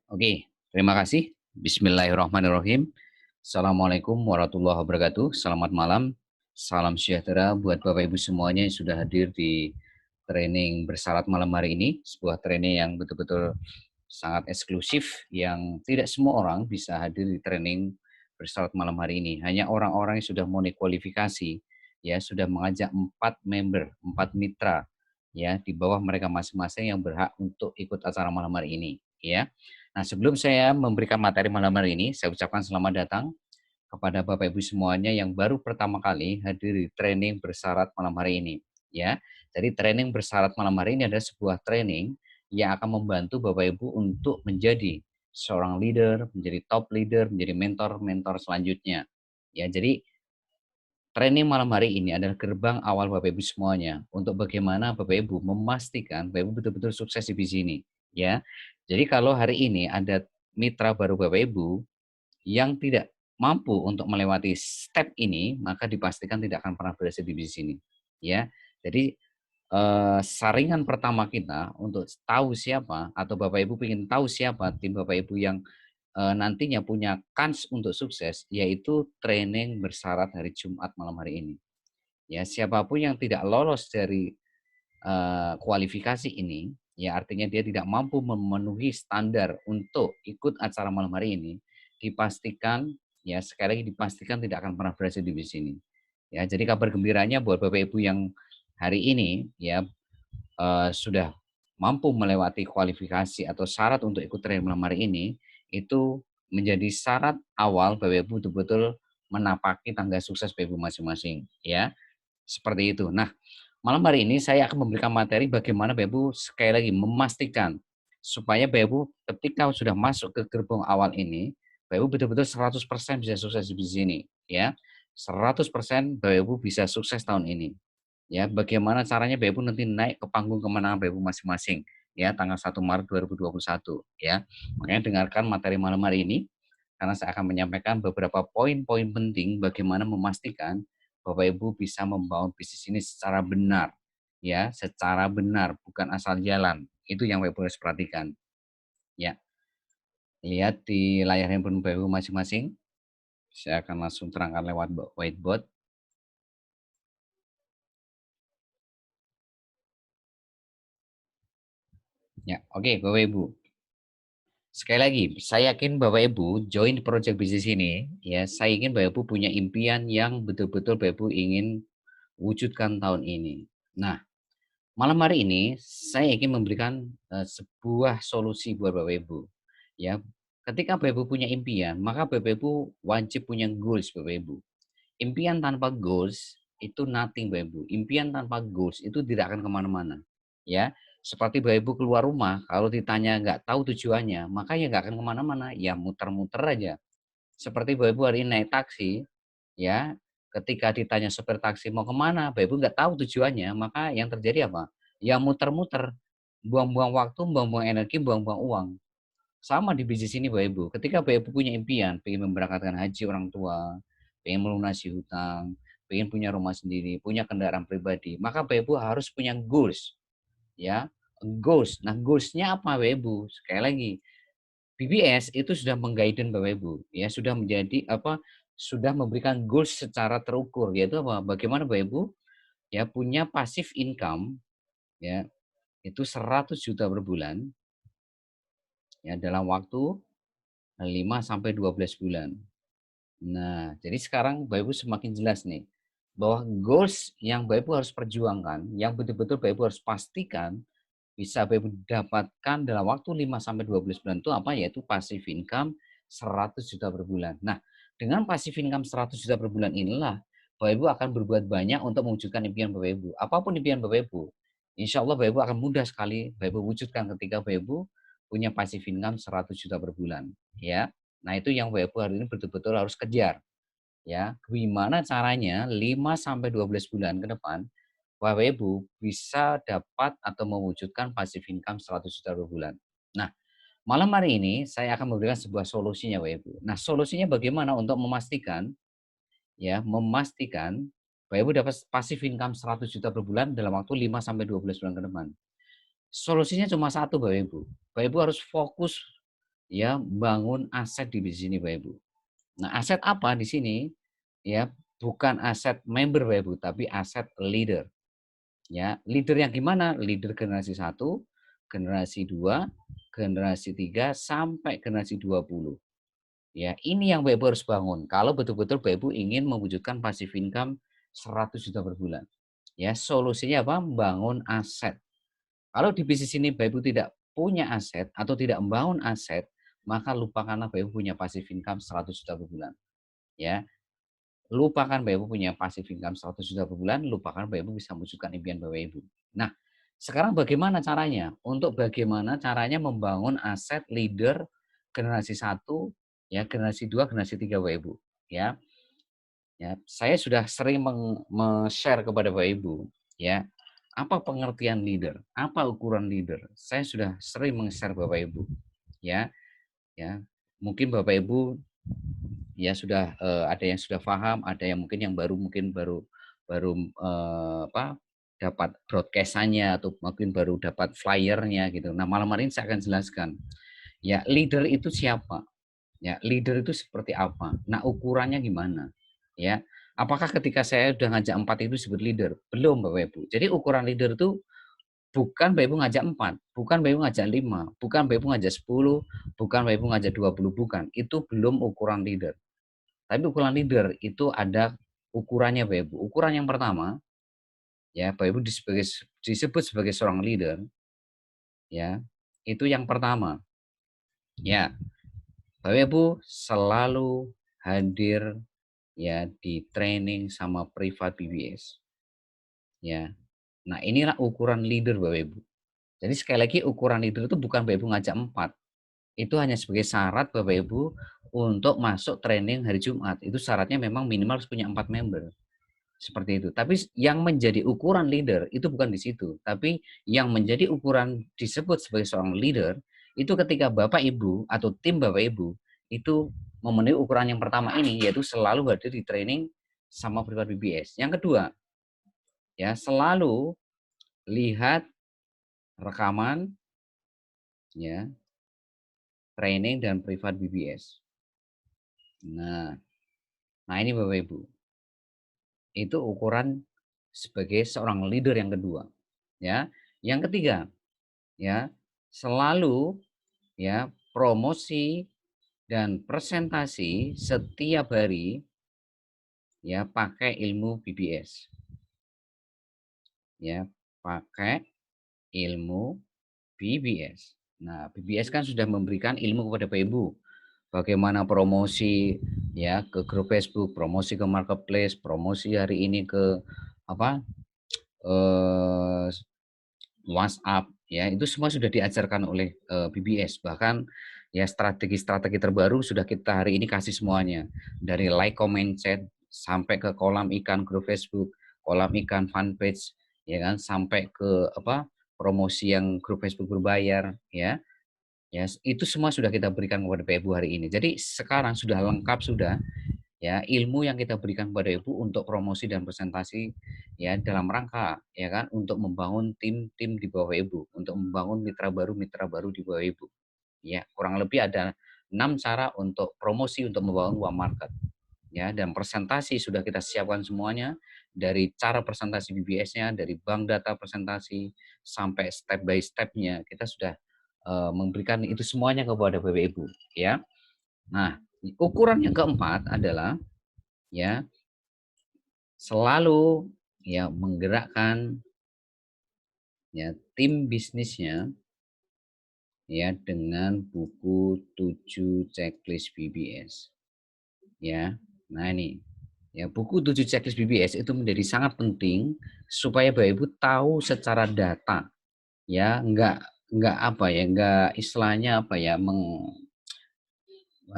Oke, terima kasih. Bismillahirrahmanirrahim. Assalamualaikum warahmatullahi wabarakatuh. Selamat malam. Salam sejahtera buat Bapak Ibu semuanya yang sudah hadir di training bersyarat malam hari ini. Sebuah training yang betul-betul sangat eksklusif yang tidak semua orang bisa hadir di training bersyarat malam hari ini. Hanya orang-orang yang sudah memenuhi kualifikasi, ya sudah mengajak 4 member, 4 mitra, ya di bawah mereka masing-masing yang berhak untuk ikut acara malam hari ini, ya. Nah, sebelum saya memberikan materi malam hari ini, saya ucapkan selamat datang kepada Bapak Ibu semuanya yang baru pertama kali hadir di training bersyarat malam hari ini, ya. Jadi training bersyarat malam hari ini adalah sebuah training yang akan membantu Bapak Ibu untuk menjadi seorang leader, menjadi top leader, menjadi mentor-mentor selanjutnya. Ya, jadi training malam hari ini adalah gerbang awal Bapak Ibu semuanya untuk bagaimana Bapak Ibu memastikan Bapak Ibu betul-betul sukses di sini, ya. Jadi kalau hari ini ada mitra baru Bapak Ibu yang tidak mampu untuk melewati step ini, maka dipastikan tidak akan pernah berhasil di bisnis ini, ya. Jadi, saringan pertama kita untuk tahu siapa atau Bapak Ibu ingin tahu siapa tim Bapak Ibu yang, nantinya punya kans untuk sukses, yaitu training bersyarat hari Jumat malam hari ini. Ya, siapapun yang tidak lolos dari, kualifikasi ini, ya artinya dia tidak mampu memenuhi standar untuk ikut acara malam hari ini, dipastikan, ya sekali lagi dipastikan tidak akan pernah berhasil di sini. Ya, jadi kabar gembiranya buat Bapak Ibu yang hari ini ya, sudah mampu melewati kualifikasi atau syarat untuk ikut training malam hari ini, itu menjadi syarat awal Bapak Ibu betul-betul menapaki tangga sukses Bapak Ibu masing-masing, ya. Seperti itu. Nah, malam hari ini saya akan memberikan materi bagaimana Bapak Ibu sekali lagi memastikan supaya Bapak Ibu ketika sudah masuk ke gerbong awal ini, Bapak Ibu betul-betul 100% bisa sukses di sini, ya. 100% Bapak Ibu bisa sukses tahun ini. Ya, bagaimana caranya Bapak Ibu nanti naik ke panggung kemenangan Bapak Ibu masing-masing, ya, tanggal 1 Maret 2021, ya. Makanya dengarkan materi malam hari ini, karena saya akan menyampaikan beberapa poin-poin penting bagaimana memastikan Bapak Ibu bisa membangun bisnis ini secara benar, ya, secara benar, bukan asal jalan. Itu yang Bapak Ibu harus perhatikan, ya. Lihat di layar handphone Bapak Ibu masing-masing, saya akan langsung terangkan lewat whiteboard, ya. Oke, Bapak Ibu. Sekali lagi, saya yakin Bapak Ibu join project bisnis ini, ya, saya ingin Bapak Ibu punya impian yang betul-betul Bapak Ibu ingin wujudkan tahun ini. Nah, malam hari ini saya ingin memberikan, sebuah solusi buat Bapak Ibu, ya. Ketika Bapak Ibu punya impian, maka Bapak Ibu wajib punya goals Bapak Ibu. Impian tanpa goals itu nothing Bapak Ibu. Impian tanpa goals itu tidak akan kemana mana, ya. Seperti Bapak Ibu keluar rumah, kalau ditanya nggak tahu tujuannya, maka ya nggak akan kemana mana, ya muter-muter aja. Seperti Bapak Ibu hari ini naik taksi, ya, ketika ditanya supir taksi, "Mau kemana?" Bapak Ibu nggak tahu tujuannya, maka yang terjadi apa? Ya muter-muter, buang-buang waktu, buang-buang energi, buang-buang uang. Sama di bisnis ini Bapak Ibu, ketika Bapak Ibu punya impian, pengen memberangkatkan haji orang tua, pengen melunasi hutang, pengen punya rumah sendiri, punya kendaraan pribadi, maka Bapak Ibu harus punya goals, ya, goals. Nah, goals-nya apa Bapak Ibu? Sekali lagi, BBS itu sudah meng-guidance Bapak Ibu, ya sudah menjadi apa, sudah memberikan goals secara terukur, yaitu apa? Bagaimana Bapak Ibu, ya punya passive income, ya, itu 100 juta per bulan, ya dalam waktu 5 sampai 12 bulan. Nah, jadi sekarang Bapak Ibu semakin jelas nih, bahwa goals yang Bapak Ibu harus perjuangkan, yang betul-betul Bapak Ibu harus pastikan bisa Bapak Ibu dapatkan dalam waktu 5 sampai 12 bulan itu apa? Yaitu passive income 100 juta per bulan. Nah, dengan passive income 100 juta per bulan inilah Bapak Ibu akan berbuat banyak untuk mewujudkan impian Bapak Ibu. Apapun impian Bapak Ibu, insya Allah Bapak Ibu akan mudah sekali Bapak Ibu wujudkan ketika Bapak Ibu punya passive income 100 juta per bulan, ya. Nah, itu yang Bapak Ibu hari ini betul-betul harus kejar, ya. Gimana caranya 5 sampai 12 bulan ke depan Bapak Ibu bisa dapat atau mewujudkan passive income 100 juta per bulan. Nah, malam hari ini saya akan memberikan sebuah solusinya Bapak Ibu. Nah, solusinya bagaimana untuk memastikan, ya, memastikan Bapak Ibu dapat passive income 100 juta per bulan dalam waktu 5 sampai 12 bulan ke depan. Solusinya cuma satu Bapak Ibu. Bapak Ibu harus fokus ya bangun aset di bisnis ini Bapak Ibu. Nah, aset apa di sini? Ya, bukan aset member Bapak Ibu, tapi aset leader. Ya, leader yang gimana? Leader generasi 1, generasi 2, generasi 3 sampai generasi 20. Ya, ini yang Bapak Ibu harus bangun. Kalau betul-betul Bapak Ibu ingin mewujudkan passive income 100 juta per bulan. Ya, solusinya apa? Bangun aset. Kalau di bisnis ini Bapak Ibu tidak punya aset atau tidak membangun aset, maka lupakanlah Bapak Ibu punya passive income 100 juta per bulan. Ya, lupakan Bapak Ibu punya passive income 100 juta per bulan, lupakan Bapak Ibu bisa mewujudkan impian Bapak Ibu. Nah, sekarang bagaimana caranya? Untuk bagaimana caranya membangun aset leader generasi 1, ya, generasi 2, generasi 3 Bapak Ibu, ya. Ya, saya sudah sering share kepada Bapak Ibu, ya, apa pengertian leader, apa ukuran leader. Saya sudah sering meng-share Bapak Ibu, ya. Ya, mungkin Bapak Ibu ya sudah ada yang sudah paham, ada yang mungkin baru baru dapat broadcast-nya atau mungkin baru dapat flyer-nya gitu. Nah, malam hari ini saya akan jelaskan. Ya, leader itu siapa? Ya, leader itu seperti apa? Nah, ukurannya gimana? Ya, apakah ketika saya sudah ngajak 4 itu disebut leader? Belum, Bapak Ibu. Jadi ukuran leader itu bukan Bapak Ibu ngajak 4, bukan Bapak Ibu ngajak 5, bukan Bapak Ibu ngajak 10, bukan Bapak Ibu ngajak 20, bukan. Itu belum ukuran leader. Tapi ukuran leader itu ada ukurannya Bapak Ibu. Ukuran yang pertama, ya Bapak Ibu disebut sebagai seorang leader, ya itu yang pertama. Ya, Bapak Ibu selalu hadir ya di training sama privat BBS. Ya. Nah, inilah ukuran leader Bapak Ibu. Jadi sekali lagi ukuran leader itu bukan Bapak Ibu ngajak 4. Itu hanya sebagai syarat Bapak Ibu untuk masuk training hari Jumat. Itu syaratnya memang minimal harus punya 4 member. Seperti itu. Tapi yang menjadi ukuran leader itu bukan di situ. Tapi yang menjadi ukuran disebut sebagai seorang leader itu ketika Bapak Ibu atau tim Bapak Ibu itu memenuhi ukuran yang pertama ini, yaitu selalu hadir di training sama privat BBS. Yang kedua, ya selalu lihat rekaman ya training dan privat BBS. Nah, ini Bapak Ibu. Itu ukuran sebagai seorang leader yang kedua. Ya. Yang ketiga, ya, selalu ya promosi dan presentasi setiap hari ya pakai ilmu BBS. Ya, pakai ilmu BBS. Nah, BBS kan sudah memberikan ilmu kepada Bapak Ibu. Bagaimana promosi ya ke grup Facebook, promosi ke marketplace, promosi hari ini ke apa? eh, WhatsApp ya, itu semua sudah diajarkan oleh BBS. Bahkan ya strategi-strategi terbaru sudah kita hari ini kasih semuanya. Dari like, comment, chat sampai ke kolam ikan grup Facebook, kolam ikan fanpage ya kan, sampai ke promosi yang grup Facebook berbayar ya. Ya, itu semua sudah kita berikan kepada Ibu hari ini. Jadi sekarang sudah lengkap sudah ya ilmu yang kita berikan kepada Ibu untuk promosi dan presentasi ya dalam rangka ya kan untuk membangun tim-tim di bawah Ibu, untuk membangun mitra baru di bawah Ibu. Ya, kurang lebih ada 6 cara untuk promosi untuk membangun uang market. Ya, dan presentasi sudah kita siapkan semuanya dari cara presentasi BBS-nya, dari bank data presentasi sampai step by step-nya kita sudah memberikan itu semuanya kepada Bapak Ibu ya. Nah, ukuran yang keempat adalah ya selalu ya menggerakkan ya tim bisnisnya ya dengan buku 7 checklist BBS. Ya. Nah, ini ya buku 7 checklist BBS itu menjadi sangat penting supaya Bapak Ibu tahu secara data ya, enggak apa ya, enggak istilahnya apa ya,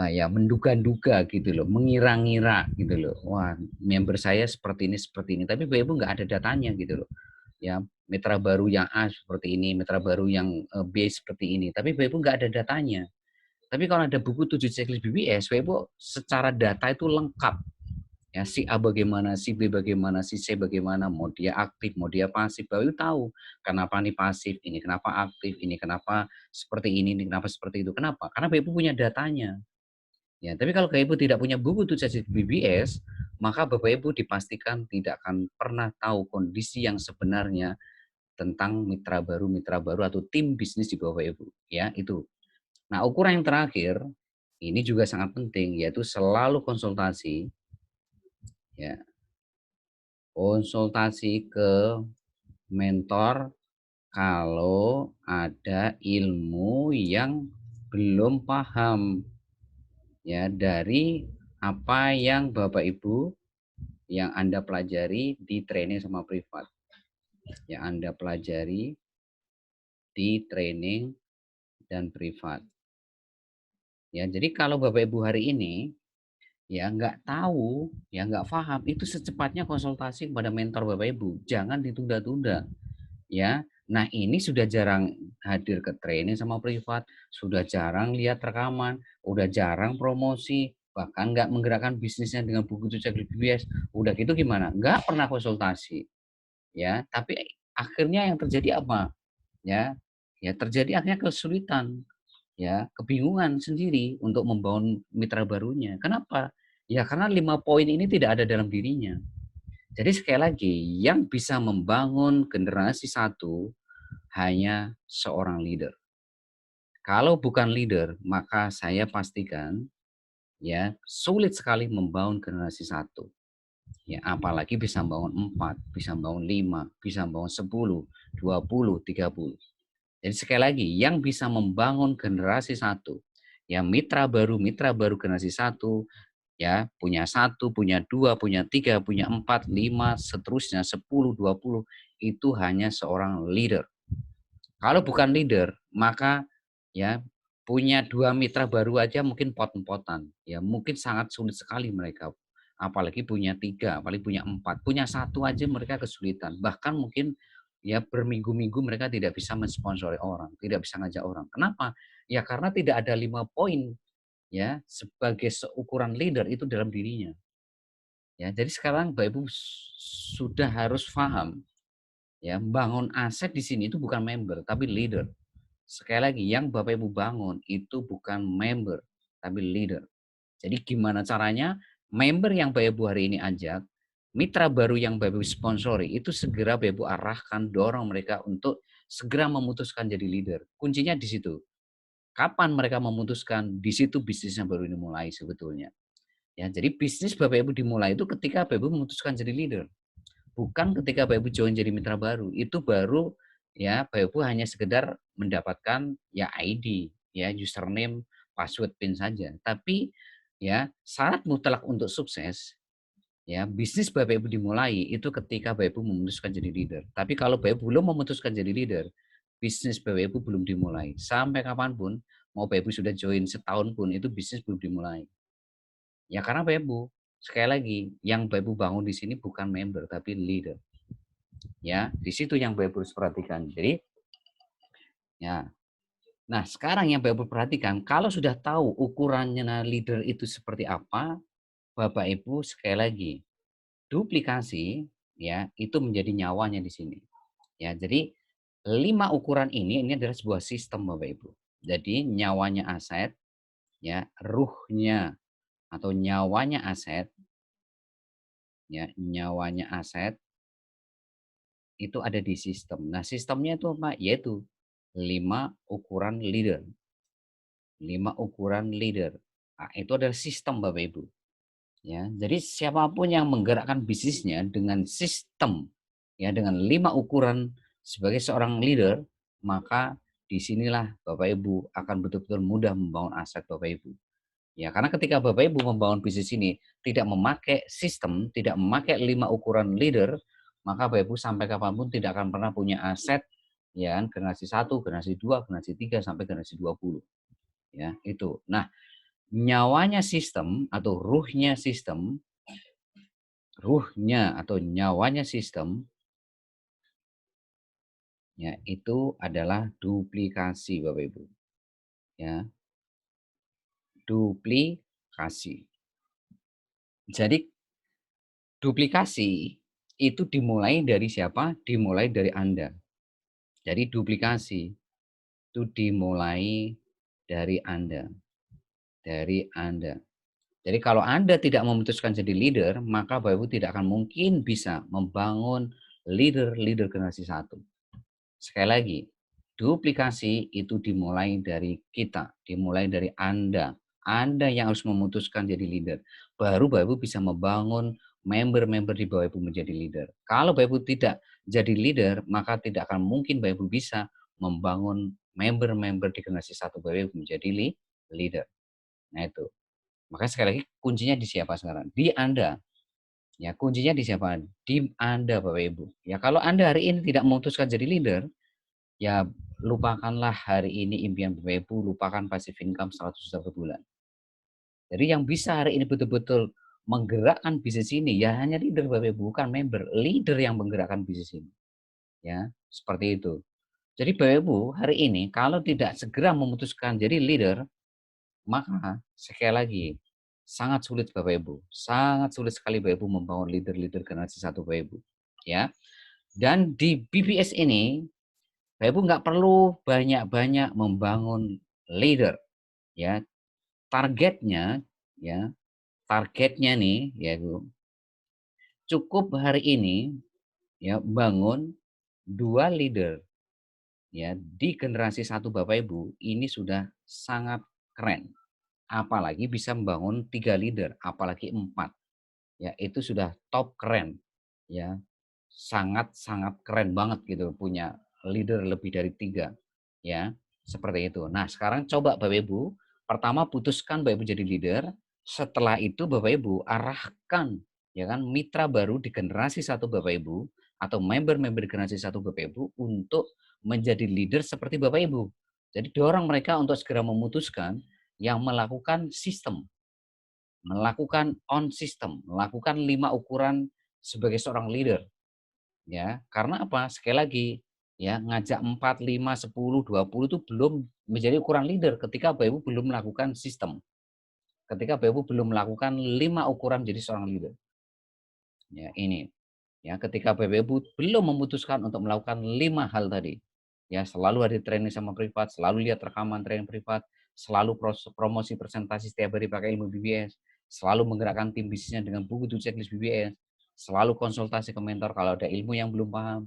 ya menduga-duga gitu loh, mengira-ngira gitu loh. Wah, member saya seperti ini. Tapi Bapak Ibu nggak ada datanya gitu loh. Ya, mitra baru yang A seperti ini, mitra baru yang B seperti ini. Tapi Bapak Ibu nggak ada datanya. Tapi kalau ada buku 7 checklist BBS, Bapak Ibu secara data itu lengkap. Ya, si A bagaimana, si B bagaimana, si C bagaimana, mau dia aktif, mau dia pasif, Bapak Ibu tahu kenapa nih pasif, ini kenapa aktif, ini kenapa seperti ini kenapa seperti itu. Kenapa? Karena Bapak Ibu punya datanya. Ya, tapi kalau Bapak Ibu tidak punya buku tugas BBS, maka Bapak Ibu dipastikan tidak akan pernah tahu kondisi yang sebenarnya tentang mitra baru atau tim bisnis di Bapak Ibu, ya, itu. Nah, ukuran yang terakhir, ini juga sangat penting, yaitu selalu konsultasi, ya, konsultasi ke mentor kalau ada ilmu yang belum paham, ya, dari apa yang Bapak Ibu yang Anda pelajari di training sama privat, yang Anda pelajari di training dan privat. Ya, jadi kalau Bapak Ibu hari ini ya nggak tahu, ya nggak paham, itu secepatnya konsultasi kepada mentor Bapak Ibu. Jangan ditunda-tunda, ya. Nah, ini sudah jarang hadir ke training sama privat, sudah jarang lihat rekaman, udah jarang promosi, bahkan nggak menggerakkan bisnisnya dengan buku tulis BBS. Udah gitu gimana? Nggak pernah konsultasi, ya. Tapi akhirnya yang terjadi apa? Ya, ya terjadi akhirnya kesulitan, ya, kebingungan sendiri untuk membangun mitra barunya. Kenapa? Ya karena 5 poin ini tidak ada dalam dirinya. Jadi sekali lagi, yang bisa membangun generasi satu hanya seorang leader. Kalau bukan leader, maka saya pastikan ya sulit sekali membangun generasi satu. Ya, apalagi bisa membangun 4, bisa membangun 5, bisa membangun 10, 20, 30. Jadi sekali lagi, yang bisa membangun generasi satu, ya mitra baru generasi satu, ya punya satu, punya dua, punya tiga, punya empat, lima, seterusnya, 10, 20, itu hanya seorang leader. Kalau bukan leader, maka ya punya dua mitra baru aja mungkin pot-potan, ya mungkin sangat sulit sekali mereka. Apalagi punya tiga, apalagi punya empat, punya satu aja mereka kesulitan. Bahkan mungkin ya berminggu-minggu mereka tidak bisa mensponsori orang, tidak bisa ngajak orang. Kenapa? Ya karena tidak ada 5 poin ya sebagai seukuran leader itu dalam dirinya. Ya, jadi sekarang Bapak Ibu sudah harus paham ya, bangun aset di sini itu bukan member tapi leader. Sekali lagi, yang Bapak Ibu bangun itu bukan member, tapi leader. Jadi gimana caranya member yang Bapak Ibu hari ini ajak, mitra baru yang Bapak Ibu sponsori, itu segera Bapak Ibu arahkan, dorong mereka untuk segera memutuskan jadi leader. Kuncinya di situ. Kapan mereka memutuskan, di situ bisnisnya baru dimulai sebetulnya. Ya, jadi bisnis Bapak Ibu dimulai itu ketika Bapak Ibu memutuskan jadi leader. Bukan ketika Bapak Ibu join jadi mitra baru, itu baru ya Bapak Ibu hanya sekedar mendapatkan ya ID, ya username, password, PIN saja. Tapi ya syarat mutlak untuk sukses ya bisnis Bapak Ibu dimulai itu ketika Bapak Ibu memutuskan jadi leader. Tapi kalau Bapak Ibu belum memutuskan jadi leader, bisnis Bapak Ibu belum dimulai. Sampai kapanpun, mau Bapak Ibu sudah join setahun pun itu bisnis belum dimulai. Ya karena Bapak Ibu, sekali lagi, yang Bapak Ibu bangun di sini bukan member tapi leader. Ya, di situ yang Bapak Ibu harus perhatikan. Jadi, ya. Nah, sekarang yang Bapak Ibu perhatikan, kalau sudah tahu ukurannya leader itu seperti apa, Bapak Ibu sekali lagi, duplikasi ya, itu menjadi nyawanya di sini. Ya, jadi 5 ukuran ini adalah sebuah sistem Bapak Ibu. Jadi nyawanya aset, ya, ruhnya atau nyawanya aset, ya, nyawanya aset itu ada di sistem. Nah, sistemnya itu apa? Yaitu 5 ukuran leader. 5 ukuran leader. Nah, itu adalah sistem Bapak Ibu. Ya, jadi siapapun yang menggerakkan bisnisnya dengan sistem, ya dengan 5 ukuran sebagai seorang leader, maka disinilah Bapak Ibu akan betul-betul mudah membangun aset Bapak Ibu. Ya, karena ketika Bapak Ibu membangun bisnis ini tidak memakai sistem, tidak memakai 5 ukuran leader, maka Bapak Ibu sampai kapanpun tidak akan pernah punya aset ya kan, generasi satu, generasi 2, generasi 3 sampai generasi 20. Ya, itu. Nah, nyawanya sistem atau ruhnya atau nyawanya sistem ya itu adalah duplikasi Bapak Ibu. Ya, duplikasi. Jadi Duplikasi itu dimulai dari siapa? Dimulai dari Anda. Jadi duplikasi itu dimulai dari Anda, dari Anda. Jadi kalau Anda tidak memutuskan jadi leader, maka Bapak Ibu tidak akan mungkin bisa membangun leader-leader generasi satu. Sekali lagi, duplikasi itu dimulai dari kita, dimulai dari Anda. Anda yang harus memutuskan jadi leader. Baru Bapak Ibu bisa membangun member-member di Bapak Ibu menjadi leader. Kalau Bapak Ibu tidak jadi leader, maka tidak akan mungkin Bapak Ibu bisa membangun member-member di generasi satu Bapak Ibu menjadi leader. Nah itu. Makanya sekali lagi kuncinya di siapa sekarang? Di Anda. Ya, kuncinya di siapa? Di Anda Bapak Ibu. Ya, kalau Anda hari ini tidak memutuskan jadi leader, ya lupakanlah hari ini impian Bapak Ibu, lupakan passive income 100 juta per bulan. Jadi yang bisa hari ini betul-betul menggerakkan bisnis ini ya hanya leader Bapak Ibu, bukan member. Leader yang menggerakkan bisnis ini. Ya, seperti itu. Jadi Bapak Ibu, hari ini kalau tidak segera memutuskan jadi leader, maka sekali lagi sangat sulit Bapak Ibu, sangat sulit sekali Bapak Ibu membangun leader-leader generasi satu Bapak Ibu. Ya, dan di BBS ini Bapak Ibu nggak perlu banyak-banyak membangun leader, ya. Targetnya, ya, targetnya nih, ya Bu, cukup hari ini, ya, bangun 2 leader, ya, di generasi satu Bapak Ibu, ini sudah sangat keren. Apalagi bisa membangun 3 leader, apalagi 4, ya, itu sudah top keren, ya. Sangat-sangat keren banget gitu punya leader lebih dari 3 ya, seperti itu. Nah, sekarang coba Bapak Ibu, pertama putuskan Bapak Ibu jadi leader, setelah itu Bapak Ibu arahkan ya kan mitra baru di generasi satu Bapak Ibu atau member-member generasi satu Bapak Ibu untuk menjadi leader seperti Bapak Ibu. Jadi dorong mereka untuk segera memutuskan yang melakukan sistem, melakukan on system, melakukan 5 ukuran sebagai seorang leader. Ya, karena apa? Sekali lagi, ya ngajak 4 5 10 20 itu belum menjadi ukuran leader ketika Bapak Ibu belum melakukan sistem. Ketika Bapak Ibu belum melakukan 5 ukuran menjadi seorang leader. Ya, ini. Ya, ketika Bapak Ibu belum memutuskan untuk melakukan 5 hal tadi. Ya, selalu ada training sama privat, selalu lihat rekaman training privat, selalu promosi presentasi setiap hari pakai ilmu BBS, selalu menggerakkan tim bisnisnya dengan buku to checklist BBS, selalu konsultasi ke mentor kalau ada ilmu yang belum paham.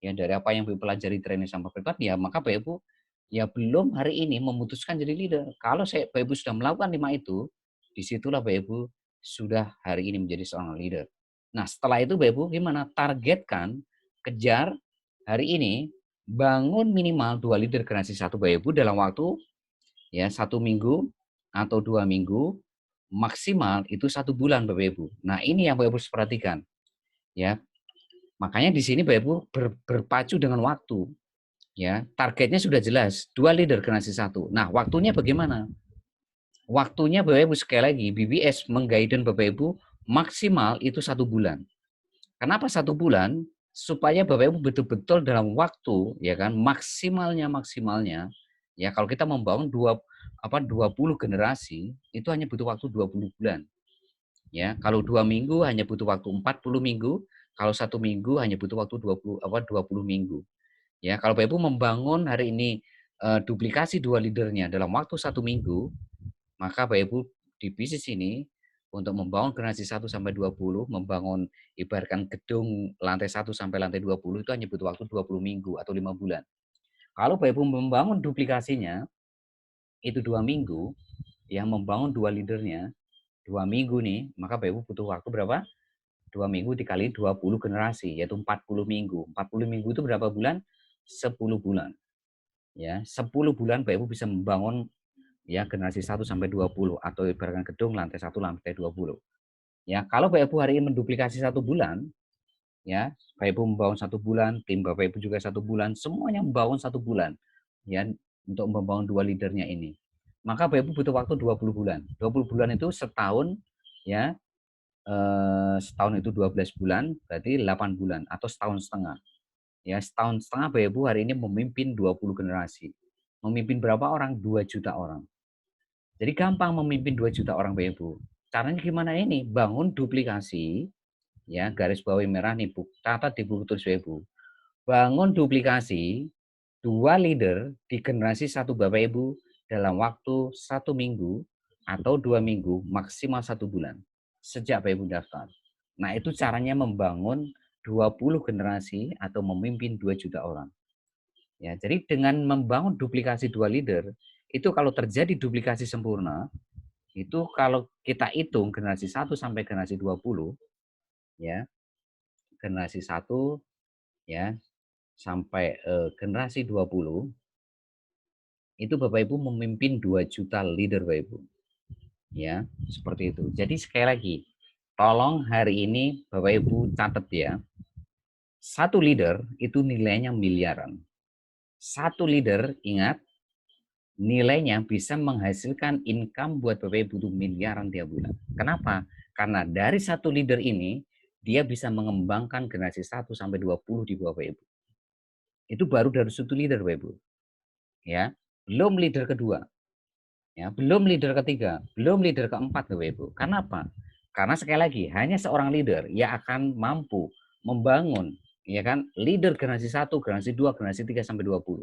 Ya dari apa yang Ibu pelajari training sama privat, ya maka Bapak Ibu ya belum hari ini memutuskan jadi leader. Kalau Bapak Ibu sudah melakukan 5 itu, disitulah Bapak Ibu sudah hari ini menjadi seorang leader. Nah setelah itu Bapak Ibu gimana? Targetkan, kejar hari ini, bangun minimal 2 leader generasi satu Bapak Ibu dalam waktu ya 1 minggu atau 2 minggu, maksimal itu 1 bulan Bapak Ibu. Nah ini yang Bapak Ibu harus perhatikan. Ya, makanya di sini Bapak Ibu berpacu dengan waktu. Ya, targetnya sudah jelas, 2 leader generasi satu. Nah, waktunya bagaimana? Waktunya Bapak Ibu sekali lagi, BBS mengguiden Bapak Ibu maksimal itu 1 bulan. Kenapa 1 bulan? Supaya Bapak Ibu betul-betul dalam waktu, ya kan, maksimalnya, ya kalau kita membangun 20 generasi, itu hanya butuh waktu 20 bulan. Ya, kalau 2 minggu hanya butuh waktu 40 minggu, kalau 1 minggu hanya butuh waktu 20 minggu. Ya, kalau Bapak Ibu membangun hari ini duplikasi 2 leadernya dalam waktu 1 minggu, maka Bapak Ibu di bisnis ini untuk membangun generasi 1 sampai 20, membangun ibaratkan gedung lantai 1 sampai lantai 20 itu hanya butuh waktu 20 minggu atau 5 bulan. Kalau Bapak Ibu membangun duplikasinya itu 2 minggu, yang membangun 2 leadernya 2 minggu nih, maka Bapak Ibu butuh waktu berapa? 2 minggu dikali 20 generasi, yaitu 40 minggu. 40 minggu itu berapa bulan? 10 bulan. Ya, 10 bulan Bapak Ibu bisa membangun ya generasi 1 sampai 20 atau ibaratkan gedung lantai 1 lantai 20. Ya, kalau Bapak Ibu hari ini menduplikasi 1 bulan, ya, Bapak Ibu membangun 1 bulan, tim Bapak Ibu juga 1 bulan, semuanya membangun 1 bulan, ya, untuk membangun 2 leadernya ini. Maka Bapak Ibu butuh waktu 20 bulan. 20 bulan itu setahun, ya, setahun itu 12 bulan, berarti 8 bulan atau setahun setengah. Ya, setahun setengah Bapak Ibu hari ini memimpin 20 generasi. Memimpin berapa orang? 2 juta orang. Jadi gampang memimpin 2 juta orang Bapak Ibu. Caranya gimana ini? Bangun duplikasi, Ya, garis bawahi merah nih, catat di buku tulis Bapak Ibu. Bangun duplikasi 2 leader di generasi 1 Bapak Ibu dalam waktu 1 minggu atau 2 minggu, maksimal 1 bulan sejak Bapak Ibu daftar. Nah, itu caranya membangun 20 generasi atau memimpin 2 juta orang. Ya, jadi dengan membangun duplikasi 2 leader, itu kalau terjadi duplikasi sempurna, itu kalau kita hitung generasi 1 sampai generasi 20, ya, generasi 1 ya sampai generasi 20, itu Bapak Ibu memimpin 2 juta leader Bapak Ibu. Ya, seperti itu. Jadi sekali lagi, tolong hari ini Bapak Ibu catat ya, satu leader itu nilainya miliaran. Satu leader, ingat, nilainya bisa menghasilkan income buat Bapak Ibu itu miliaran tiap bulan. Kenapa? Karena dari satu leader ini, dia bisa mengembangkan generasi 1 sampai 20 di bawah Bapak Ibu. Itu baru dari satu leader Bapak Ibu. Ya, belum leader kedua. Ya, belum leader ketiga, belum leader keempat Bapak Ibu. Karena apa? Karena sekali lagi, hanya seorang leader yang akan mampu membangun ya kan, leader generasi 1, generasi 2, generasi 3 sampai 20.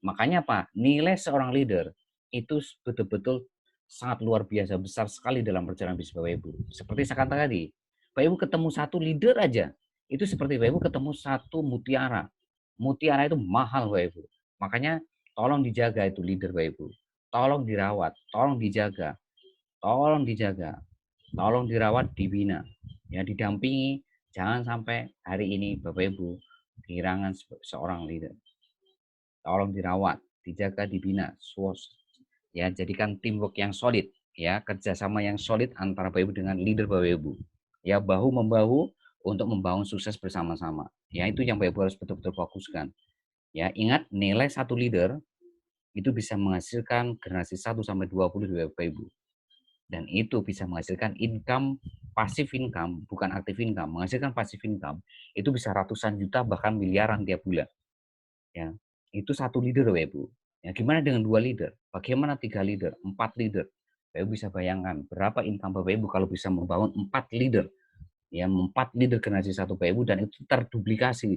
Makanya apa? Nilai seorang leader itu betul-betul sangat luar biasa besar sekali dalam perjalanan bisnis Bapak Ibu. Seperti saya katakan tadi, Bapak Ibu ketemu satu leader aja, itu seperti Bapak Ibu ketemu satu mutiara. Mutiara itu mahal Bapak Ibu. Makanya tolong dijaga itu leader Bapak Ibu. Tolong dirawat, tolong dijaga, tolong dijaga, tolong dirawat, dibina, ya didampingi. Jangan sampai hari ini Bapak Ibu kehilangan seorang leader. Tolong dirawat, dijaga, dibina, ya jadikan teamwork yang solid, ya kerjasama yang solid antara Bapak Ibu dengan leader Bapak Ibu, ya bahu membahu untuk membangun sukses bersama-sama. Ya itu yang Bapak Ibu harus betul-betul fokuskan. Ya ingat nilai satu leader itu bisa menghasilkan generasi 1 sampai 20 di Bapak Ibu. Dan itu bisa menghasilkan income, pasif income, bukan aktif income, menghasilkan pasif income, itu bisa ratusan juta bahkan miliaran tiap bulan. Ya, itu satu leader Bapak Ibu. Ya, gimana dengan 2 leader? Bagaimana 3 leader, 4 leader? Bapak Ibu bisa bayangkan berapa income Bapak Ibu kalau bisa membangun 4 leader. Ya, 4 leader generasi 1 Bapak Ibu dan itu terduplikasi.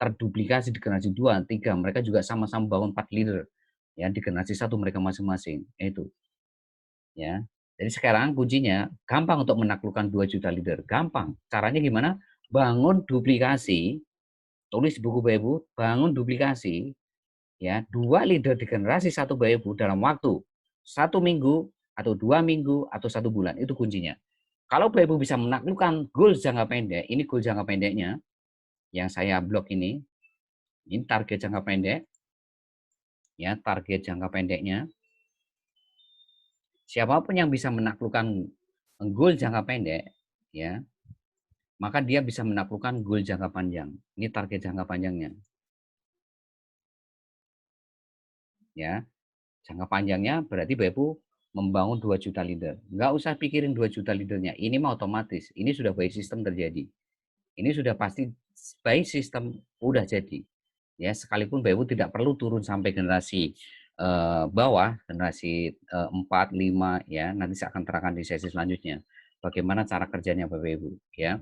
Terduplikasi di generasi 2, 3. Mereka juga sama-sama bangun 4 leader. Ya, di generasi 1 mereka masing-masing. Itu. Ya. Jadi sekarang kuncinya gampang untuk menaklukkan 2 juta leader. Gampang. Caranya gimana? Bangun duplikasi, tulis buku Bapak Ibu, bangun duplikasi ya 2 leader di generasi 1 Bapak Ibu dalam waktu 1 minggu atau 2 minggu atau 1 bulan. Itu kuncinya. Kalau Bapak Ibu bisa menaklukkan goal jangka pendek, ini goal jangka pendeknya yang saya blok ini target jangka pendek, ya target jangka pendeknya. Siapapun yang bisa menaklukkan goal jangka pendek, ya maka dia bisa menaklukkan goal jangka panjang. Ini target jangka panjangnya. Ya, jangka panjangnya berarti Bapak Ibu membangun 2 juta leader. Nggak usah pikirin 2 juta leadernya. Ini mah otomatis. Ini sudah by system terjadi. Ini sudah pasti by system udah jadi. Ya, sekalipun Bapak Ibu tidak perlu turun sampai generasi bawah, generasi 4, 5 ya. Nanti saya akan terangkan di sesi selanjutnya. Bagaimana cara kerjanya Bapak Ibu, ya.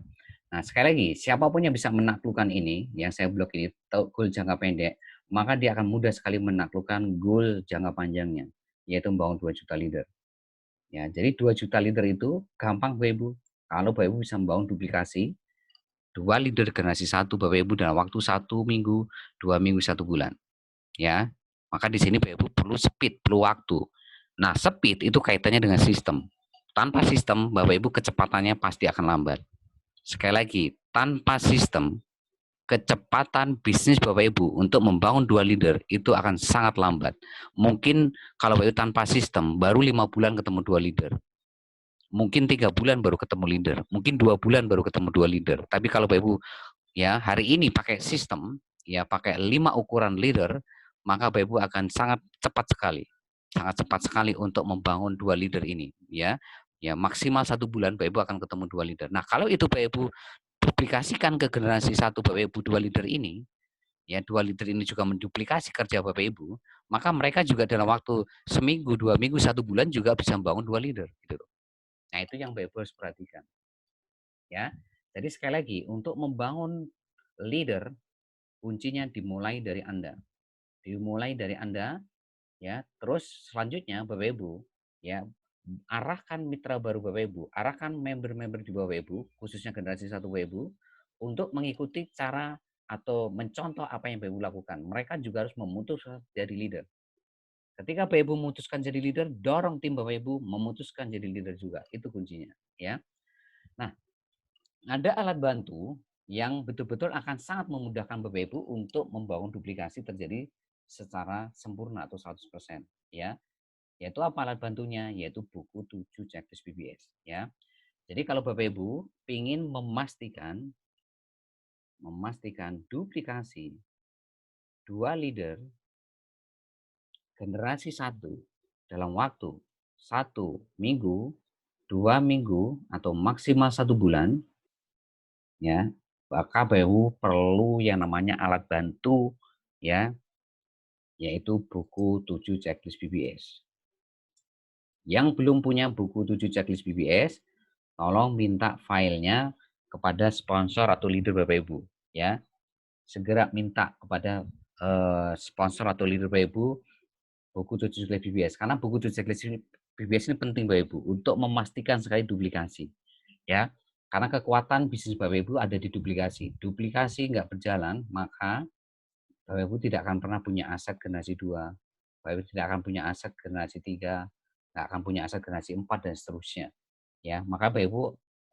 Nah, sekali lagi, siapapun yang bisa menaklukkan ini, yang saya blok ini, goal jangka pendek, maka dia akan mudah sekali menaklukkan goal jangka panjangnya, yaitu membangun 2 juta leader. Ya, jadi 2 juta leader itu gampang Bapak Ibu. Kalau Bapak Ibu bisa membangun duplikasi, 2 leader generasi 1 Bapak Ibu dalam waktu 1 minggu, 2 minggu, 1 bulan. Ya, maka di sini Bapak Ibu perlu speed, perlu waktu. Nah, speed itu kaitannya dengan sistem. Tanpa sistem, Bapak Ibu kecepatannya pasti akan lambat. Sekali lagi, tanpa sistem, kecepatan bisnis Bapak Ibu untuk membangun 2 leader itu akan sangat lambat. Mungkin kalau Bapak Ibu tanpa sistem, baru 5 bulan ketemu 2 leader. Mungkin 3 bulan baru ketemu leader. Mungkin 2 bulan baru ketemu 2 leader. Tapi kalau Bapak Ibu ya hari ini pakai sistem, ya pakai 5 ukuran leader, maka Bapak Ibu akan sangat cepat sekali. Sangat cepat sekali untuk membangun 2 leader ini. Ya maksimal 1 bulan Bapak Ibu akan ketemu 2 leader. Nah kalau itu Bapak Ibu duplikasikan ke generasi 1 Bapak Ibu 2 leader ini, ya 2 leader ini juga menduplikasi kerja Bapak Ibu, maka mereka juga dalam waktu seminggu, 2 minggu, 1 bulan juga bisa membangun 2 leader. Gitu. Nah itu yang Bapak Ibu harus perhatikan. Ya, Jadi sekali lagi, untuk membangun leader, kuncinya dimulai dari Anda. Dimulai dari Anda, ya. Terus selanjutnya Bapak Ibu, ya, arahkan mitra baru Bapak Ibu, arahkan member-member di Bapak Ibu, khususnya generasi 1 Bapak Ibu, untuk mengikuti cara atau mencontoh apa yang Bapak Ibu lakukan. Mereka juga harus memutuskan jadi leader. Ketika Bapak Ibu memutuskan jadi leader, dorong tim Bapak Ibu memutuskan jadi leader juga. Itu kuncinya, ya. Nah, ada alat bantu yang betul-betul akan sangat memudahkan Bapak Ibu untuk membangun duplikasi terjadi secara sempurna atau 100%, ya. Yaitu apa alat bantunya? Yaitu buku 7 checklist BBS, ya. Jadi kalau Bapak Ibu ingin memastikan duplikasi dua leader generasi 1 dalam waktu 1 minggu, 2 minggu, atau maksimal 1 bulan, ya, maka BU perlu yang namanya alat bantu, ya, yaitu buku 7 checklist BBS. Yang belum punya buku 7 checklist BBS, tolong minta filenya kepada sponsor atau leader Bapak Ibu, ya. Segera minta kepada sponsor atau leader Bapak Ibu buku 7 checklist BBS, karena buku 7 checklist BBS ini penting Bapak Ibu untuk memastikan sekali duplikasi, ya. Karena kekuatan bisnis Bapak Ibu ada di duplikasi. Duplikasi nggak berjalan, maka Bapak Ibu tidak akan pernah punya aset generasi 2, Bapak Ibu tidak akan punya aset generasi 3, nggak akan punya aset generasi 4, dan seterusnya. Ya, maka Bapak Ibu,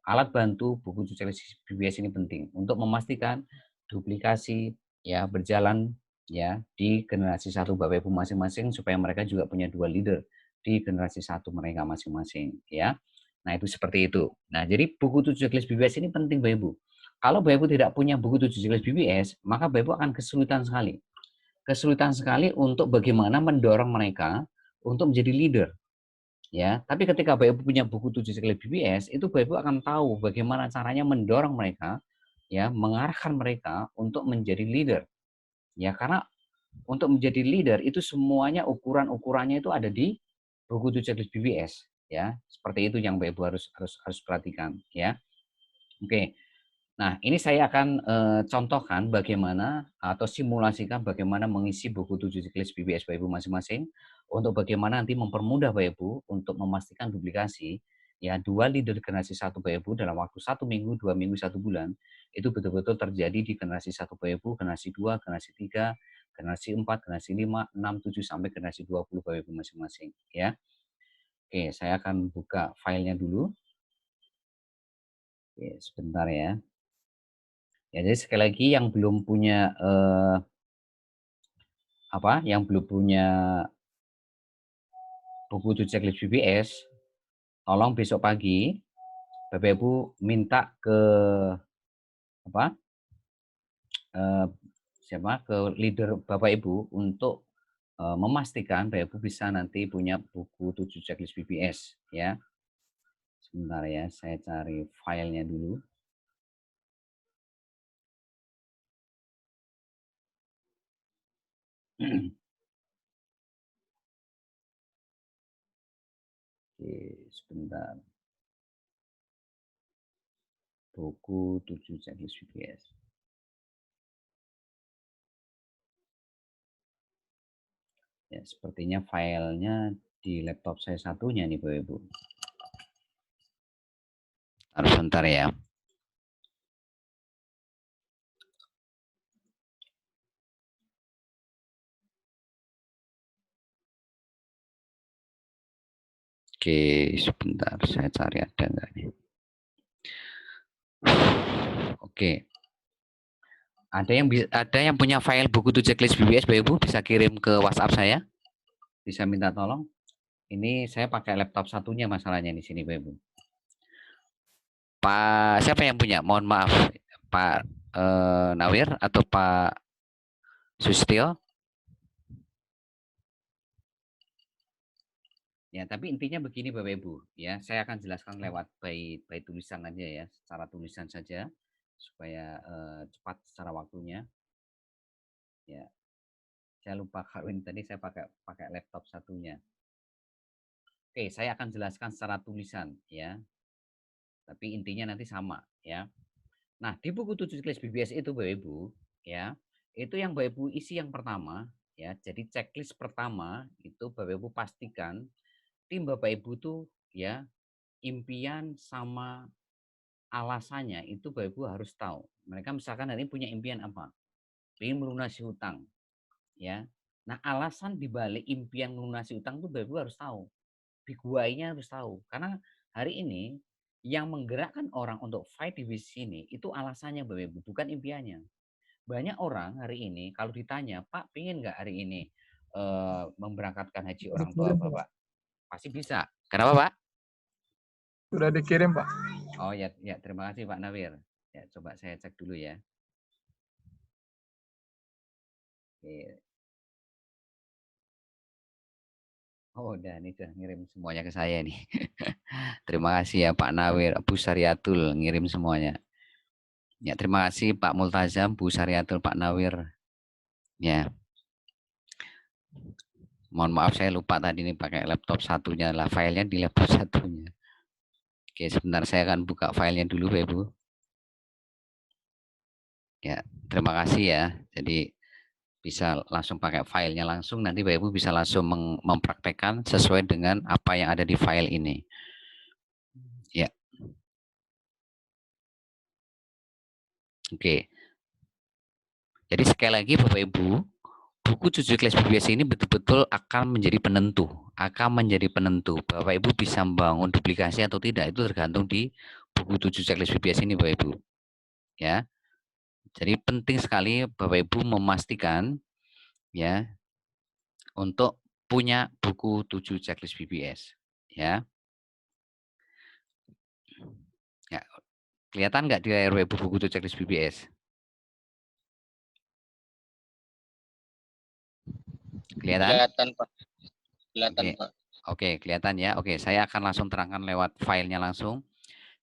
alat bantu buku checklist BBS ini penting untuk memastikan duplikasi, ya, berjalan, ya, di generasi 1 Bapak Ibu masing-masing, supaya mereka juga punya 2 leader di generasi 1 mereka masing-masing, ya. Nah, itu seperti itu. Nah, jadi buku 7 checklist BBS ini penting Bapak Ibu. Kalau Bapak Ibu tidak punya buku 7 checklist BBS, maka Bapak Ibu akan kesulitan sekali. Kesulitan sekali untuk bagaimana mendorong mereka untuk menjadi leader, ya. Tapi ketika Bapak Ibu punya buku 7 checklist BBS, itu Bapak Ibu akan tahu bagaimana caranya mendorong mereka, ya, mengarahkan mereka untuk menjadi leader. Ya, karena untuk menjadi leader itu semuanya ukuran-ukurannya itu ada di buku 7 checklist BBS, ya. Seperti itu yang Bapak Ibu harus perhatikan, ya. Oke. Nah, ini saya akan contohkan bagaimana atau simulasikan bagaimana mengisi buku 7 checklist BBS Bapak Ibu masing-masing, untuk bagaimana nanti mempermudah Bapak Ibu untuk memastikan duplikasi, ya, 2 leader generasi 1 Bapak Ibu dalam waktu 1 minggu, 2 minggu, 1 bulan, itu betul-betul terjadi di generasi 1 Bapak Ibu, generasi 2, generasi 3, generasi 4, generasi 5, 6, 7, sampai generasi 20 Bapak Ibu masing-masing, ya. Oke, saya akan buka filenya dulu. Oke, sebentar ya. Ya, jadi sekali lagi yang belum punya yang belum punya buku 7 checklist BBS, tolong besok pagi Bapak Ibu minta ke apa? eh, ke leader Bapak Ibu untuk memastikan Bapak Ibu bisa nanti punya buku 7 checklist BBS, ya. Sebentar ya, saya cari filenya dulu. Oke, sebentar. Buku 7 checklist BBS. Ya, sepertinya filenya di laptop saya satunya nih Bapak Ibu. Sebentar ya. Oke, sebentar saya cari ada nggak nih. Oke, ada yang punya file buku 7 checklist BBS, Bapak Ibu bisa kirim ke WhatsApp saya. Bisa minta tolong. Ini saya pakai laptop satunya masalahnya di sini, Bapak Ibu. Pak siapa yang punya? Mohon maaf, Pak Nawir atau Pak Sustio? Ya, tapi intinya begini Bapak Ibu, ya, saya akan jelaskan lewat by tulisan aja ya, secara tulisan saja supaya cepat secara waktunya. Ya, saya lupa kawin tadi saya pakai pakai laptop satunya. Oke, saya akan jelaskan secara tulisan ya. Tapi intinya nanti sama ya. Nah, di buku 7 checklist BBS itu Bapak Ibu, ya, itu yang Bapak Ibu isi yang pertama, ya. Jadi checklist pertama itu Bapak Ibu pastikan tim Bapak Ibu tuh ya impian sama alasannya itu Bapak Ibu harus tahu. Mereka misalkan hari ini punya impian apa? Ingin melunasi hutang, ya. Nah, alasan dibalik impian melunasi hutang itu Bapak Ibu harus tahu. Big why-nya harus tahu. Karena hari ini yang menggerakkan orang untuk fight di bisnis ini itu alasannya Bapak Ibu, bukan impiannya. Banyak orang hari ini kalau ditanya, Pak, pingin nggak hari ini memberangkatkan haji orang tua Dikirim, Pak. Bapak? Pasti bisa. Kenapa, Pak? Sudah dikirim, Pak. Oh ya, ya terima kasih Pak Nawir. Ya, coba saya cek dulu ya. Oke. Oh, udah ini sudah ngirim semuanya ke saya nih. Terima kasih ya Pak Nawir, Bu Saryatul ngirim semuanya. Ya, terima kasih Pak Multazam, Bu Saryatul, Pak Nawir. Ya, mohon maaf saya lupa tadi nih pakai laptop satunya lah, filenya di laptop satunya. Oke, sebentar saya akan buka filenya dulu Pak Ibu. Ya, terima kasih ya. Jadi bisa langsung pakai filenya langsung, nanti Bapak Ibu bisa langsung mempraktekkan sesuai dengan apa yang ada di file ini. Ya. Oke. Jadi sekali lagi Bapak Ibu, buku 7 kelas BBS ini betul-betul akan menjadi penentu, Bapak Ibu bisa membangun duplikasi atau tidak itu tergantung di buku 7 checklist BBS ini Bapak Ibu. Ya. Jadi penting sekali Bapak Ibu memastikan ya untuk punya buku 7 checklist BBS ya. Ya, kelihatan nggak di layar Bapak Ibu buku 7 checklist BBS? Kelihatan? Kelihatan, Pak. Kelihatan, Oke. Pak. Oke, kelihatan ya. Oke, saya akan langsung terangkan lewat filenya langsung.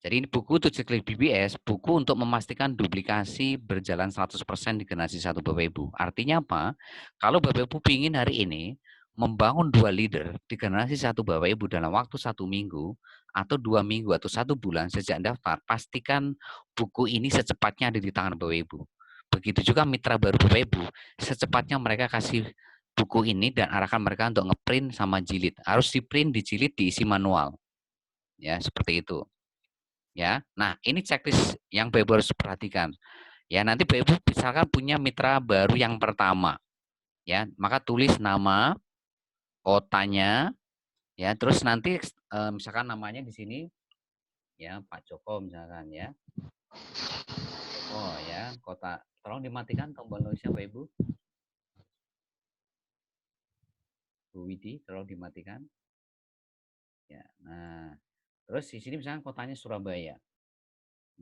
Jadi ini buku 7 klik BBS, buku untuk memastikan duplikasi berjalan 100% di generasi satu Bapak Ibu. Artinya apa? Kalau Bapak Ibu ingin hari ini membangun 2 leader di generasi satu Bapak Ibu dalam waktu 1 minggu, atau 2 minggu, atau 1 bulan sejak daftar, pastikan buku ini secepatnya ada di tangan Bapak Ibu. Begitu juga mitra baru Bapak Ibu, secepatnya mereka kasih buku ini dan arahkan mereka untuk ngeprint sama jilid. Harus diprint, dijilid, diisi manual. Ya, seperti itu. Ya, nah ini checklist yang Bapak Ibu harus perhatikan. Ya, nanti Bapak Ibu misalkan punya mitra baru yang pertama, ya, maka tulis nama, kotanya, ya, terus nanti misalkan namanya di sini, ya Pak Joko misalkan ya, oh ya, kota, tolong dimatikan tombol noise-nya Bapak Ibu, Bu Widi, tolong dimatikan. Ya, nah, terus di sini misalkan kotanya Surabaya.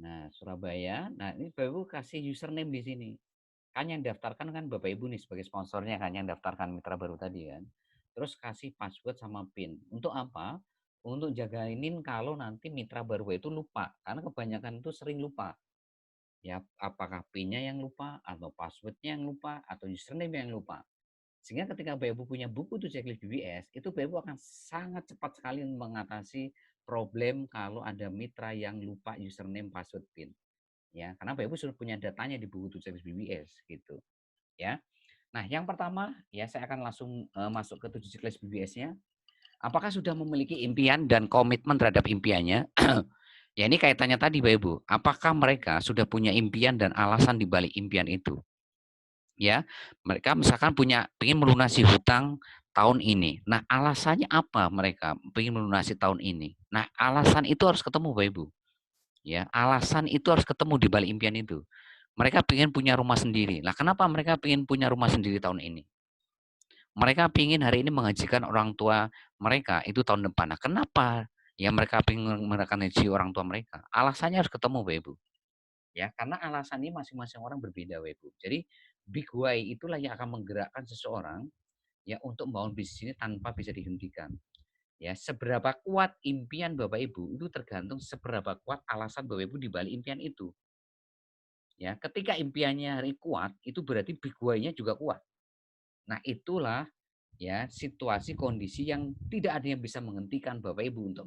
Nah, Surabaya, nah ini Bapak Ibu kasih username di sini. Kan yang daftarkan kan Bapak Ibu nih sebagai sponsornya kan yang daftarkan mitra baru tadi kan. Terus kasih password sama PIN. Untuk apa? Untuk jagainin kalau nanti mitra baru itu lupa. Karena kebanyakan itu sering lupa. Ya, apakah PIN-nya yang lupa, atau password-nya yang lupa, atau username yang lupa. Sehingga ketika Bapak Ibu punya buku tuh checklist BBS, itu Bapak Ibu akan sangat cepat sekali mengatasi problem kalau ada mitra yang lupa username, password, PIN. Ya, karena Bapak Ibu sudah punya datanya di buku tuh checklist BBS gitu. Ya. Nah, yang pertama ya saya akan langsung masuk ke 7 checklist BBS-nya. Apakah sudah memiliki impian dan komitmen terhadap impiannya? Ya ini kaitannya tadi Bapak Ibu. Apakah mereka sudah punya impian dan alasan di balik impian itu? Ya, mereka misalkan ingin melunasi hutang tahun ini. Nah, alasannya apa mereka ingin melunasi tahun ini? Nah, alasan itu harus ketemu Bapak Ibu. Ya, alasan itu harus ketemu di balik impian itu. Mereka ingin punya rumah sendiri. Nah, kenapa mereka ingin punya rumah sendiri tahun ini? Mereka ingin hari ini menghajikan orang tua mereka itu tahun depan. Nah, kenapa ya mereka ingin menghaji orang tua mereka? Alasannya harus ketemu, Bapak Ibu. Ya, karena alasan ini masing-masing orang berbeda, Bapak Ibu. Jadi big why itulah yang akan menggerakkan seseorang ya untuk membangun bisnis ini tanpa bisa dihentikan. Ya, seberapa kuat impian Bapak Ibu itu tergantung seberapa kuat alasan Bapak Ibu di balik impian itu. Ya, ketika impiannya hari kuat, itu berarti big why-nya juga kuat. Nah, itulah ya situasi kondisi yang tidak ada yang bisa menghentikan Bapak Ibu untuk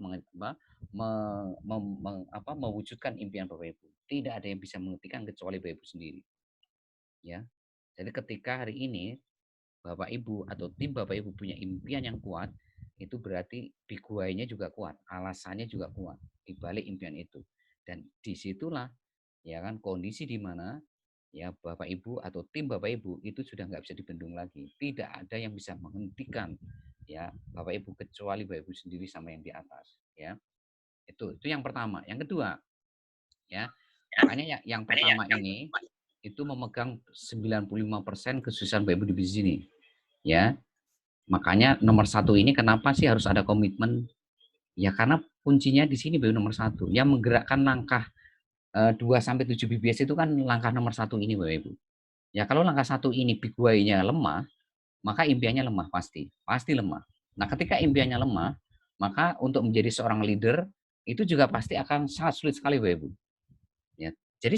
mewujudkan impian Bapak Ibu. Tidak ada yang bisa menghentikan kecuali Bapak Ibu sendiri. Ya. Jadi ketika hari ini Bapak Ibu atau tim Bapak Ibu punya impian yang kuat, itu berarti big why-nya juga kuat, alasannya juga kuat di balik impian itu. Dan disitulah ya kan kondisi di mana ya Bapak Ibu atau tim Bapak Ibu itu sudah nggak bisa dibendung lagi. Tidak ada yang bisa menghentikan ya Bapak Ibu kecuali Bapak Ibu sendiri sama yang di atas ya. Itu yang pertama. Yang kedua ya. Makanya yang pertama ini itu memegang 95% kesuksesan Bapak Ibu di bisnis ini. Ya. Makanya nomor satu ini kenapa sih harus ada komitmen? Ya karena kuncinya di sini Bapak Ibu nomor satu. Yang menggerakkan langkah 2-7 BBS itu kan langkah nomor satu ini Bapak Ibu. Ya kalau langkah satu ini big why-nya lemah, maka impiannya lemah pasti. Pasti lemah. Nah ketika impiannya lemah, maka untuk menjadi seorang leader, itu juga pasti akan sangat sulit sekali Bapak Ibu. Ya. Jadi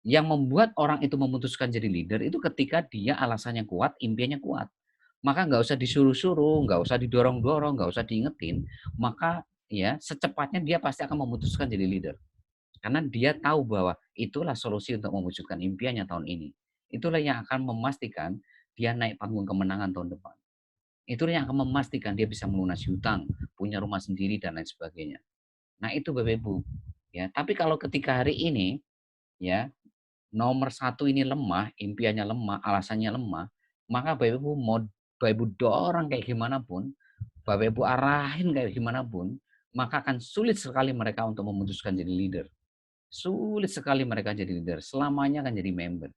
yang membuat orang itu memutuskan jadi leader itu ketika dia alasannya kuat, impiannya kuat. Maka nggak usah disuruh-suruh, nggak usah didorong-dorong, nggak usah diingetin, maka ya secepatnya dia pasti akan memutuskan jadi leader. Karena dia tahu bahwa itulah solusi untuk mewujudkan impiannya tahun ini. Itulah yang akan memastikan dia naik panggung kemenangan tahun depan. Itulah yang akan memastikan dia bisa melunasi hutang, punya rumah sendiri dan lain sebagainya. Nah itu Bapak Ibu. Ya, tapi kalau ketika hari ini ya nomor satu ini lemah, impiannya lemah, alasannya lemah, maka Bapak Ibu mau Bapak Ibu dorong kayak gimana pun, Bapak Ibu arahin kayak gimana pun, maka akan sulit sekali mereka untuk memutuskan jadi leader. Sulit sekali mereka jadi leader, selamanya akan jadi member.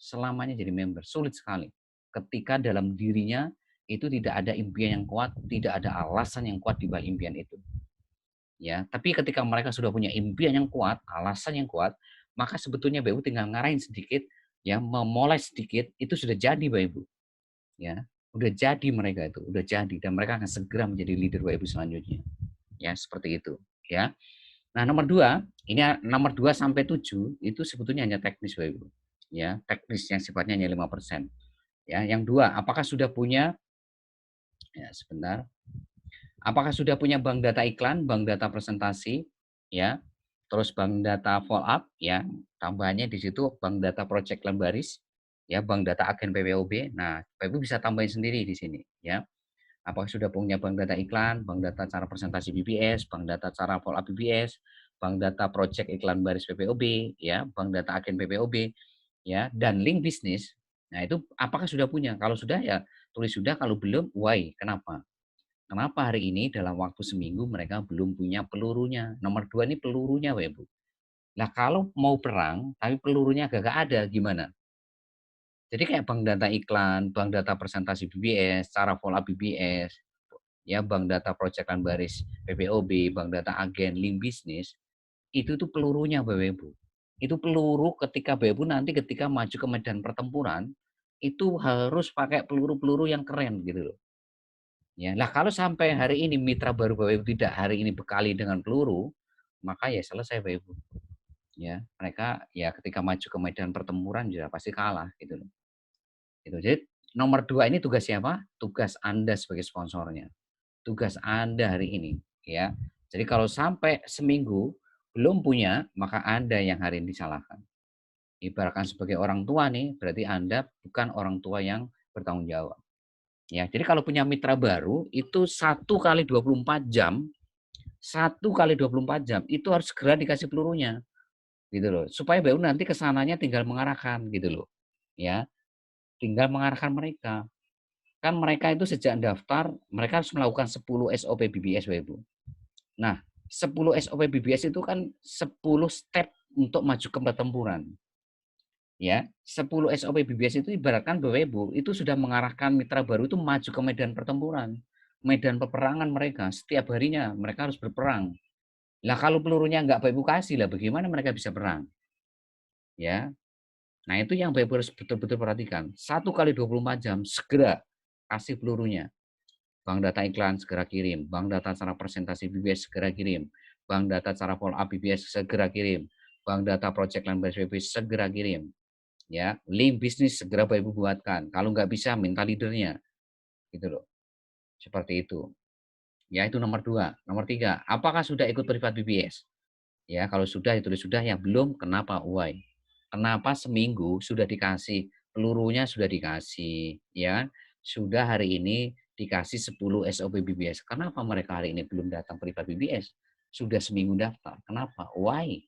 Selamanya jadi member, sulit sekali. Ketika dalam dirinya itu tidak ada impian yang kuat, tidak ada alasan yang kuat di balik impian itu. Ya, tapi ketika mereka sudah punya impian yang kuat, alasan yang kuat, maka sebetulnya Bapak Ibu tinggal ngarahin sedikit, ya, memulai sedikit, itu sudah jadi Bapak Ibu. Ya, udah jadi mereka itu, udah jadi dan mereka akan segera menjadi leader Bapak Ibu selanjutnya. Ya, seperti itu, ya. Nah, nomor 2, ini nomor 2 sampai 7 itu sebetulnya hanya teknis Bapak Ibu. Ya, teknis yang sifatnya hanya 5%. Ya, yang 2, apakah sudah punya ya sebentar. Apakah sudah punya bank data iklan, bank data presentasi, ya, terus bank data follow up, ya, tambahannya di situ bank data project lembaris, ya, bank data agen PPOB. Nah, Bapak Ibu bisa tambahin sendiri di sini, ya. Apakah sudah punya bank data iklan, bank data cara presentasi BBS, bank data cara follow up BBS, bank data project iklan baris PPOB, ya, bank data agen PPOB, ya, dan link bisnis. Nah, itu apakah sudah punya? Kalau sudah ya tulis sudah, kalau belum, why? Kenapa? Kenapa hari ini dalam waktu seminggu mereka belum punya pelurunya? Nomor 2 ini pelurunya, Bapak Ibu. Nah, kalau mau perang, tapi pelurunya gak ada, gimana? Jadi kayak bank data iklan, bank data presentasi BBS, cara follow up BBS, ya bank data proyekan baris PPOB, bank data agen, link bisnis, itu tuh pelurunya Bapak Ibu. Itu peluru ketika Bapak Ibu nanti ketika maju ke medan pertempuran, itu harus pakai peluru-peluru yang keren gitu loh. Ya, lah kalau sampai hari ini mitra baru Bapak Ibu tidak hari ini bekali dengan peluru, maka ya selesai Bapak Ibu. Ya, mereka ya ketika maju ke medan pertempuran juga pasti kalah gitu loh. Gitu. Jadi nomor 2 ini tugas siapa? Tugas Anda sebagai sponsornya. Tugas Anda hari ini, ya. Jadi kalau sampai seminggu belum punya, maka Anda yang hari ini disalahkan. Ibaratkan sebagai orang tua nih, berarti Anda bukan orang tua yang bertanggung jawab. Ya, jadi kalau punya mitra baru itu 1 kali 24 jam, 1 kali 24 jam itu harus segera dikasih pelurunya, gitu loh. Supaya baru nanti kesananya tinggal mengarahkan, gitu loh. Ya, tinggal mengarahkan mereka. Kan mereka itu sejak daftar, mereka harus melakukan 10 SOP BBS, Bapak Ibu. Nah, 10 SOP BBS itu kan 10 step untuk maju ke pertempuran. Ya, 10 SOP BBS itu ibaratkan Bapak Ibu, itu sudah mengarahkan mitra baru itu maju ke medan pertempuran. Medan peperangan mereka, setiap harinya mereka harus berperang. Lah kalau pelurunya nggak Bapak Ibu kasih, lah bagaimana mereka bisa perang? Ya, nah itu yang Bapak Ibu harus betul-betul perhatikan. 1 kali 24 jam segera kasih pelurunya. Bank data iklan segera kirim, bank data cara presentasi BBS segera kirim, bank data cara follow up BBS segera kirim, bank data project line based BBS segera kirim. Ya, link bisnis segera Bapak Ibu buatkan. Kalau nggak bisa minta leadernya, gitu loh. Seperti itu. Ya, itu nomor 2. Nomor 3, apakah sudah ikut privat BBS? Ya, kalau sudah ditulis sudah, yang belum kenapa, why. Kenapa seminggu sudah dikasih, pelurunya sudah dikasih, ya. Sudah hari ini dikasih 10 SOP BBS. Kenapa mereka hari ini belum datang privat BBS? Sudah seminggu daftar. Kenapa? Why?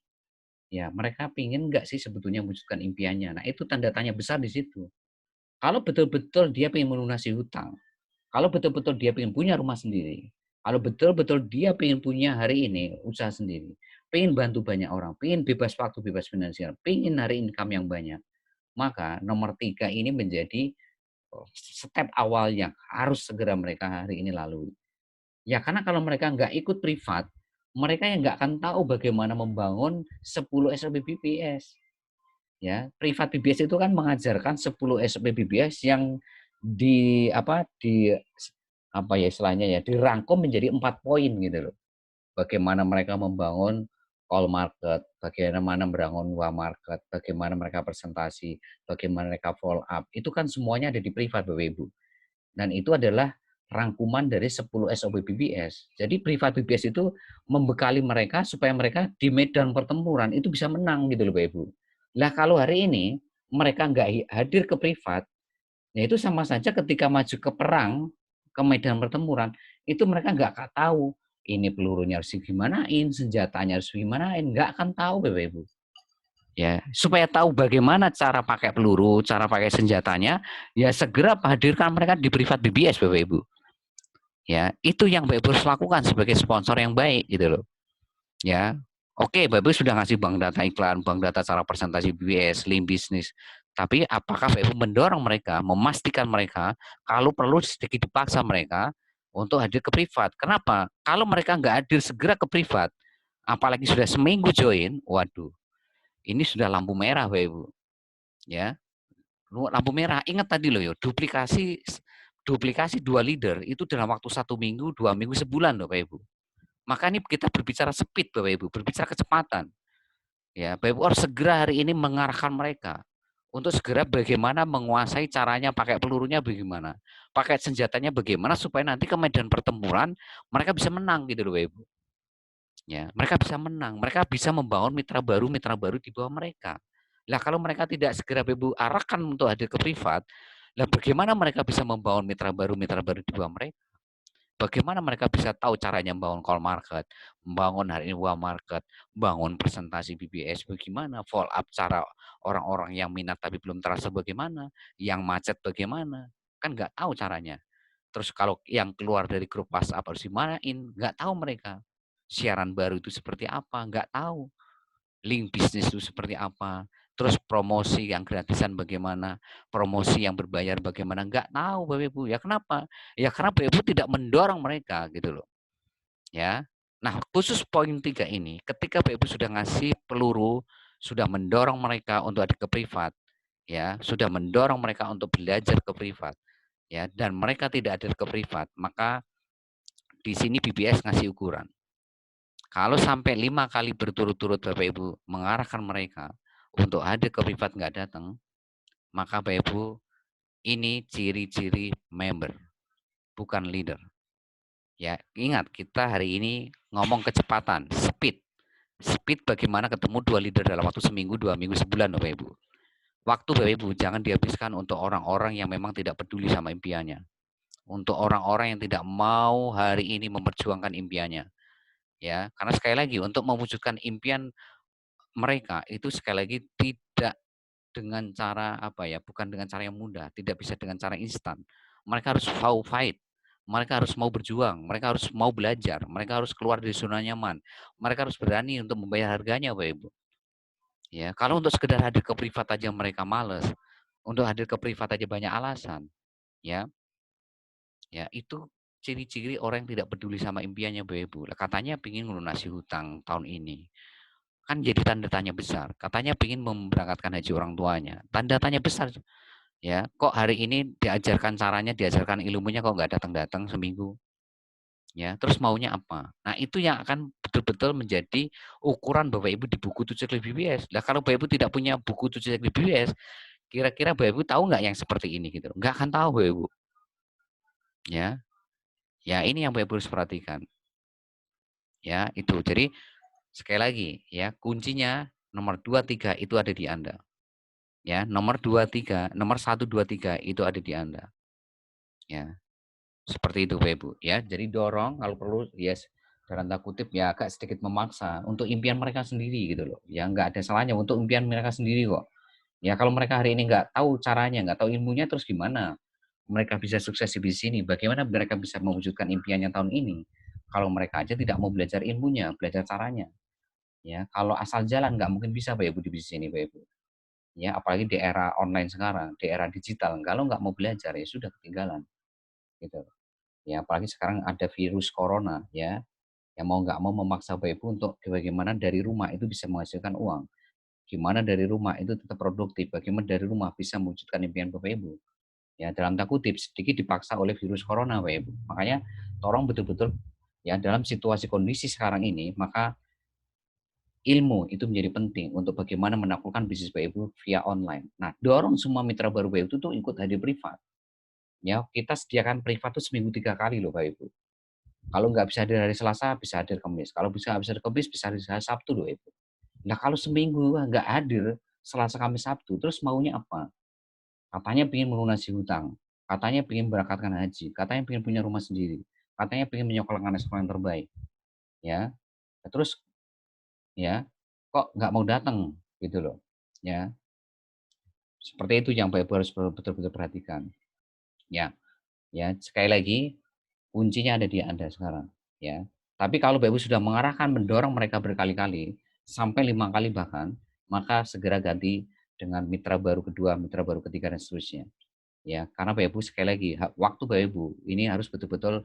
Ya, mereka pingin nggak sih sebetulnya mewujudkan impiannya? Nah, itu tanda tanya besar di situ. Kalau betul-betul dia pengen melunasi hutang, kalau betul-betul dia pengen punya rumah sendiri, kalau betul-betul dia pengen punya hari ini usaha sendiri, pengen bantu banyak orang, pengen bebas waktu, bebas finansial, pengen hari income yang banyak, maka nomor 3 ini menjadi step awal yang harus segera mereka hari ini lalui. Ya karena kalau mereka nggak ikut privat, mereka yang nggak akan tahu bagaimana membangun 10 SOP BPS. Ya, privat BBS itu kan mengajarkan 10 SOP BBS yang apa ya istilahnya ya, dirangkum menjadi 4 poin gitu loh. Bagaimana mereka membangun call market, bagaimana membangun WA market, bagaimana mereka presentasi, bagaimana mereka follow up. Itu kan semuanya ada di privat Bapak Ibu. Dan itu adalah rangkuman dari 10 SOP BBS. Jadi privat BBS itu membekali mereka supaya mereka di medan pertempuran itu bisa menang gitu loh Bapak Ibu. Lah kalau hari ini mereka nggak hadir ke privat, ya itu sama saja ketika maju ke perang, ke medan pertempuran, itu mereka nggak tahu ini pelurunya harus gimanain, senjatanya harus gimanain, nggak akan tahu Bapak Ibu. Ya, supaya tahu bagaimana cara pakai peluru, cara pakai senjatanya, ya segera hadirkan mereka di privat BBS Bapak Ibu. Ya, itu yang Bapak Ibu harus lakukan sebagai sponsor yang baik gitu loh. Ya. Oke, Bapak Ibu sudah ngasih bank data iklan, bank data cara presentasi BBS, link bisnis. Tapi apakah Bapak Ibu mendorong mereka, memastikan mereka, kalau perlu sedikit dipaksa mereka untuk hadir ke privat. Kenapa? Kalau mereka nggak hadir segera ke privat, apalagi sudah seminggu join, waduh, ini sudah lampu merah Bapak Ibu. Ya, lampu merah. Ingat tadi loh ya, duplikasi 2 leader itu dalam waktu 1 minggu, 2 minggu, sebulan loh Bapak Ibu. Maka ini kita berbicara speed Bapak Ibu, berbicara kecepatan. Ya, Bapak Ibu harus segera hari ini mengarahkan mereka untuk segera bagaimana menguasai caranya, pakai pelurunya bagaimana, pakai senjatanya bagaimana supaya nanti ke medan pertempuran mereka bisa menang gitu loh Bapak Ibu. Ya, mereka bisa menang, mereka bisa membangun mitra baru di bawah mereka. Lah kalau mereka tidak segera Ibu arahkan untuk hadir ke privat, lah bagaimana mereka bisa membangun mitra baru di bawah mereka? Bagaimana mereka bisa tahu caranya membangun call market, membangun hari ini WA market, bangun presentasi BBS bagaimana, follow up cara orang-orang yang minat tapi belum terasa bagaimana, yang macet bagaimana, kan nggak tahu caranya. Terus kalau yang keluar dari grup WhatsApp harus dimanain, nggak tahu mereka. Siaran baru itu seperti apa, nggak tahu. Link bisnis itu seperti apa. Terus promosi yang gratisan bagaimana, promosi yang berbayar bagaimana, nggak tahu Bapak Ibu. Ya kenapa? Ya karena Bapak Ibu tidak mendorong mereka gitu loh. Ya. Nah, khusus poin 3 ini, ketika Bapak Ibu sudah ngasih peluru, sudah mendorong mereka untuk ada ke privat, ya, sudah mendorong mereka untuk belajar ke privat, ya, dan mereka tidak ada ke privat, maka di sini BBS ngasih ukuran. Kalau sampai 5 kali berturut-turut Bapak Ibu mengarahkan mereka untuk hadir ke privat nggak datang, maka Bapak Ibu ini ciri-ciri member, bukan leader. Ya, ingat kita hari ini ngomong kecepatan, speed. Speed bagaimana ketemu 2 leader dalam waktu seminggu, 2 minggu, sebulan Bapak Ibu. Waktu Bapak Ibu jangan dihabiskan untuk orang-orang yang memang tidak peduli sama impiannya. Untuk orang-orang yang tidak mau hari ini memperjuangkan impiannya. Ya, karena sekali lagi untuk mewujudkan impian mereka itu sekali lagi tidak dengan cara apa ya, bukan dengan cara yang mudah, tidak bisa dengan cara instan. Mereka harus fight, mereka harus mau berjuang, mereka harus mau belajar, mereka harus keluar dari zona nyaman, mereka harus berani untuk membayar harganya, Bapak Ibu. Ya, kalau untuk sekedar hadir ke privat aja mereka males, untuk hadir ke privat aja banyak alasan, ya, ya itu ciri-ciri orang yang tidak peduli sama impiannya, Bapak Ibu. Katanya pingin melunasi hutang tahun ini. Kan jadi tanda tanya besar. Katanya pingin memberangkatkan haji orang tuanya. Tanda tanya besar. Ya, kok hari ini diajarkan caranya, diajarkan ilmunya kok nggak datang-datang seminggu. Ya, terus maunya apa? Nah, itu yang akan betul-betul menjadi ukuran Bapak Ibu di buku 7 checklist BBS. Nah, kalau Bapak Ibu tidak punya buku 7 checklist BBS, kira-kira Bapak Ibu tahu nggak yang seperti ini gitu? Nggak akan tahu Bapak Ibu. Ya, ya ini yang Bapak Ibu harus perhatikan. Ya, itu. Jadi Sekali lagi ya, kuncinya nomor 2, 3 itu ada di Anda. Ya, nomor 2, 3, nomor 1, 2, 3 itu ada di Anda. Ya, seperti itu Bapak Ibu ya. Jadi dorong kalau perlu ya dalam tanda kutip ya agak sedikit memaksa untuk impian mereka sendiri gitu loh. Ya nggak ada salahnya untuk impian mereka sendiri kok. Ya kalau mereka hari ini nggak tahu caranya, nggak tahu ilmunya terus gimana? Mereka bisa sukses di bisnis ini. Bagaimana mereka bisa mewujudkan impiannya tahun ini? Kalau mereka aja tidak mau belajar ilmunya, belajar caranya. Ya, kalau asal jalan nggak mungkin bisa Bapak Ibu di bisnis ini Bapak Ibu. Ya, apalagi di era online sekarang, di era digital. Kalau nggak mau belajar ya sudah ketinggalan gitu. Ya, apalagi sekarang ada virus corona ya, yang mau nggak mau memaksa Bapak Ibu untuk bagaimana dari rumah itu bisa menghasilkan uang. Gimana dari rumah itu tetap produktif, bagaimana dari rumah bisa mewujudkan impian Bapak Ibu. Ya, dalam tanda kutip sedikit dipaksa oleh virus corona Bapak Ibu. Makanya tolong betul-betul ya dalam situasi kondisi sekarang ini, maka ilmu itu menjadi penting untuk bagaimana menaklukkan bisnis Bapak Ibu via online. Nah, dorong semua mitra baru Bapak Ibu itu tuh ikut hadir privat. Ya, kita sediakan privat tuh seminggu 3 kali loh Bapak Ibu. Kalau nggak bisa hadir hari Selasa, bisa hadir Kamis. Kalau bisa nggak bisa hari Kamis, bisa hari Sabtu loh Ibu. Nah, kalau seminggu nggak hadir Selasa, Kamis, Sabtu, terus maunya apa? Katanya pengen melunasi hutang, katanya pengen berangkatkan haji, katanya pengen punya rumah sendiri, katanya pengen menyekolahkan sekolah yang terbaik, ya. Terus ya, kok nggak mau datang gitu loh, ya. Seperti itu yang Bapak Ibu harus betul-betul perhatikan. Ya, ya sekali lagi kuncinya ada di Anda sekarang, ya. Tapi kalau Bapak Ibu sudah mengarahkan, mendorong mereka berkali-kali, sampai 5 kali bahkan, maka segera ganti dengan mitra baru kedua, mitra baru ketiga, dan seterusnya. Ya, karena Bapak Ibu sekali lagi, waktu Bapak Ibu ini harus betul-betul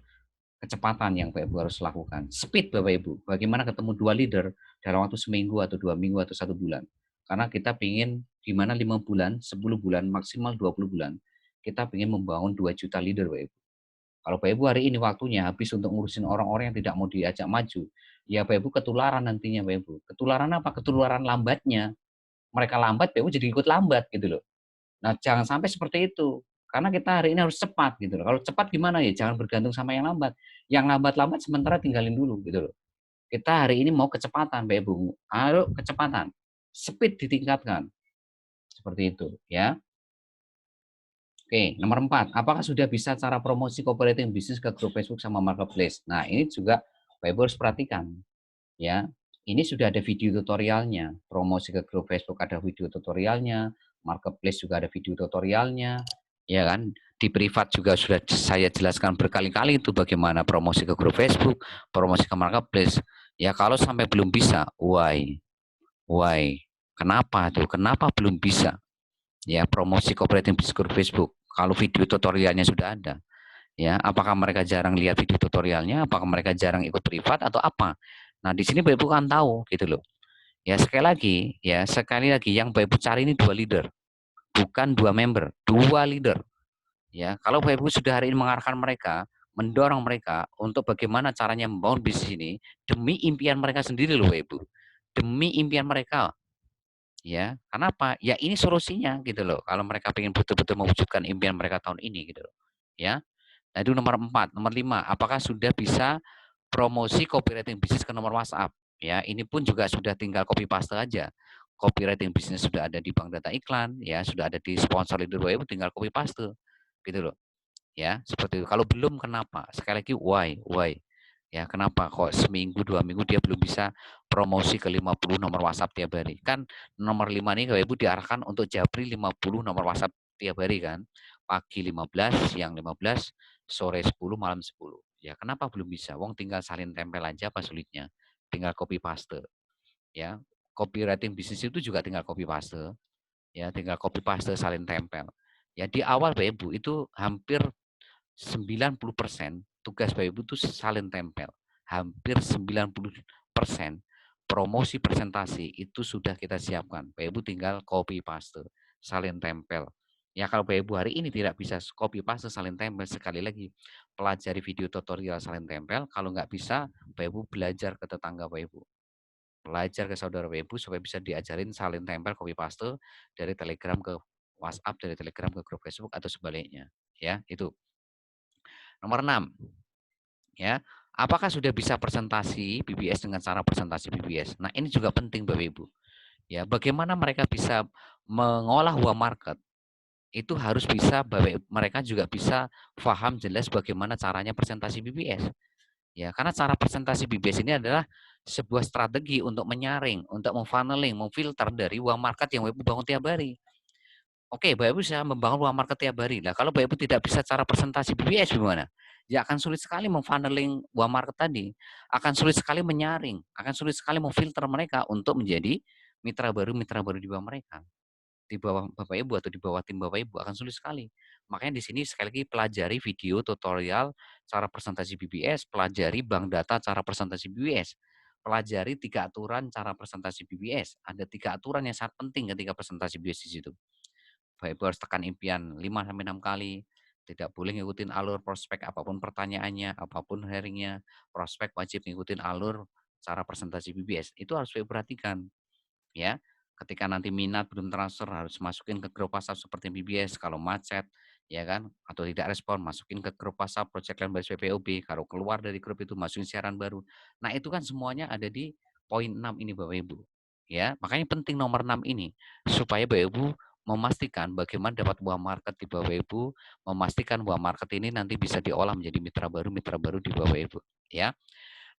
kecepatan yang Bapak Ibu harus lakukan. Speed Bapak Ibu, bagaimana ketemu 2 leader dalam waktu seminggu atau 2 minggu atau 1 bulan. Karena kita ingin gimana 5 bulan, 10 bulan, maksimal 20 bulan, kita ingin membangun 2 juta leader Bapak Ibu. Kalau Bapak Ibu hari ini waktunya habis untuk ngurusin orang-orang yang tidak mau diajak maju, ya Bapak Ibu ketularan nantinya Bapak Ibu. Ketularan apa? Ketularan lambatnya. Mereka lambat, Bapak Ibu jadi ikut lambat gitu loh. Nah, jangan sampai seperti itu. Karena kita hari ini harus cepat gitu loh. Kalau cepat gimana ya? Jangan bergantung sama yang lambat. Yang lambat-lambat sementara tinggalin dulu gitu loh. Kita hari ini mau kecepatan, Mbak Ibu. Ayo kecepatan. Speed ditingkatkan. Seperti itu, ya. Oke, nomor 4. Apakah sudah bisa cara promosi cooperating bisnis ke grup Facebook sama marketplace? Nah, ini juga Mbak Ibu harus perhatikan, ya. Ini sudah ada video tutorialnya. Promosi ke grup Facebook ada video tutorialnya, marketplace juga ada video tutorialnya, ya kan? Di privat juga sudah saya jelaskan berkali-kali itu bagaimana promosi ke grup Facebook, promosi ke marketplace. Ya kalau sampai belum bisa, why? Why? Kenapa tuh? Kenapa belum bisa? Ya promosi cooperating bisnis grup Facebook. Kalau video tutorialnya sudah ada, ya apakah mereka jarang lihat video tutorialnya? Apakah mereka jarang ikut privat atau apa? Nah di sini Bapak Ibu kan tahu gitu loh. Ya sekali lagi yang Bapak Ibu cari ini 2 leader, bukan 2 member, 2 leader. Ya, kalau Bapak Ibu sudah hari ini mengarahkan mereka, mendorong mereka untuk bagaimana caranya membangun bisnis ini demi impian mereka sendiri loh Bapak Ibu. Demi impian mereka. Ya, kenapa? Ya ini solusinya gitu loh. Kalau mereka ingin betul-betul mewujudkan impian mereka tahun ini gitu loh. Ya. Nah, itu nomor 4. Nomor 5, apakah sudah bisa promosi copywriting bisnis ke nomor WhatsApp? Ya, ini pun juga sudah tinggal copy paste aja. Copywriting bisnis sudah ada di bank data iklan, ya, sudah ada di sponsor leader web, tinggal copy paste. Gitu loh. Ya, seperti itu. Kalau belum kenapa? Sekali lagi why? Ya, kenapa kok seminggu 2 minggu dia belum bisa promosi ke 50 nomor WhatsApp tiap hari? Kan nomor 5 ini Bapak Ibu diarahkan untuk japri 50 nomor WhatsApp tiap hari kan. Pagi 15, siang 15, sore 10, malam 10. Ya, kenapa belum bisa? Wong tinggal salin tempel aja apa sulitnya? Tinggal copy paste. Ya, copywriting bisnis itu juga tinggal copy paste. Ya, tinggal copy paste salin tempel. Ya, di awal Bapak Ibu itu hampir 90% tugas Bapak Ibu itu salin tempel. Hampir 90% promosi presentasi itu sudah kita siapkan. Bapak Ibu tinggal copy paste, salin tempel. Ya kalau Bapak Ibu hari ini tidak bisa copy paste, salin tempel, sekali lagi pelajari video tutorial salin tempel. Kalau nggak bisa, Bapak Ibu belajar ke tetangga Bapak Ibu. Belajar ke saudara Bapak Ibu supaya bisa diajarin salin tempel, copy paste dari Telegram ke WhatsApp, dari Telegram ke grup Facebook atau sebaliknya. Ya, itu. Nomor 6, ya. Apakah sudah bisa presentasi BBS dengan cara presentasi BBS? Nah, ini juga penting Bapak Ibu. Ya, bagaimana mereka bisa mengolah uang market? Itu harus bisa mereka juga bisa paham jelas bagaimana caranya presentasi BBS. Ya, karena cara presentasi BBS ini adalah sebuah strategi untuk menyaring, untuk memfunneling, memfilter dari uang market yang Bapak Ibu bangun tiap hari. Oke, Bapak Ibu bisa membangun uang market tiap hari. Nah, kalau Bapak Ibu tidak bisa cara presentasi BBS gimana? Ya akan sulit sekali memfunneling uang market tadi. Akan sulit sekali menyaring, akan sulit sekali memfilter mereka untuk menjadi mitra baru di bawah mereka. Di bawah Bapak Ibu atau di bawah tim Bapak Ibu akan sulit sekali. Makanya di sini sekali lagi pelajari video tutorial cara presentasi BBS, pelajari bank data cara presentasi BBS. Pelajari 3 aturan cara presentasi BBS. Ada 3 aturan yang sangat penting ketika presentasi BBS di situ. Bapak Ibu harus tekan impian 5 sampai 6 kali. Tidak boleh ngikutin alur prospek apapun pertanyaannya, apapun hearingnya. Prospek wajib ngikutin alur cara presentasi BBS. Itu harus Bapak perhatikan. Ya, ketika nanti minat belum transfer harus masukin ke grup WhatsApp seperti BBS. Kalau macet, ya kan, atau tidak respon, masukin ke grup WhatsApp Project Land Baris PPOB. Kalau keluar dari grup itu masukin siaran baru. Nah, itu kan semuanya ada di poin 6 ini Bapak Ibu. Ya, makanya penting nomor 6 ini supaya Bapak Ibu memastikan bagaimana dapat buah market di Bapak Ibu, memastikan buah market ini nanti bisa diolah menjadi mitra baru di Bapak Ibu, ya.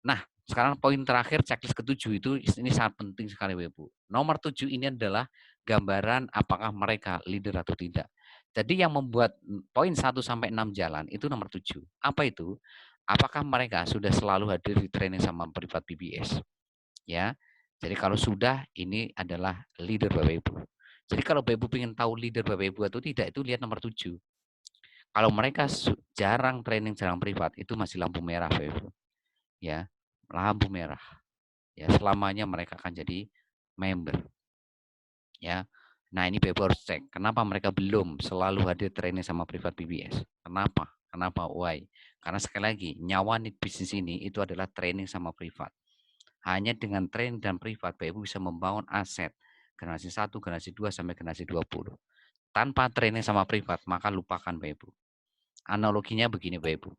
Nah, sekarang poin terakhir checklist ketujuh itu ini sangat penting sekali Bapak Ibu. Nomor 7 ini adalah gambaran apakah mereka leader atau tidak. Jadi yang membuat poin 1 sampai 6 jalan itu nomor 7. Apa itu? Apakah mereka sudah selalu hadir di training sama privat BBS? Ya. Jadi kalau sudah ini adalah leader Bapak Ibu. Jadi kalau Bapak Ibu ingin tahu leader Bapak Ibu atau tidak itu lihat nomor 7. Kalau mereka jarang training, jarang privat itu masih lampu merah Bapak Ibu. Ya, lampu merah. Ya, selamanya mereka akan jadi member. Ya. Nah, ini Bapak harus cek. Kenapa mereka belum selalu hadir training sama privat BBS? Kenapa? Kenapa? Why? Karena sekali lagi, nyawa bisnis ini itu adalah training sama privat. Hanya dengan training dan privat, Bapak Ibu bisa membangun aset generasi 1, generasi 2, sampai generasi 20. Tanpa training sama privat, maka lupakan Bapak Ibu. Analoginya begini Bapak Ibu.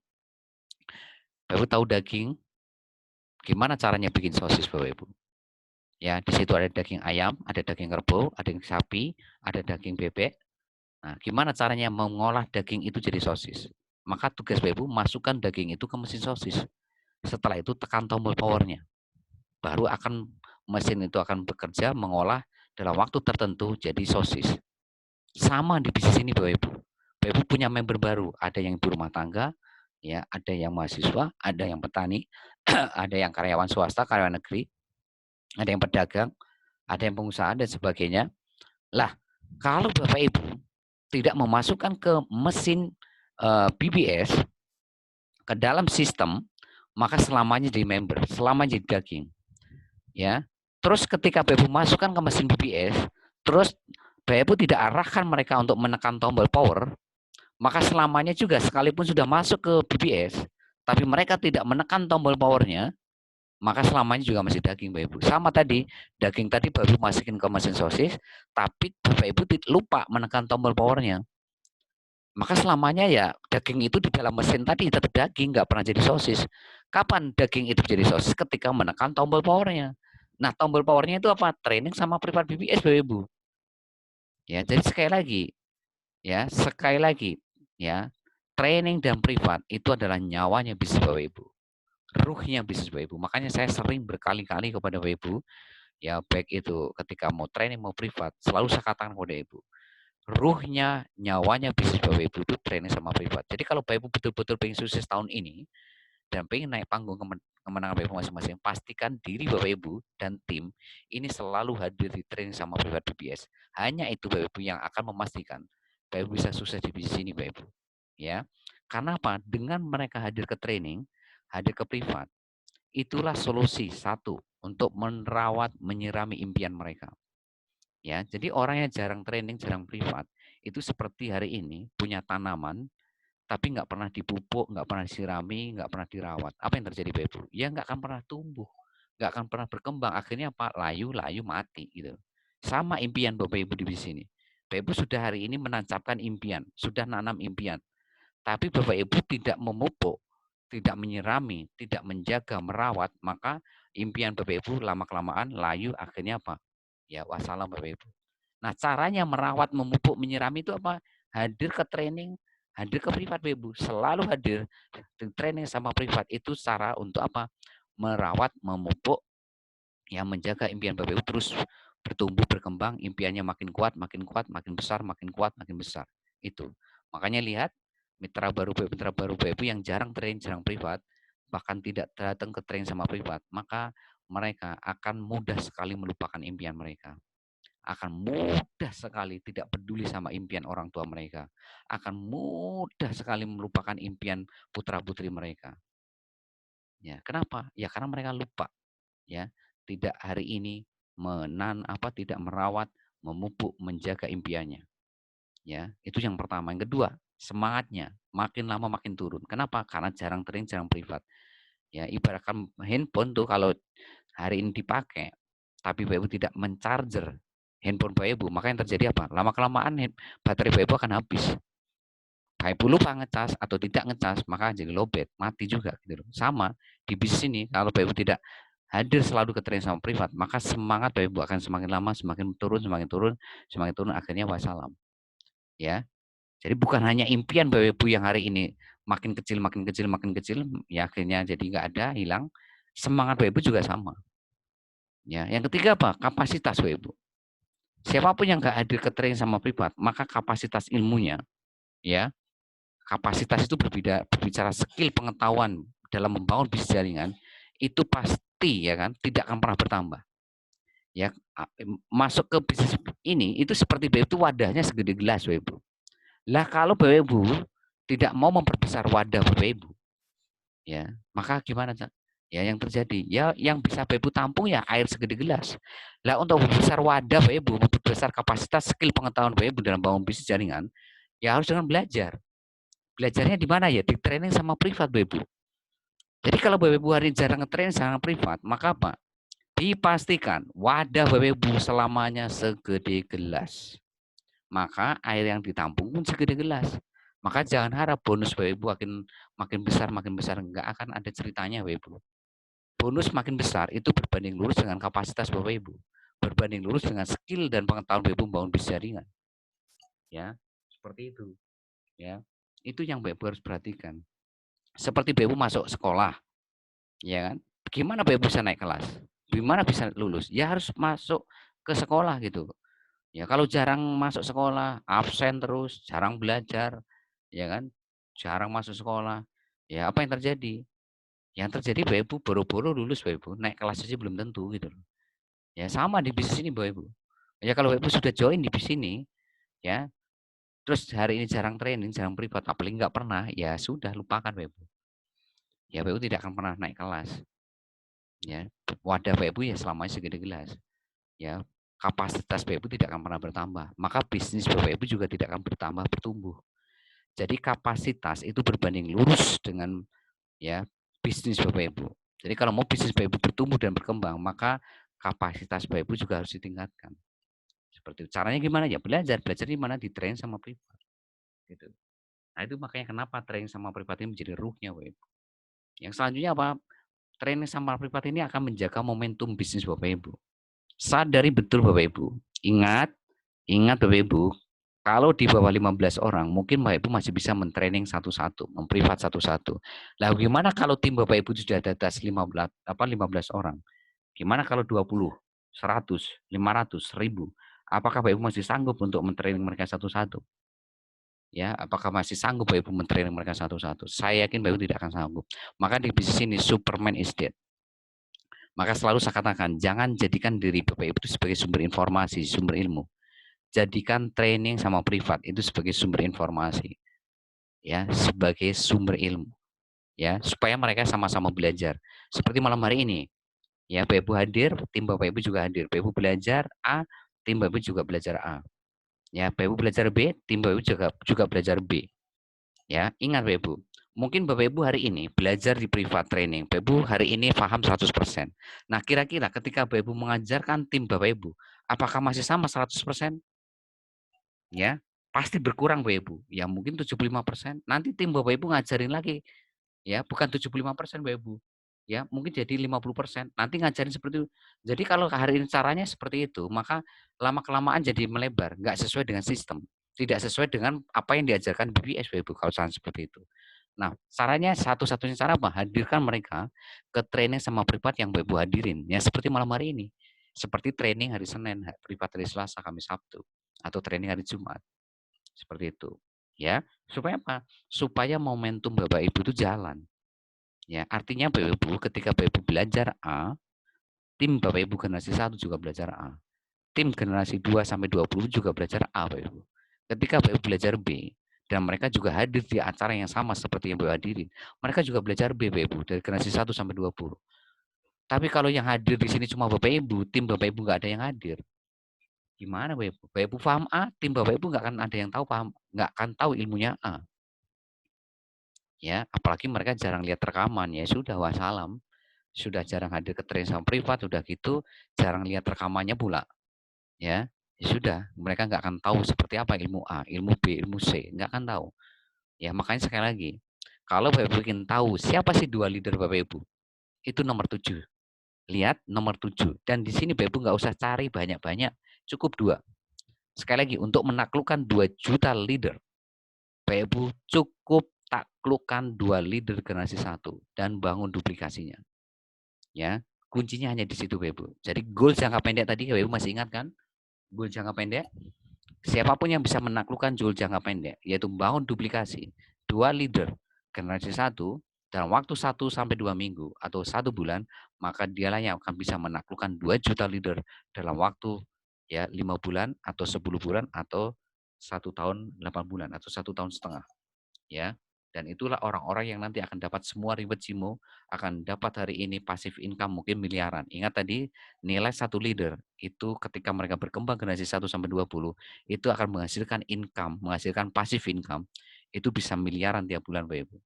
Bapak Ibu tahu daging, gimana caranya bikin sosis Bapak Ibu? Ya, di situ ada daging ayam, ada daging kerbau, ada daging sapi, ada daging bebek. Nah, gimana caranya mengolah daging itu jadi sosis? Maka tugas Bapak Ibu masukkan daging itu ke mesin sosis. Setelah itu tekan tombol powernya. Baru akan mesin itu akan bekerja mengolah dalam waktu tertentu jadi sosis. Sama di bisnis ini Bapak Ibu. Bapak Ibu punya member baru, ada yang ibu rumah tangga, ya, ada yang mahasiswa, ada yang petani, ada yang karyawan swasta, karyawan negeri, ada yang pedagang, ada yang pengusaha dan sebagainya. Lah, kalau Bapak Ibu tidak memasukkan ke mesin BBS ke dalam sistem, maka selamanya jadi member, selamanya jadi daging. Ya. Terus ketika Bapak Ibu masukkan ke mesin BBS, terus Bapak Ibu tidak arahkan mereka untuk menekan tombol power, maka selamanya juga sekalipun sudah masuk ke BBS, tapi mereka tidak menekan tombol powernya, maka selamanya juga masih daging Bapak Ibu. Sama tadi, daging tadi Bapak Ibu masukin ke mesin sosis, tapi Bapak Ibu lupa menekan tombol powernya. Maka selamanya ya daging itu di dalam mesin tadi tetap daging, nggak pernah jadi sosis. Kapan daging itu jadi sosis? Ketika menekan tombol powernya. Nah, tombol powernya itu apa? Training sama privat BBS Bapak Ibu. Ya, jadi sekali lagi, ya, training dan privat itu adalah nyawanya bisnis Bapak Ibu. Ruhnya bisnis Bapak Ibu. Makanya saya sering berkali-kali kepada Bapak Ibu, ya baik itu ketika mau training mau privat, selalu saya katakan kepada Ibu, ruhnya, nyawanya bisnis Bapak Ibu itu training sama privat. Jadi kalau Bapak Ibu betul-betul pengen sukses tahun ini dan pengen naik panggung kemenangan Bapak Ibu masing-masing, pastikan diri Bapak Ibu dan tim ini selalu hadir di training sama privat BBS. Hanya itu Bapak Ibu yang akan memastikan Bapak Ibu bisa sukses di bisnis ini Bapak Ibu. Ya. Karena apa? Dengan mereka hadir ke training, hadir ke privat, itulah solusi satu untuk merawat, menyirami impian mereka. Ya, jadi orang yang jarang training, jarang privat, itu seperti hari ini punya tanaman, tapi nggak pernah dipupuk, nggak pernah disirami, nggak pernah dirawat. Apa yang terjadi Bapak Ibu? Ya nggak akan pernah tumbuh, nggak akan pernah berkembang. Akhirnya apa? Layu mati gitu. Sama impian Bapak Ibu di sini. Bapak Ibu sudah hari ini menancapkan impian, sudah nanam impian. Tapi Bapak Ibu tidak memupuk, tidak menyirami, tidak menjaga, merawat, maka impian Bapak Ibu lama-kelamaan layu, akhirnya apa? Ya wassalam Bapak Ibu. Nah, caranya merawat, memupuk, menyirami itu apa? Hadir ke training, hadir ke privat Bapak Ibu. Selalu hadir di training sama privat. Itu cara untuk apa? Merawat, memupuk, yang menjaga impian Bapak Ibu terus bertumbuh, berkembang, impiannya makin kuat, makin besar, makin kuat, makin besar. Itu. Makanya lihat mitra baru Bapak Ibu yang jarang training, jarang privat, bahkan tidak datang ke training sama privat, maka mereka akan mudah sekali melupakan impian mereka. Akan mudah sekali tidak peduli sama impian orang tua mereka. Akan mudah sekali melupakan impian putra-putri mereka. Ya, kenapa? Ya karena mereka lupa. Ya, tidak hari ini tidak merawat, memupuk, menjaga impiannya. Ya, itu yang pertama. Yang kedua, semangatnya makin lama makin turun. Kenapa? Karena jarang training, jarang privat. Ya, ibaratkan handphone tuh kalau hari ini dipakai, tapi Bapak Ibu tidak mencharger handphone Bapak Ibu, maka yang terjadi apa? Lama-kelamaan baterai Bapak Ibu akan habis. Bapak Ibu lupa ngecas atau tidak ngecas, maka jadi lowbat, mati juga. Gitu. Sama di bisnis ini, kalau Bapak Ibu tidak hadir selalu ke training sama privat, maka semangat Bapak Ibu akan semakin lama, semakin turun, akhirnya wassalam. Ya, jadi bukan hanya impian Bapak Ibu yang hari ini makin kecil, ya akhirnya jadi nggak ada, hilang. Semangat Bapak Ibu juga sama. Ya, yang ketiga apa? Kapasitas Bapak Ibu. Siapapun yang nggak hadir ke training sama privat, maka kapasitas ilmunya, ya, kapasitas itu berbicara skill pengetahuan dalam membangun bisnis jaringan, itu pasti ya kan tidak akan pernah bertambah. Ya, masuk ke bisnis ini itu seperti Bapak Ibu wadahnya segede gelas Bapak Ibu. Lah kalau Bapak Ibu tidak mau memperbesar wadah Bapak Ibu, ya, maka gimana? Ya yang terjadi, ya yang bisa Bapak Ibu tampung ya air segede gelas. Lah untuk membesar wadah Bapak Ibu, membesar kapasitas skill pengetahuan Bapak Ibu dalam bangun bisnis jaringan, ya harus dengan belajar. Belajarnya di mana ya? Di training sama privat Bapak Ibu. Jadi kalau Bapak Ibu hari jarang nge-training sama privat, maka apa? Dipastikan wadah Bapak Ibu selamanya segede gelas. Maka air yang ditampung pun segede gelas. Maka jangan harap bonus Bapak Ibu makin besar, enggak akan ada ceritanya Bapak Ibu. Bonus makin besar itu berbanding lurus dengan kapasitas Bapak Ibu. Berbanding lurus dengan skill dan pengetahuan Bapak Ibu membangun bisnis jaringan. Ya, seperti itu. Ya. Itu yang Bapak Ibu harus perhatikan. Seperti Bapak Ibu masuk sekolah. Ya kan? Gimana Bapak Ibu bisa naik kelas? Gimana bisa lulus? Ya harus masuk ke sekolah gitu. Ya kalau jarang masuk sekolah, absen terus, jarang belajar, ya kan? Jarang masuk sekolah. Ya apa yang terjadi? Yang terjadi Bapak Ibu boro-boro lulus Bapak Ibu, naik kelas aja belum tentu gitu loh. Ya sama di bisnis ini Bapak Ibu. Ya kalau Bapak Ibu sudah join di bisnis ini, ya, terus hari ini jarang training, jarang privat, apalagi nggak pernah, ya sudah lupakan Bapak Ibu. Ya Bapak Ibu tidak akan pernah naik kelas. Ya, wadah Bapak Ibu ya selamanya segede gelas. Ya, kapasitas Bapak Ibu tidak akan pernah bertambah. Maka bisnis Bapak Ibu juga tidak akan bertambah, bertumbuh. Jadi kapasitas itu berbanding lurus dengan ya bisnis Bapak Ibu. Jadi kalau mau bisnis Bapak Ibu bertumbuh dan berkembang, maka kapasitas Bapak Ibu juga harus ditingkatkan. Seperti itu. Caranya gimana ya? Belajar di mana? Di train sama privat. Gitu. Nah itu makanya kenapa training sama privat ini menjadi ruhnya Bapak Ibu. Yang selanjutnya apa? Training sama privat ini akan menjaga momentum bisnis Bapak Ibu. Sadari betul Bapak Ibu. Ingat Bapak Ibu, kalau di bawah 15 orang, mungkin Bapak Ibu masih bisa mentraining satu-satu, memprivat satu-satu. Lalu gimana kalau tim Bapak Ibu sudah ada 15 orang? Gimana kalau 20, 100, 500, 1000? Apakah Bapak Ibu masih sanggup untuk mentraining mereka satu-satu? Ya, apakah masih sanggup Bapak Ibu mentraining mereka satu-satu? Saya yakin Bapak Ibu tidak akan sanggup. Maka di bisnis ini Superman is dead. Maka selalu saya katakan, jangan jadikan diri Bapak Ibu itu sebagai sumber informasi, sumber ilmu. Jadikan training sama privat itu sebagai sumber informasi. Ya, sebagai sumber ilmu. Ya, supaya mereka sama-sama belajar. Seperti malam hari ini. Ya, Bapak Ibu hadir, tim Bapak Ibu juga hadir. Bapak Ibu belajar A, tim Bapak Ibu juga belajar A. Ya, Bapak Ibu belajar B, tim Bapak Ibu juga belajar B. Ya, ingat Bapak Ibu, mungkin Bapak Ibu hari ini belajar di privat training. Bapak Ibu hari ini paham 100%. Nah, kira-kira ketika Bapak Ibu mengajarkan tim Bapak Ibu, apakah masih sama 100%? Ya, pasti berkurang Bapak Ibu. Ya, mungkin 75%. Nanti tim Bapak Ibu ngajarin lagi Ya, bukan 75% Bapak Ibu. Ya, mungkin jadi 50%. Nanti ngajarin seperti itu. Jadi kalau hari ini caranya seperti itu, maka lama-kelamaan jadi melebar, nggak sesuai dengan sistem. Tidak sesuai dengan apa yang diajarkan BPS Bapak Ibu, kalau caranya seperti itu. Nah, caranya satu-satunya cara apa? Hadirkan mereka ke training sama privat yang Bapak Ibu hadirin. Ya, seperti malam hari ini. Seperti training hari Senin, privat hari Selasa, Kamis, Sabtu. Atau training hari Jumat. Seperti itu. Ya, supaya apa? Supaya momentum Bapak Ibu itu jalan. Ya, artinya Bapak Ibu ketika Bapak Ibu belajar A, tim Bapak Ibu generasi 1 juga belajar A. Tim generasi 2 sampai 20 juga belajar A, Bapak Ibu. Ketika Bapak Ibu belajar B dan mereka juga hadir di acara yang sama seperti yang Bapak Ibu hadirin, mereka juga belajar B, Bapak Ibu, dari generasi 1 sampai 20. Tapi kalau yang hadir di sini cuma Bapak Ibu, tim Bapak Ibu nggak ada yang hadir. Gimana Bapak Ibu? Bapak Ibu paham A, tim Bapak Ibu nggak akan ada yang tahu paham, nggak akan tahu ilmunya A. Ya, apalagi mereka jarang lihat rekaman, ya sudah wassalam. Sudah jarang hadir ke training sama privat, udah gitu jarang lihat rekamannya pula. Ya, ya sudah, mereka nggak akan tahu seperti apa ilmu A, ilmu B, ilmu C, nggak akan tahu. Ya, makanya sekali lagi, kalau Bapak Ibu ingin tahu siapa sih dua leader Bapak Ibu, itu nomor 7. Lihat nomor 7. Dan di sini Bapak Ibu nggak usah cari banyak-banyak, cukup 2. Sekali lagi, untuk menaklukkan 2 juta leader, Bapak Ibu cukup taklukkan 2 leader generasi 1 dan bangun duplikasinya. Ya, kuncinya hanya di situ Bapak Ibu. Jadi goal jangka pendek tadi Bapak Ibu masih ingat kan? Goal jangka pendek, siapapun yang bisa menaklukkan goal jangka pendek, yaitu membangun duplikasi 2 leader generasi 1 dalam waktu 1 sampai 2 minggu atau 1 bulan, maka dialah yang akan bisa menaklukkan 2 juta leader dalam waktu ya 5 bulan atau 10 bulan atau 1 tahun 8 bulan atau 1 tahun setengah. Ya, dan itulah orang-orang yang nanti akan dapat semua reward Cimo, akan dapat hari ini passive income mungkin miliaran. Ingat tadi nilai satu leader itu ketika mereka berkembang generasi 1 sampai 20 itu akan menghasilkan income, menghasilkan passive income itu bisa miliaran tiap bulan Bapak Ibu.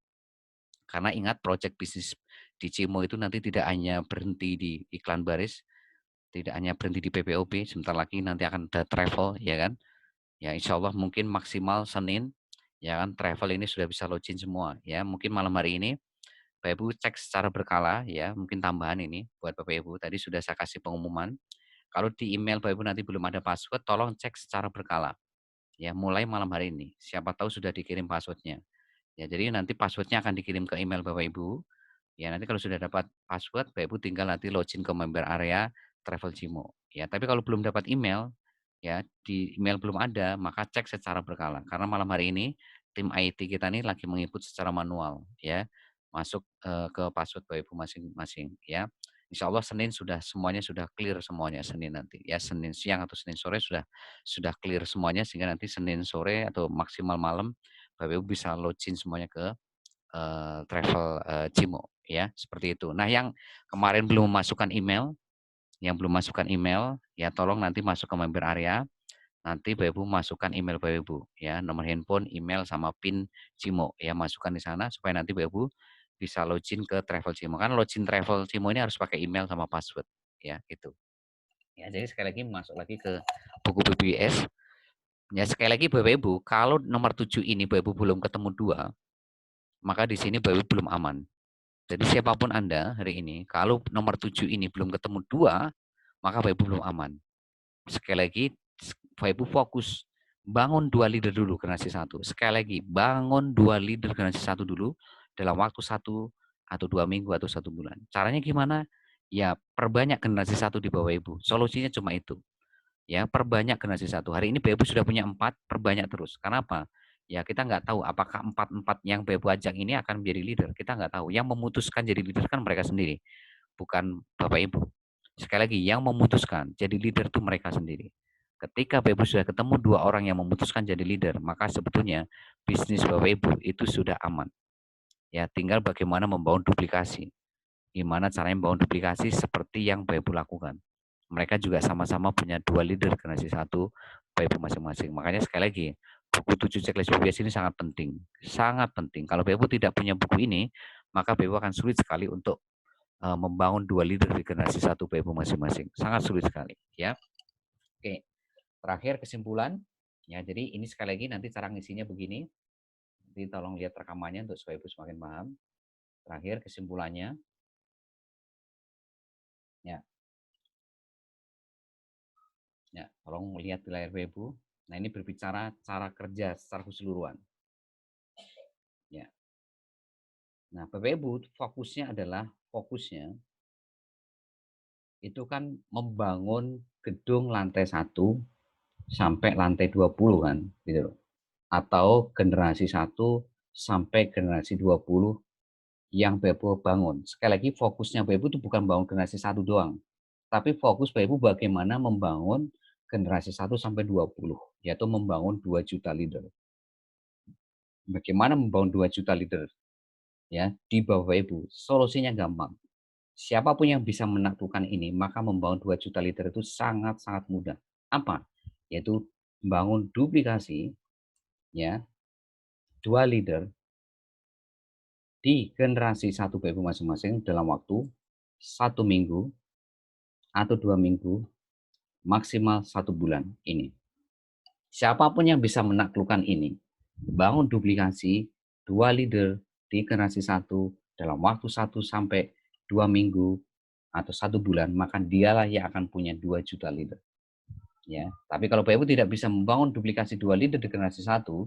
Karena ingat project bisnis di Cimo itu nanti tidak hanya berhenti di iklan baris, tidak hanya berhenti di PPOB, sebentar lagi nanti akan ada travel ya kan. Ya insya Allah mungkin maksimal Senin, ya kan travel ini sudah bisa login semua. Ya mungkin malam hari ini Bapak Ibu cek secara berkala ya, mungkin tambahan ini buat Bapak Ibu. Tadi sudah saya kasih pengumuman. Kalau di email Bapak Ibu nanti belum ada password, tolong cek secara berkala. Ya mulai malam hari ini. Siapa tahu sudah dikirim passwordnya. Ya jadi nanti passwordnya akan dikirim ke email Bapak Ibu. Ya nanti kalau sudah dapat password, Bapak Ibu tinggal nanti login ke member area Travel Cimo. Ya tapi kalau belum dapat email, ya di email belum ada, maka cek secara berkala. Karena malam hari ini tim IT kita ini lagi mengikut secara manual, ya masuk ke password Bapak Ibu masing-masing. Ya, Insya Allah Senin semuanya sudah clear semuanya Senin nanti. Ya Senin siang atau Senin sore sudah clear semuanya sehingga nanti Senin sore atau maksimal malam Bapak Ibu bisa login semuanya ke travel Cimo ya seperti itu. Nah yang kemarin belum memasukkan email, ya tolong nanti masuk ke member area. Nanti Bapak Ibu masukkan email Bapak Ibu ya, nomor handphone, email sama PIN Cimo ya masukkan di sana supaya nanti Bapak Ibu bisa login ke travel Cimo. Kan login travel Cimo ini harus pakai email sama password ya gitu. Ya jadi sekali lagi masuk lagi ke buku BBS. Ya sekali lagi Bapak Ibu, kalau nomor 7 ini Bapak Ibu belum ketemu 2, maka di sini Bapak Ibu belum aman. Jadi siapapun Anda hari ini, kalau nomor 7 ini belum ketemu 2, maka Bapak Ibu belum aman. Sekali lagi, Bapak Ibu fokus. Bangun 2 leader dulu generasi 1. Sekali lagi, bangun 2 leader generasi 1 dulu dalam waktu 1 atau 2 minggu atau 1 bulan. Caranya gimana? Ya, perbanyak generasi 1 di bawah Ibu. Solusinya cuma itu. Ya, perbanyak generasi 1. Hari ini Bapak Ibu sudah punya 4, perbanyak terus. Kenapa? Ya, kita nggak tahu apakah 4-4 yang Bapak Ibu ajak ini akan menjadi leader. Kita nggak tahu. Yang memutuskan jadi leader kan mereka sendiri, bukan Bapak Ibu. Sekali lagi, yang memutuskan jadi leader itu mereka sendiri. Ketika Bapak Ibu sudah ketemu 2 orang yang memutuskan jadi leader, maka sebetulnya bisnis Bapak Ibu itu sudah aman. Ya, tinggal bagaimana membangun duplikasi. Gimana caranya membangun duplikasi seperti yang Bapak Ibu lakukan. Mereka juga sama-sama punya 2 leader generasi 1 Bapak Ibu masing-masing. Makanya sekali lagi, buku 7 checklist BBS ini sangat penting. Sangat penting. Kalau Bapak Ibu tidak punya buku ini, maka Bapak Ibu akan sulit sekali untuk membangun 2 leader di generasi 1 Bapak Ibu masing-masing. Sangat sulit sekali. Ya. Oke, terakhir kesimpulan. Ya, jadi ini sekali lagi nanti cara ngisinya begini. Nanti tolong lihat rekamannya untuk supaya Ibu semakin paham. Terakhir kesimpulannya. Ya. Ya, tolong melihat di layar Bapak Ibu. Nah, ini berbicara cara kerja secara keseluruhan. Ya. Nah, Bapak Ibu, fokusnya itu kan membangun gedung lantai 1 sampai lantai 20 kan, gitu loh. Atau generasi 1 sampai generasi 20 yang Bapak Ibu bangun. Sekali lagi fokusnya Bapak Ibu itu bukan bangun generasi 1 doang. Tapi fokus Bapak Ibu bagaimana membangun generasi 1 sampai 20, yaitu membangun 2 juta leader. Bagaimana membangun 2 juta leader? Ya, di Bapak Ibu, solusinya gampang. Siapapun yang bisa menaklukkan ini, maka membangun 2 juta leader itu sangat-sangat mudah. Apa? Yaitu membangun duplikasi ya, 2 leader di generasi 1 Bapak Ibu masing-masing dalam waktu 1 minggu atau 2 minggu, maksimal 1 bulan ini. Siapapun yang bisa menaklukkan ini, bangun duplikasi 2 leader di generasi 1 dalam waktu 1 sampai 2 minggu atau 1 bulan, maka dialah yang akan punya 2 juta leader. Ya, tapi kalau Bapak Ibu tidak bisa membangun duplikasi 2 leader di generasi 1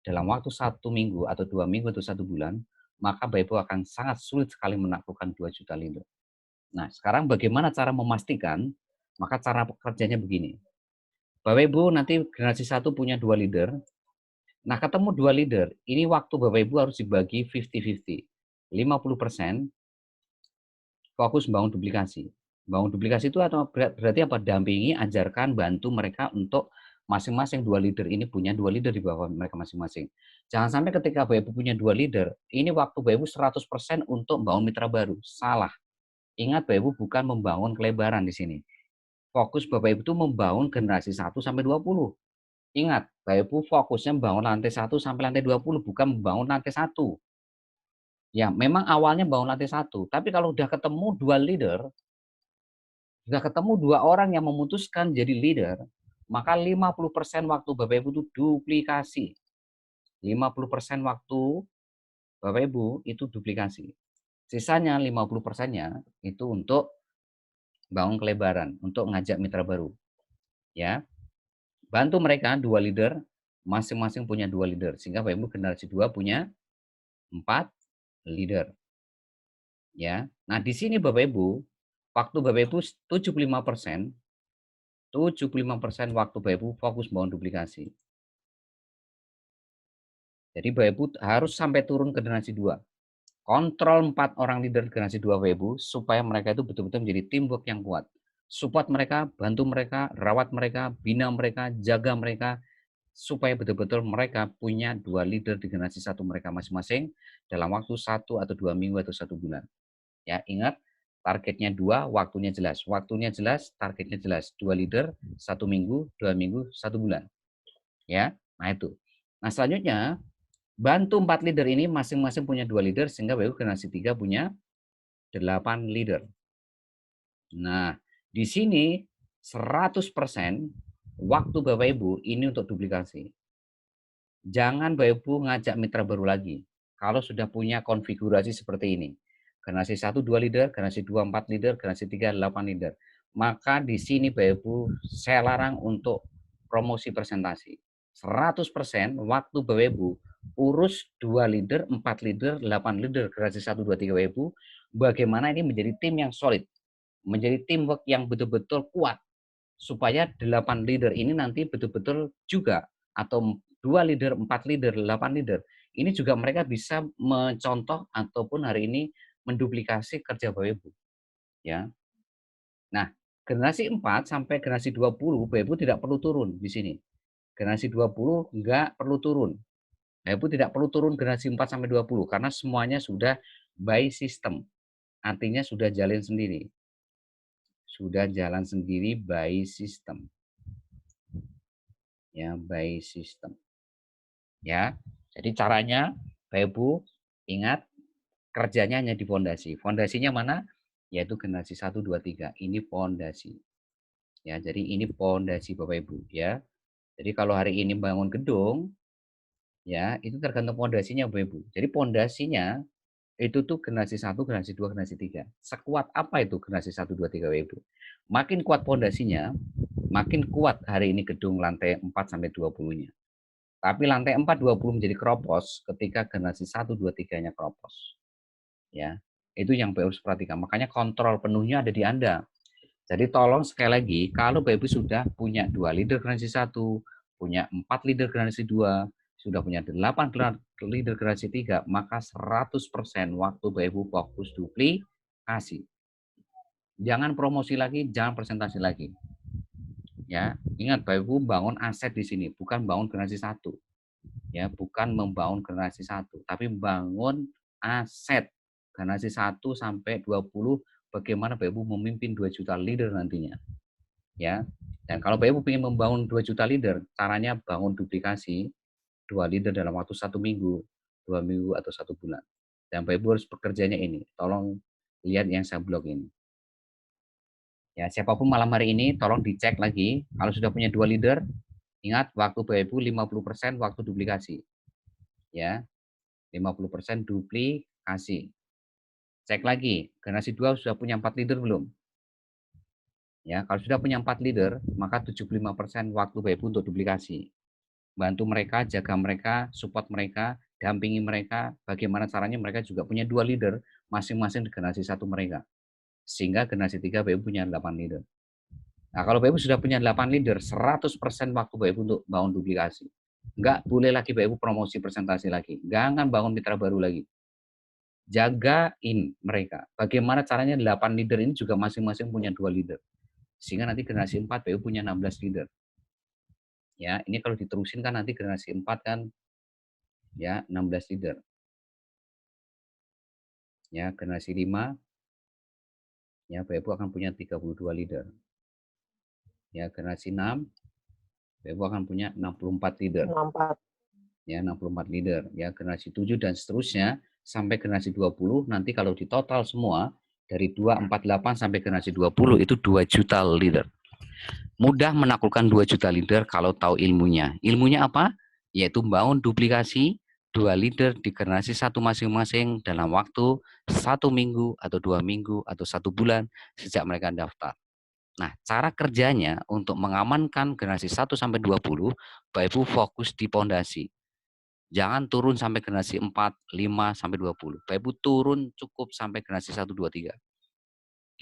dalam waktu 1 minggu atau 2 minggu atau 1 bulan, maka Bapak Ibu akan sangat sulit sekali menaklukkan 2 juta leader. Nah, sekarang bagaimana cara memastikan? Maka cara kerjanya begini. Bapak Ibu nanti generasi 1 punya 2 leader. Nah, ketemu 2 leader, ini waktu Bapak Ibu harus dibagi 50-50. 50% fokus membangun duplikasi. Bangun duplikasi itu atau berarti apa? Dampingi, ajarkan, bantu mereka untuk masing-masing 2 leader ini punya 2 leader di bawah mereka masing-masing. Jangan sampai ketika Bapak Ibu punya 2 leader, ini waktu Bapak Ibu 100% untuk membangun mitra baru. Salah. Ingat Bapak Ibu bukan membangun kelebaran di sini. Fokus Bapak Ibu itu membangun generasi 1 sampai 20. Ingat, Bapak Ibu fokusnya membangun lantai 1 sampai lantai 20, bukan membangun lantai 1. Ya, memang awalnya bangun lantai 1, tapi kalau udah ketemu 2 leader, udah ketemu 2 orang yang memutuskan jadi leader, maka 50% waktu Bapak Ibu itu duplikasi. 50% waktu Bapak Ibu itu duplikasi. Sisanya 50%-nya itu untuk bangun kelebaran, untuk ngajak mitra baru. Ya. Bantu mereka 2 leader, masing-masing punya 2 leader, sehingga Bapak Ibu generasi 2 punya 4 leader. Ya. Nah, di sini Bapak Ibu, waktu Bapak Ibu 75% waktu Bapak Ibu fokus bangun duplikasi. Jadi Bapak Ibu harus sampai turun ke generasi 2. Kontrol 4 orang leader generasi 2 Bapak Ibu, supaya mereka itu betul-betul menjadi teamwork yang kuat. Support mereka, bantu mereka, rawat mereka, bina mereka, jaga mereka, supaya betul-betul mereka punya 2 leader di generasi 1 mereka masing-masing dalam waktu 1 atau 2 minggu atau 1 bulan. Ya, ingat targetnya 2, waktunya jelas. Waktunya jelas, targetnya jelas. 2 leader, 1 minggu, 2 minggu, 1 bulan. Ya, nah itu. Nah, selanjutnya bantu 4 leader ini masing-masing punya 2 leader sehingga Bapak Ibu generasi 3 punya 8 leader. Nah, di sini 100% waktu Bapak Ibu ini untuk duplikasi. Jangan Bapak Ibu ngajak mitra baru lagi. Kalau sudah punya konfigurasi seperti ini. Generasi 1 2 leader, generasi 2 4 leader, generasi 3 8 leader. Maka di sini Bapak Ibu saya larang untuk promosi presentasi. 100% waktu Bapak Ibu urus 2 leader, 4 leader, 8 leader, generasi 1 2 3 Bapak Ibu, bagaimana ini menjadi tim yang solid, menjadi teamwork yang betul-betul kuat supaya 8 leader ini nanti betul-betul juga atau 2 leader, 4 leader, 8 leader ini juga mereka bisa mencontoh ataupun hari ini menduplikasi kerja Bapak Ibu. Ya. Nah, generasi 4 sampai generasi 20 Bapak Ibu tidak perlu turun di sini. Generasi 20 enggak perlu turun. Bapak Ibu tidak perlu turun generasi 4 sampai 20 karena semuanya sudah by system. Artinya sudah jalan sendiri. Sudah jalan sendiri by system. Ya, by system. Ya. Jadi caranya Bapak Ibu ingat kerjanya hanya di fondasi. Fondasinya mana? Yaitu generasi 1 2 3. Ini fondasi. Ya, jadi ini fondasi Bapak Ibu ya. Jadi kalau hari ini bangun gedung ya, itu tergantung fondasinya Bapak Ibu. Jadi fondasinya Itu tuh generasi 1, generasi 2, generasi 3. Sekuat apa itu generasi 1, 2, 3 Ibu? Makin kuat pondasinya, makin kuat hari ini gedung lantai 4 sampai 20-nya. Tapi lantai 4, 20 menjadi keropos ketika generasi 1, 2, 3-nya keropos. Ya, itu yang Bapak Ibu harus perhatikan. Makanya kontrol penuhnya ada di Anda. Jadi tolong sekali lagi, kalau Bapak Ibu sudah punya 2 leader generasi 1, punya 4 leader generasi 2, sudah punya 8 leader generasi 3, maka 100% waktu Bapak Ibu fokus duplikasi. Jangan promosi lagi, jangan presentasi lagi. Ya, ingat Bapak Ibu bangun aset di sini, bukan bangun generasi 1. Ya, bukan membangun generasi 1, tapi bangun aset generasi 1 sampai 20, bagaimana Bapak Ibu memimpin 2 juta leader nantinya. Ya. Dan kalau Bapak Ibu ingin membangun 2 juta leader, caranya bangun duplikasi 2 leader dalam waktu 1 minggu, 2 minggu atau 1 bulan. Dan Bapak Ibu harus bekerjanya ini. Tolong lihat yang saya blog ini. Ya, siapapun malam hari ini tolong dicek lagi. Kalau sudah punya 2 leader, ingat waktu Bapak Ibu 50% waktu duplikasi. Ya. 50% duplikasi. Cek lagi, generasi 2 sudah punya 4 leader belum? Ya, kalau sudah punya 4 leader, maka 75% waktu Bapak Ibu untuk duplikasi. Bantu mereka, jaga mereka, support mereka, dampingi mereka, bagaimana caranya mereka juga punya 2 leader masing-masing di generasi 1 mereka. Sehingga generasi 3 Bapak Ibu punya 8 leader. Nah, kalau Bapak Ibu sudah punya 8 leader, 100% waktu Bapak Ibu untuk bangun duplikasi. Enggak boleh lagi Bapak Ibu promosi presentasi lagi. Jangan bangun mitra baru lagi. Jagain mereka. Bagaimana caranya 8 leader ini juga masing-masing punya 2 leader. Sehingga nanti generasi 4 BU punya 16 leader. Ya, ini kalau diterusin kan nanti generasi 4 kan ya 16 leader. Ya, generasi 5 ya BU akan punya 32 leader. Ya, generasi 6 BU akan punya 64 leader. 64. Ya, 64 leader. Ya, generasi 7 dan seterusnya sampai generasi 20 nanti kalau ditotal semua dari 248 sampai generasi 20 itu 2 juta leader. Mudah menaklukkan 2 juta leader kalau tahu ilmunya. Ilmunya apa? Yaitu bangun duplikasi 2 leader di generasi 1 masing-masing dalam waktu 1 minggu atau 2 minggu atau 1 bulan sejak mereka daftar. Nah, cara kerjanya untuk mengamankan generasi 1 sampai 20, Bapak Ibu fokus di pondasi. Jangan turun sampai generasi 4, 5 sampai 20. Bapak Ibu turun cukup sampai generasi 1, 2, 3.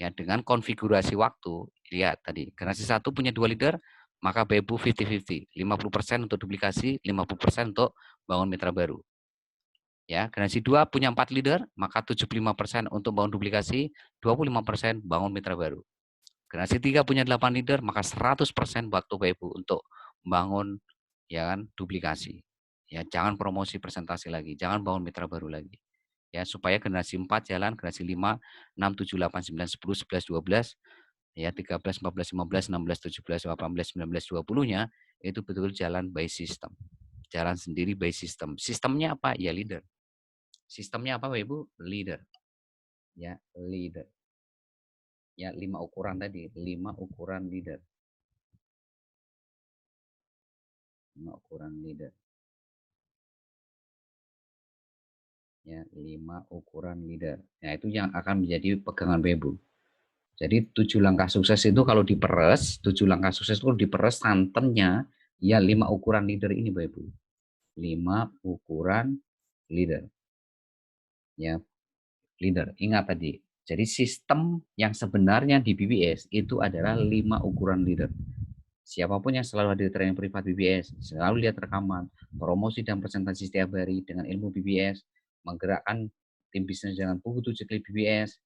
Ya, dengan konfigurasi waktu, lihat tadi, generasi 1 punya 2 leader, maka Bapak Ibu 50-50. 50% untuk duplikasi, 50% untuk bangun mitra baru. Ya, generasi 2 punya 4 leader, maka 75% untuk bangun duplikasi, 25% bangun mitra baru. Generasi 3 punya 8 leader, maka 100% waktu Bapak Ibu untuk bangun ya kan duplikasi. Ya, jangan promosi presentasi lagi, jangan bangun mitra baru lagi. Ya, supaya generasi 4 jalan, generasi 5, 6, 7, 8, 9, 10, 11, 12, ya 13, 14, 15, 16, 17, 18, 19, 20-nya itu betul-betul jalan by system. Jalan sendiri by system. Sistemnya apa? Ya leader. Sistemnya apa Bapak Ibu? Leader. Ya, leader. Ya, 5 ukuran tadi, 5 ukuran leader. 5 ukuran leader. Ya, 5 ukuran leader. Nah, itu yang akan menjadi pegangan Bapak Ibu. Jadi 7 langkah sukses itu kalau diperes, 7 langkah sukses itu diperes santannya ya 5 ukuran leader ini Bapak Ibu. 5 ukuran leader. Ya, leader. Ingat tadi. Jadi sistem yang sebenarnya di BBS itu adalah 5 ukuran leader. Siapapun yang selalu hadir training privat BBS, selalu lihat rekaman, promosi dan presentasi setiap hari dengan ilmu BBS, menggerakkan tim bisnis dengan buku 7 klik BBS,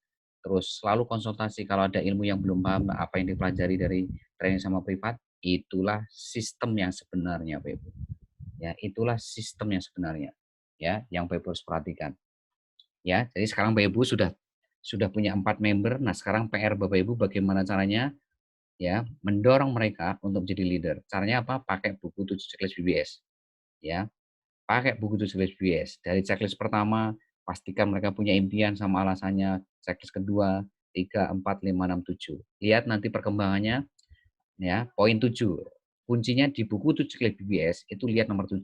terus selalu konsultasi kalau ada ilmu yang belum paham apa yang dipelajari dari training sama privat, itulah sistem yang sebenarnya Bapak Ibu. Ya, itulah sistem yang sebenarnya. Ya, yang Bapak Ibu harus perhatikan. Ya, jadi sekarang Bapak Ibu sudah punya 4 member. Nah, sekarang PR Bapak Ibu bagaimana caranya ya mendorong mereka untuk menjadi leader. Caranya apa? Pakai buku 7 checklist BBS. Ya. Pakai buku 7 checklist BBS. Dari checklist pertama, pastikan mereka punya impian sama alasannya. Checklist kedua, 3, 4, 5, 6, 7. Lihat nanti perkembangannya ya. Poin 7. Kuncinya di buku 7 checklist BBS itu lihat nomor 7.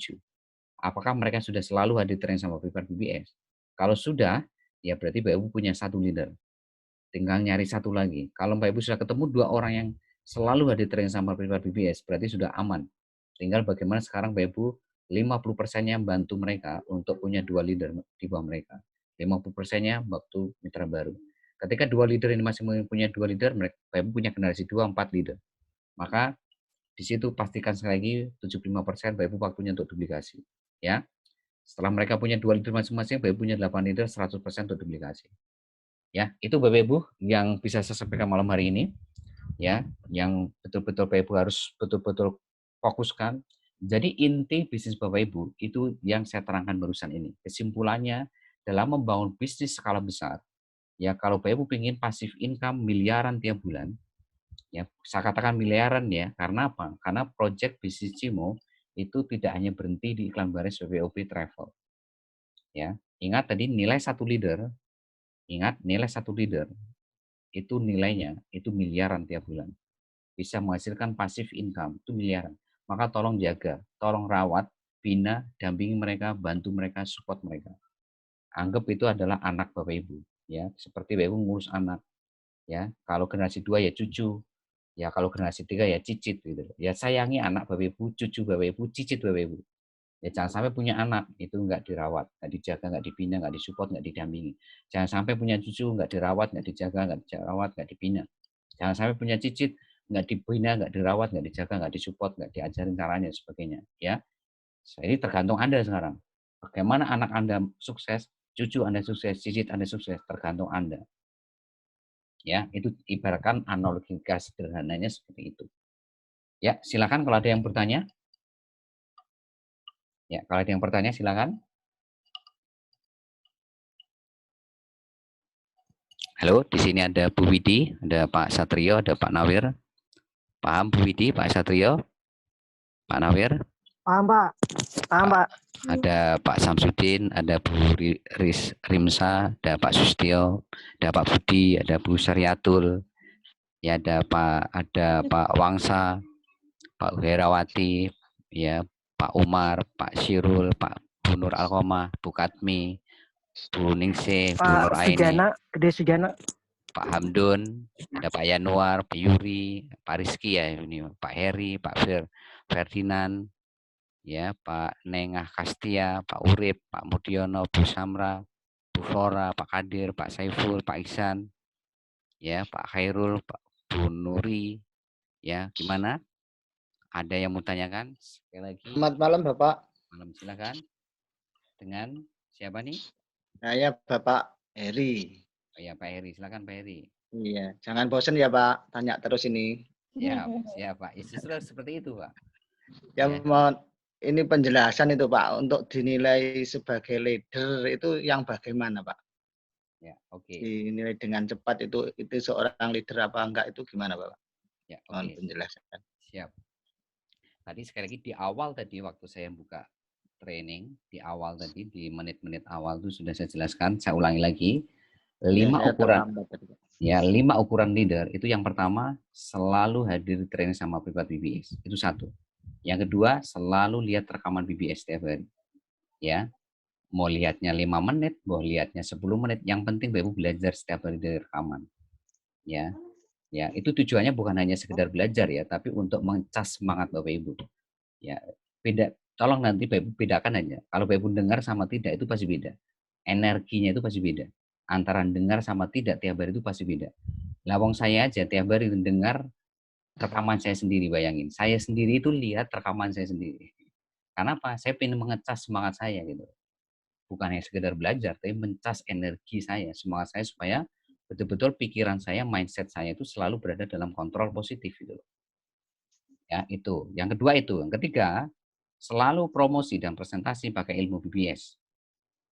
Apakah mereka sudah selalu hadir training sama privat BBS? Kalau sudah, ya berarti Bapak Ibu punya 1 leader. Tinggal nyari 1 lagi. Kalau Bapak Ibu sudah ketemu 2 orang yang selalu hadir training sama privat BBS, berarti sudah aman. Tinggal bagaimana sekarang Bapak Ibu 50%-nya bantu mereka untuk punya 2 leader di bawah mereka. 50%-nya waktu mitra baru. Ketika 2 leader ini masih punya 2 leader, Bapak Ibu punya generasi 2, 4 leader. Maka di situ pastikan sekali lagi 75% Bapak Ibu waktunya untuk duplikasi. Ya. Setelah mereka punya 2 leader masing-masing, Bapak Ibu punya 8 leader, 100% untuk duplikasi. Ya, itu Bapak Ibu yang bisa saya sampaikan malam hari ini. Ya, yang betul-betul Bapak Ibu harus betul-betul fokuskan. Jadi inti bisnis Bapak Ibu itu yang saya terangkan barusan ini. Kesimpulannya dalam membangun bisnis skala besar, ya kalau Bapak Ibu ingin pasif income miliaran tiap bulan, ya saya katakan miliaran ya, karena apa? Karena project bisnis Cimo itu tidak hanya berhenti di iklan baris BPOP Travel. Ya, ingat tadi nilai 1 leader, ingat nilai 1 leader itu nilainya itu miliaran tiap bulan. Bisa menghasilkan pasif income, itu miliaran. Maka tolong jaga, tolong rawat, bina, dampingi mereka, bantu mereka, support mereka. Anggap itu adalah anak Bapak Ibu, ya. Seperti Bapak Ibu ngurus anak, ya. Kalau generasi 2 ya cucu, ya kalau generasi 3 ya cicit gitu. Ya sayangi anak Bapak Ibu, cucu Bapak Ibu, cicit Bapak Ibu. Ya jangan sampai punya anak itu nggak dirawat, nggak dijaga, nggak dibina, nggak disupport, nggak didampingi. Jangan sampai punya cucu nggak dirawat, nggak dijaga, nggak dirawat, nggak dibina. Jangan sampai punya cicit nggak dibina, nggak dirawat, nggak dijaga, nggak disupport, nggak diajarin caranya dan sebagainya. Ya, ini tergantung Anda sekarang. Bagaimana anak Anda sukses, cucu Anda sukses, cicit Anda sukses, tergantung Anda. Ya, itu ibaratkan analogi sederhananya seperti itu. Ya, silakan kalau ada yang bertanya. Ya, kalau ada yang bertanya silakan. Halo, di sini ada Bu Widi, ada Pak Satrio, ada Pak Nawir. Paham Bu Widi, Pak Satrio, Pak Nawir? Paham, Pak. Paham, Pak. Ada Pak Samsudin, ada Bu Rimsa, ada Pak Sustio, ada Pak Budi, ada Bu Saryatul, ya ada Pak Wangsa, Pak Herawati, ya Pak Umar, Pak Syirul, Pak Bu Nur Alkoma, Bu Katmi, Bu Ningsih, Bu Nur Pak Aini, Sujana, Gede Sujana. Pak Hamdun, ada Pak Yanuar, Pak Yuri, Pak Rizky ya ini, Pak Heri, Pak Ferdinand, ya Pak Nengah Kastia, Pak Urip, Pak Mudiono, Bu Samra, Bu Flora, Pak Kadir, Pak Saiful, Pak Ihsan, ya Pak Khairul, Pak Bu Nuri, ya gimana? Ada yang mau tanyakan? Sekali lagi. Selamat malam Bapak. Malam silakan. Dengan siapa nih? Saya Bapak Heri. Oh ya Pak Heri, silakan Pak Heri. Iya, jangan bosan ya Pak, tanya terus ini. Siap Pak. Ya, justru seperti itu Pak. Ya, Ya. mau ini penjelasan itu Pak, untuk dinilai sebagai leader itu yang bagaimana Pak? Ya, oke. Dinilai dengan cepat itu seorang leader apa enggak itu gimana Pak? Ya, Mohon oke. penjelasan. Siap. Tadi sekali lagi di awal tadi waktu saya buka training, di awal tadi di menit-menit awal itu sudah saya jelaskan, saya ulangi lagi. 5 ukuran ya, 5 ukuran leader itu yang pertama selalu hadir di training sama privat BBS. Itu 1. Yang kedua, selalu lihat rekaman BBS setiap hari. Ya. Mau lihatnya 5 menit, mau lihatnya 10 menit, yang penting Bapak Ibu belajar setiap hari dari rekaman. Ya. Ya, itu tujuannya bukan hanya sekedar belajar ya, tapi untuk mencas semangat Bapak Ibu. Ya, beda. Tolong nanti Bapak Ibu bedakan aja. Kalau Bapak Ibu dengar sama tidak itu pasti beda. Energinya itu pasti beda. Antara dengar sama tidak tiap hari itu pasti beda. Lawang saya aja tiap hari dengar rekaman saya sendiri, bayangin. Saya sendiri itu lihat rekaman saya sendiri. Karena apa? Saya ingin mengecas semangat saya gitu. Bukan hanya sekedar belajar, tapi mencas energi saya, semangat saya supaya betul-betul pikiran saya, mindset saya itu selalu berada dalam kontrol positif gitu. Ya, itu. Yang kedua itu. Yang ketiga, selalu promosi dan presentasi pakai ilmu BBS.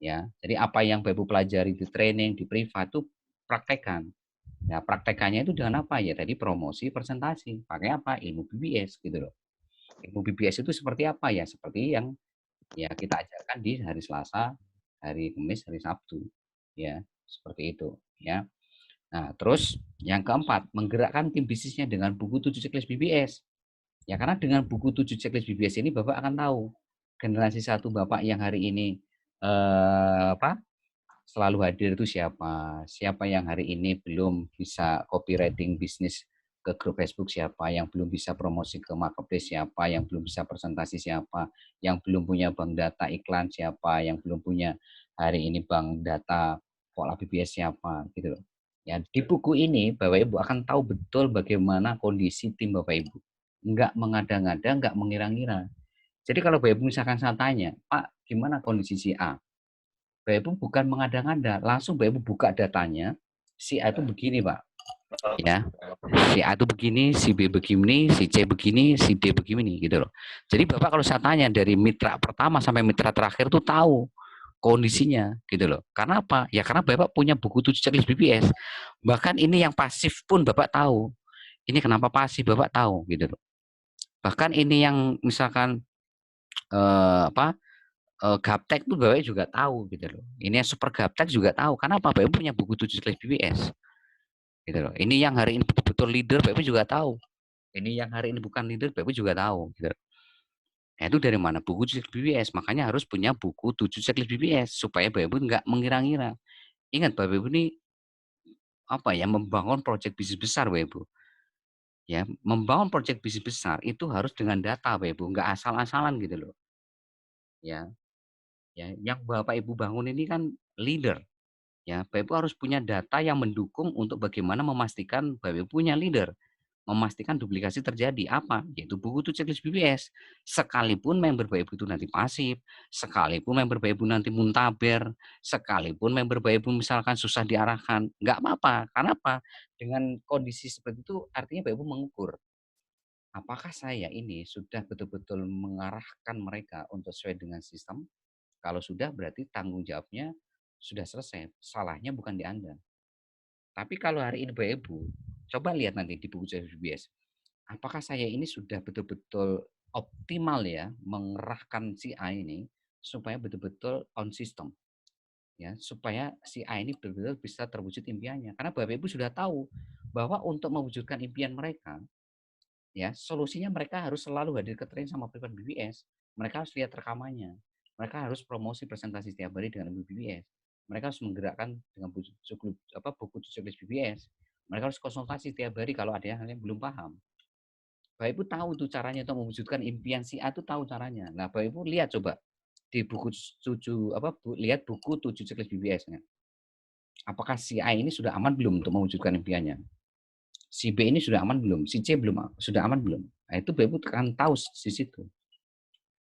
Ya, jadi apa yang Bapak pelajari di training, di privat itu praktekkan. Ya, praktekannya itu dengan apa ya? Tadi promosi, presentasi. Pakai apa? Ilmu BBS gitu loh. Ilmu BBS itu seperti apa ya? Seperti yang ya kita ajarkan di hari Selasa, hari Kamis, hari Sabtu. Ya, seperti itu, ya. Nah, terus yang keempat, menggerakkan tim bisnisnya dengan buku 7 checklist BBS. Ya, karena dengan buku 7 checklist BBS ini Bapak akan tahu generasi 1 Bapak yang hari ini selalu hadir itu siapa? Siapa yang hari ini belum bisa copywriting bisnis ke grup Facebook siapa? Yang belum bisa promosi ke marketplace siapa? Yang belum bisa presentasi siapa? Yang belum punya bank data iklan siapa? Yang belum punya hari ini bank data pola BBS siapa? Gitu loh. Ya, di buku ini Bapak Ibu akan tahu betul bagaimana kondisi tim Bapak Ibu. Enggak mengada-ngada, enggak mengira-ngira. Jadi kalau Bapak Ibu misalkan saya tanya, Pak, gimana kondisi si A? Bapak Ibu bukan mengada-ngada, langsung Bapak Ibu buka datanya, si A itu begini, Pak. Ya, si A itu begini, si B begini, si C begini, si D begini, gitu loh. Jadi Bapak kalau saya tanya dari mitra pertama sampai mitra terakhir tuh tahu kondisinya, gitu loh. Karena apa? Ya karena Bapak punya buku 7 checklist BBS. Bahkan ini yang pasif pun Bapak tahu. Ini kenapa pasif Bapak tahu, gitu loh. Bahkan ini yang misalkan gaptek tuh Bapak juga tahu gitu loh. Ini yang super gaptek juga tahu. Karena apa? Bapak punya buku 7 kelas BBS. Gitu loh. Ini yang hari ini betul-betul leader Bapak juga tahu. Ini yang hari ini bukan leader Bapak juga tahu gitu. Nah, itu dari mana? Buku 7 kelas BBS. Makanya harus punya buku 7 kelas BBS supaya Bapak nggak mengira-ngira. Ingat Bapak ini apa ya, membangun proyek bisnis besar Bapak Ibu. Ya, membangun proyek bisnis besar itu harus dengan data Bapak Ibu, nggak asal-asalan gitu loh. Ya, ya, yang Bapak Ibu bangun ini kan leader. Ya, Bapak Ibu harus punya data yang mendukung untuk bagaimana memastikan Bapak Ibu punya leader, memastikan duplikasi terjadi apa? Yaitu buku 7 checklist BBS. Sekalipun member Bapak Ibu itu nanti pasif, sekalipun member Bapak Ibu nanti muntaber, sekalipun member Bapak Ibu misalkan susah diarahkan, nggak apa-apa. Karena apa? Dengan kondisi seperti itu artinya Bapak Ibu mengukur apakah saya ini sudah betul-betul mengarahkan mereka untuk sesuai dengan sistem. Kalau sudah berarti tanggung jawabnya sudah selesai. Salahnya bukan di Anda. Tapi kalau hari ini Bapak Ibu, coba lihat nanti di buku CBS. Apakah saya ini sudah betul-betul optimal ya mengerahkan si A ini supaya betul-betul on system. Ya, supaya si A ini betul-betul bisa terwujud impiannya. Karena Bapak Ibu sudah tahu bahwa untuk mewujudkan impian mereka, ya solusinya mereka harus selalu hadir ke training sama private BBS. Mereka harus lihat rekamannya. Mereka harus promosi presentasi setiap hari dengan BBS. Mereka harus menggerakkan dengan buku checklist BBS. Mereka harus konsultasi setiap hari kalau ada yang belum paham. Bapak Ibu tahu tuh caranya untuk mewujudkan impian si A itu tahu caranya. Nah, Bapak Ibu lihat coba di buku 7 lihat buku 7 checklist BBS-nya. Apakah si A ini sudah aman belum untuk mewujudkan impiannya? Si B ini sudah aman belum? Si C belum, sudah aman belum? Nah, itu Bapak Ibu akan tahu di situ.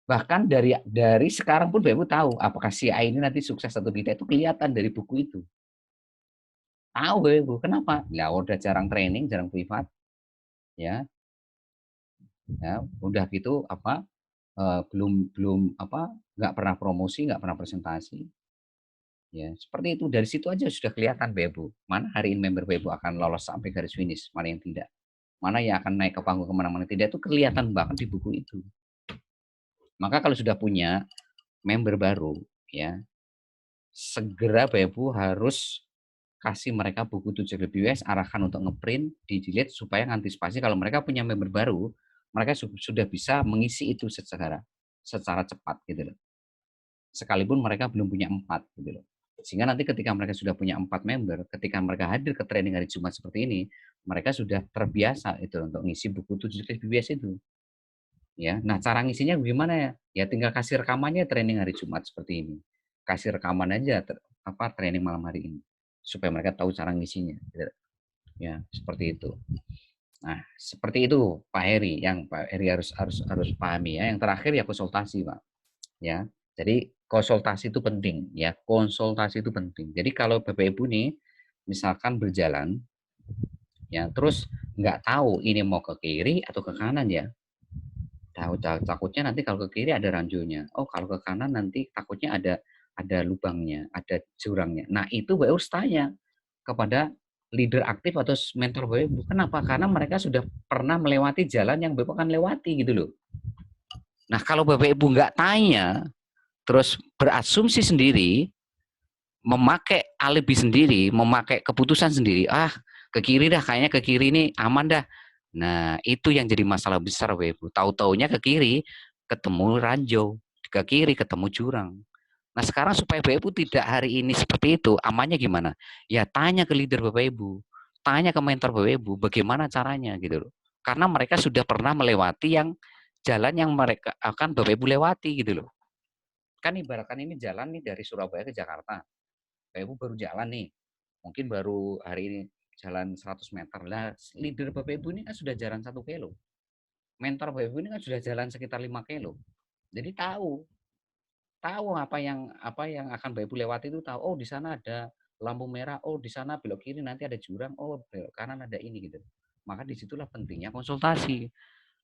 Bahkan dari sekarang pun Bapak Ibu tahu apakah si A ini nanti sukses atau tidak itu kelihatan dari buku itu. Tahu Bapak Ibu, kenapa? Lah udah jarang training, jarang privat. Ya. Ya, udah gitu belum nggak pernah promosi, nggak pernah presentasi. Ya, seperti itu. Dari situ aja sudah kelihatan Bapak Ibu. Mana hari ini member Bapak Ibu akan lolos sampai garis finish, mana yang tidak. Mana yang akan naik ke panggung kemana-mana tidak, itu kelihatan banget di buku itu. Maka kalau sudah punya member baru, ya segera Bapak Ibu harus kasih mereka buku 7 BBS, arahkan untuk ngeprint, di-delete supaya antisipasi kalau mereka punya member baru, mereka sudah bisa mengisi itu secara cepat gitu loh. Sekalipun mereka belum punya 4 gitu loh. Sehingga nanti ketika mereka sudah punya 4 member, ketika mereka hadir ke training hari Jumat seperti ini, mereka sudah terbiasa itu untuk ngisi buku 7 BBS itu. Ya, nah cara ngisinya gimana ya? Ya tinggal kasih rekamannya training hari Jumat seperti ini. Kasih rekaman aja training malam hari ini supaya mereka tahu cara ngisinya. Ya, seperti itu. Nah, seperti itu Pak Heri yang Pak Heri harus pahami ya. Yang terakhir ya konsultasi, Pak. Ya. Jadi konsultasi itu penting ya. Konsultasi itu penting. Jadi kalau Bapak Ibu nih misalkan berjalan ya, terus nggak tahu ini mau ke kiri atau ke kanan ya. Takutnya nanti kalau ke kiri ada ranjaunya. Oh, kalau ke kanan nanti takutnya ada lubangnya, ada jurangnya. Nah, itu Bapak harus tanya kepada leader aktif atau mentor Bapak Ibu. Kenapa? Karena mereka sudah pernah melewati jalan yang Bapak akan lewati gitu loh. Nah, kalau Bapak Ibu nggak tanya, terus berasumsi sendiri, memakai alibi sendiri, memakai keputusan sendiri, ke kiri dah, kayaknya ke kiri ini aman dah. Nah, itu yang jadi masalah besar Bapak Ibu. Tahu-taunya ke kiri ketemu ranjau, ke kiri ketemu jurang. Nah sekarang supaya Bapak Ibu tidak hari ini seperti itu, amannya gimana? Ya tanya ke leader Bapak Ibu, tanya ke mentor Bapak Ibu, bagaimana caranya gitu loh. Karena mereka sudah pernah melewati jalan yang mereka akan Bapak Ibu lewati gitu loh. Kan ibaratkan ini jalan nih dari Surabaya ke Jakarta. Bapak Ibu baru jalan nih, mungkin baru hari ini jalan 100 meter. Lah leader Bapak Ibu ini kan sudah jalan 1 kilo. Mentor Bapak Ibu ini kan sudah jalan sekitar 5 kilo. Jadi tahu apa yang akan Bapak Ibu lewati itu tahu. Oh, di sana ada lampu merah. Oh, di sana belok kiri nanti ada jurang. Oh, belok kanan ada ini gitu. Maka disitulah pentingnya konsultasi.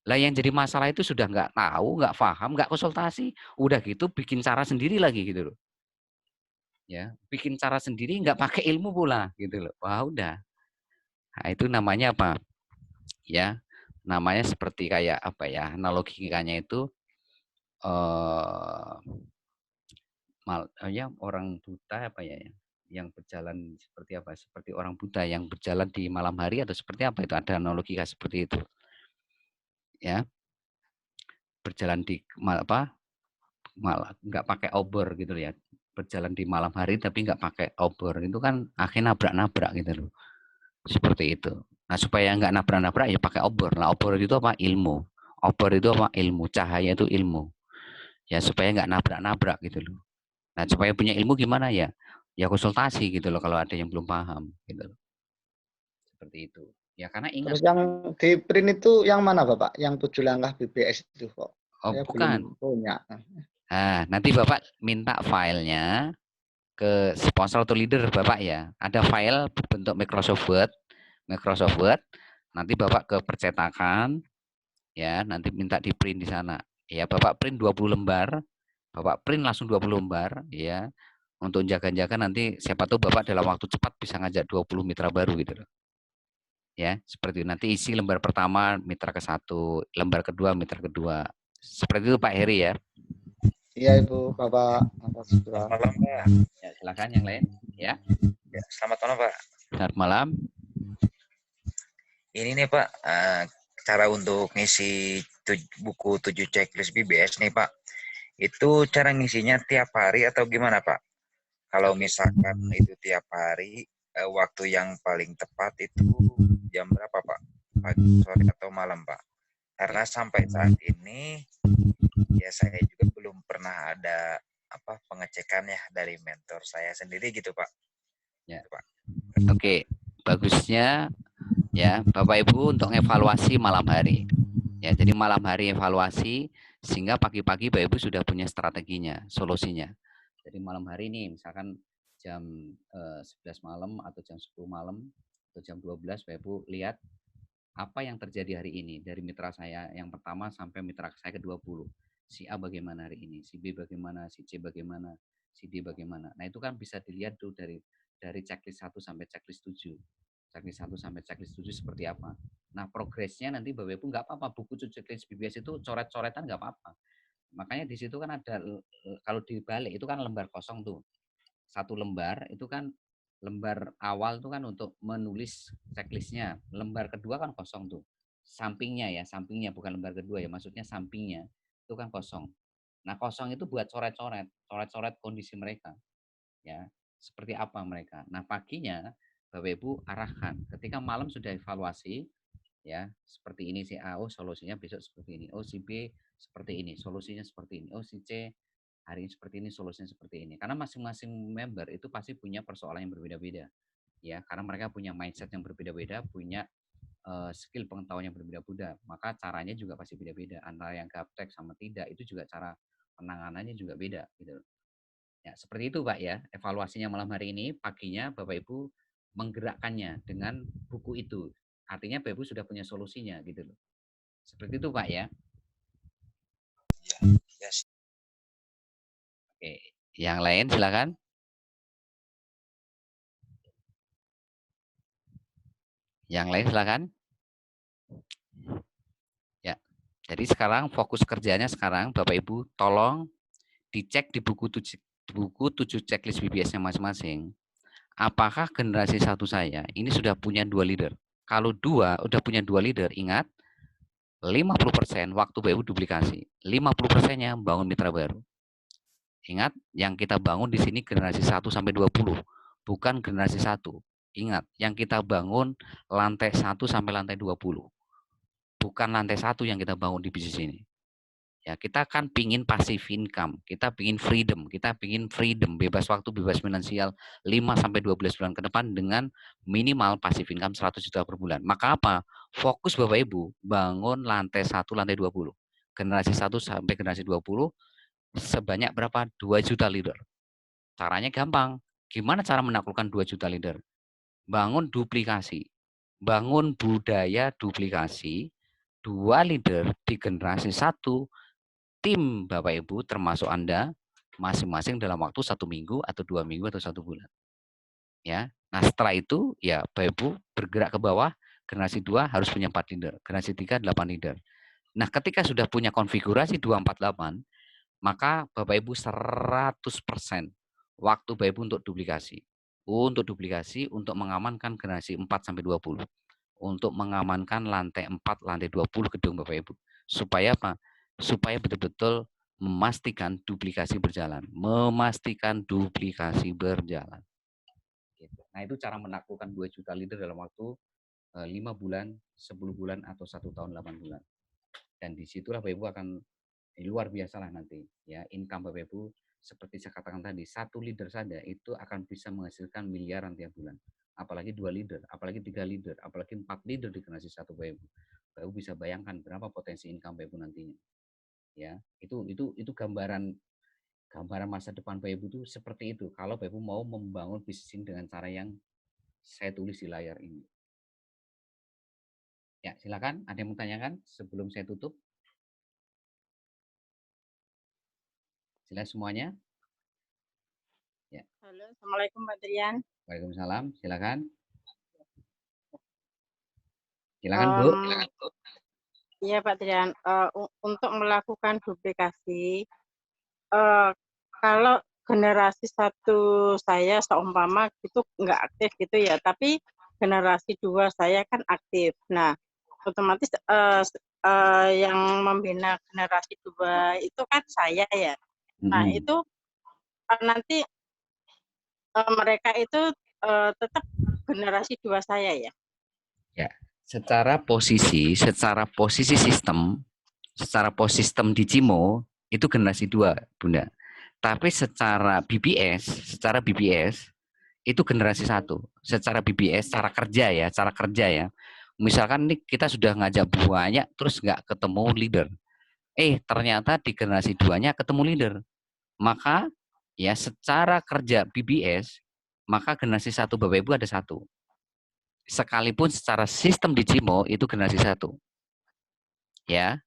Lah yang jadi masalah itu sudah nggak tahu, nggak paham, nggak konsultasi. Udah gitu bikin cara sendiri lagi gitu loh. Ya, bikin cara sendiri nggak pakai ilmu pula gitu loh. Wah, udah. Nah, itu namanya apa? Ya, namanya seperti kayak apa ya? Analogikannya itu ya orang buta apa ya? Yang berjalan seperti apa? Seperti orang buta yang berjalan di malam hari atau seperti apa itu? Ada analogi seperti itu. Ya, berjalan di malah nggak pakai obor gitu ya. Berjalan di malam hari tapi nggak pakai obor itu kan akhirnya nabrak-nabrak gitu loh. Seperti itu. Nah, supaya nggak nabrak-nabrak ya pakai obor. Nah, obor itu apa? Ilmu. Obor itu apa? Ilmu. Cahaya itu ilmu. Ya, supaya nggak nabrak-nabrak gitu loh. Nah, supaya punya ilmu gimana ya? Ya konsultasi gitu loh kalau ada yang belum paham gitu loh. Seperti itu. Ya karena ingat. Terus yang di print itu yang mana Bapak? Yang 7 langkah BBS itu kok? Oh, Saya bukan. belum punya. Nah, nanti Bapak minta filenya ke sponsor atau leader Bapak ya. Ada file berbentuk Microsoft Word. Nanti Bapak ke percetakan ya, nanti minta di print di sana. Ya, Bapak print 20 lembar. Bapak print langsung 20 lembar ya. Untuk jaga-jaga nanti siapa tahu Bapak dalam waktu cepat bisa ngajak 20 mitra baru gitu loh. Ya, seperti itu. Nanti isi lembar pertama mitra ke-1, lembar kedua mitra kedua. Seperti itu Pak Heri ya. Iya Ibu, Bapak. Selamat malam Pak. Ya, silakan yang lain ya. Ya, selamat malam Pak. Selamat malam. Ini nih Pak, cara untuk ngisi buku 7 checklist BBS nih Pak. Itu cara ngisinya tiap hari atau gimana Pak? Kalau misalkan itu tiap hari, waktu yang paling tepat itu jam berapa Pak? Pagi, sore, atau malam Pak? Karena sampai saat ini ya saya juga belum pernah ada pengecekan ya dari mentor saya sendiri gitu Pak. Ya. Gitu, Pak. Oke, bagusnya ya Bapak Ibu untuk evaluasi malam hari. Ya, jadi malam hari evaluasi sehingga pagi-pagi Bapak Ibu sudah punya strateginya, solusinya. Jadi malam hari ini misalkan jam 11 malam atau jam 10 malam atau jam 12 Bapak Ibu lihat apa yang terjadi hari ini dari mitra saya yang pertama sampai mitra saya ke-20. Si A bagaimana hari ini, si B bagaimana, si C bagaimana, si D bagaimana. Nah, itu kan bisa dilihat tuh dari checklist 1 sampai checklist 7. Checklist 1 sampai checklist 7 seperti apa. Nah, progresnya nanti Bapak Ibu nggak apa-apa, buku checklist BBS itu coret-coretan nggak apa-apa. Makanya di situ kan ada, kalau dibalik itu kan lembar kosong tuh. 1 lembar itu kan lembar awal itu kan untuk menulis checklistnya. Lembar kedua kan kosong tuh. Sampingnya bukan lembar kedua ya, maksudnya sampingnya itu kan kosong. Nah, kosong itu buat coret-coret kondisi mereka. Ya, seperti apa mereka. Nah, paginya Bapak Ibu arahkan. Ketika malam sudah evaluasi, ya, seperti ini si A, oh solusinya besok seperti ini. Oh si B seperti ini, solusinya seperti ini. Oh si C hari ini seperti ini, solusinya seperti ini. Karena masing-masing member itu pasti punya persoalan yang berbeda-beda. Ya, karena mereka punya mindset yang berbeda-beda, punya skill pengetahuan yang berbeda-beda. Maka caranya juga pasti beda-beda. Antara yang gaptek sama tidak itu juga cara penanganannya juga beda gitu. Ya, seperti itu Pak ya. Evaluasinya malam hari ini, paginya Bapak Ibu menggerakkannya dengan buku itu. Artinya Bapak Ibu sudah punya solusinya gitu loh. Seperti itu Pak ya. Yes. Oke, yang lain silakan. Yang lain silakan. Ya. Jadi sekarang fokus kerjanya sekarang Bapak Ibu tolong dicek di buku 7 checklist BBS-nya masing-masing. Apakah generasi 1 saya ini sudah punya 2 leader? Kalau udah punya 2 leader, ingat 50% waktu Bapak Ibu duplikasi. 50%-nya bangun mitra baru. Ingat, yang kita bangun di sini generasi 1 sampai 20, bukan generasi 1. Ingat, yang kita bangun lantai 1 sampai lantai 20. Bukan lantai 1 yang kita bangun di bisnis ini. Ya, kita kan pingin passive income, kita pingin freedom, bebas waktu, bebas finansial 5 sampai 12 bulan ke depan dengan minimal passive income 100 juta per bulan. Maka apa? Fokus Bapak Ibu, bangun lantai 1, lantai 20. Generasi 1 sampai generasi 20 sebanyak berapa? 2 juta leader. Caranya gampang. Gimana cara menaklukkan 2 juta leader? Bangun duplikasi. Bangun budaya duplikasi. 2 leader di generasi 1, tim Bapak Ibu termasuk Anda masing-masing dalam waktu 1 minggu atau 2 minggu atau 1 bulan. Ya. Nah, setelah itu ya Bapak Ibu bergerak ke bawah, generasi 2 harus punya 4 leader, generasi 3 8 leader. Nah, ketika sudah punya konfigurasi 248, maka Bapak Ibu 100% waktu Bapak Ibu untuk duplikasi. Untuk duplikasi, untuk mengamankan generasi 4 sampai 20. Untuk mengamankan lantai 4, lantai 20 gedung Bapak Ibu. Supaya apa? Supaya betul-betul memastikan duplikasi berjalan. Memastikan duplikasi berjalan. Nah, itu cara menaklukkan 2 juta leader dalam waktu 5 bulan, 10 bulan, atau 1 tahun 8 bulan. Dan disitulah Bapak Ibu akan luar biasa lah nanti. Ya, income Bapak Ibu, seperti saya katakan tadi, 1 leader saja itu akan bisa menghasilkan miliaran tiap bulan. Apalagi 2 leader, apalagi 3 leader, apalagi 4 leader di generasi 1 Bapak Ibu. Bapak Ibu bisa bayangkan berapa potensi income Bapak Ibu nantinya. Ya, itu gambaran masa depan Bapak Ibu itu seperti itu. Kalau Bapak Ibu mau membangun bisnis ini dengan cara yang saya tulis di layar ini. Ya, silakan. Ada yang mau tanyakan sebelum saya tutup? Silakan semuanya. Ya. Halo, Assalamualaikum Pak Trian. Waalaikumsalam. Silakan. Silakan Bu. Iya Pak Trian. Untuk melakukan duplikasi, kalau generasi 1 saya seumpama itu nggak aktif gitu ya, tapi generasi 2 saya kan aktif. Nah, otomatis yang membina generasi 2 itu kan saya ya. Nah, itu nanti mereka itu tetap generasi 2 saya ya. Ya, secara posisi sistem, secara posistem di Cimo itu generasi 2, Bunda. Tapi secara BBS itu generasi 1. Secara BBS, cara kerja ya. Misalkan nih kita sudah ngajak banyak terus nggak ketemu leader. Ternyata di generasi 2-nya ketemu leader. Maka ya secara kerja BBS, maka generasi 1 Bapak Ibu ada 1. Sekalipun secara sistem di Cimo itu generasi 1. Ya.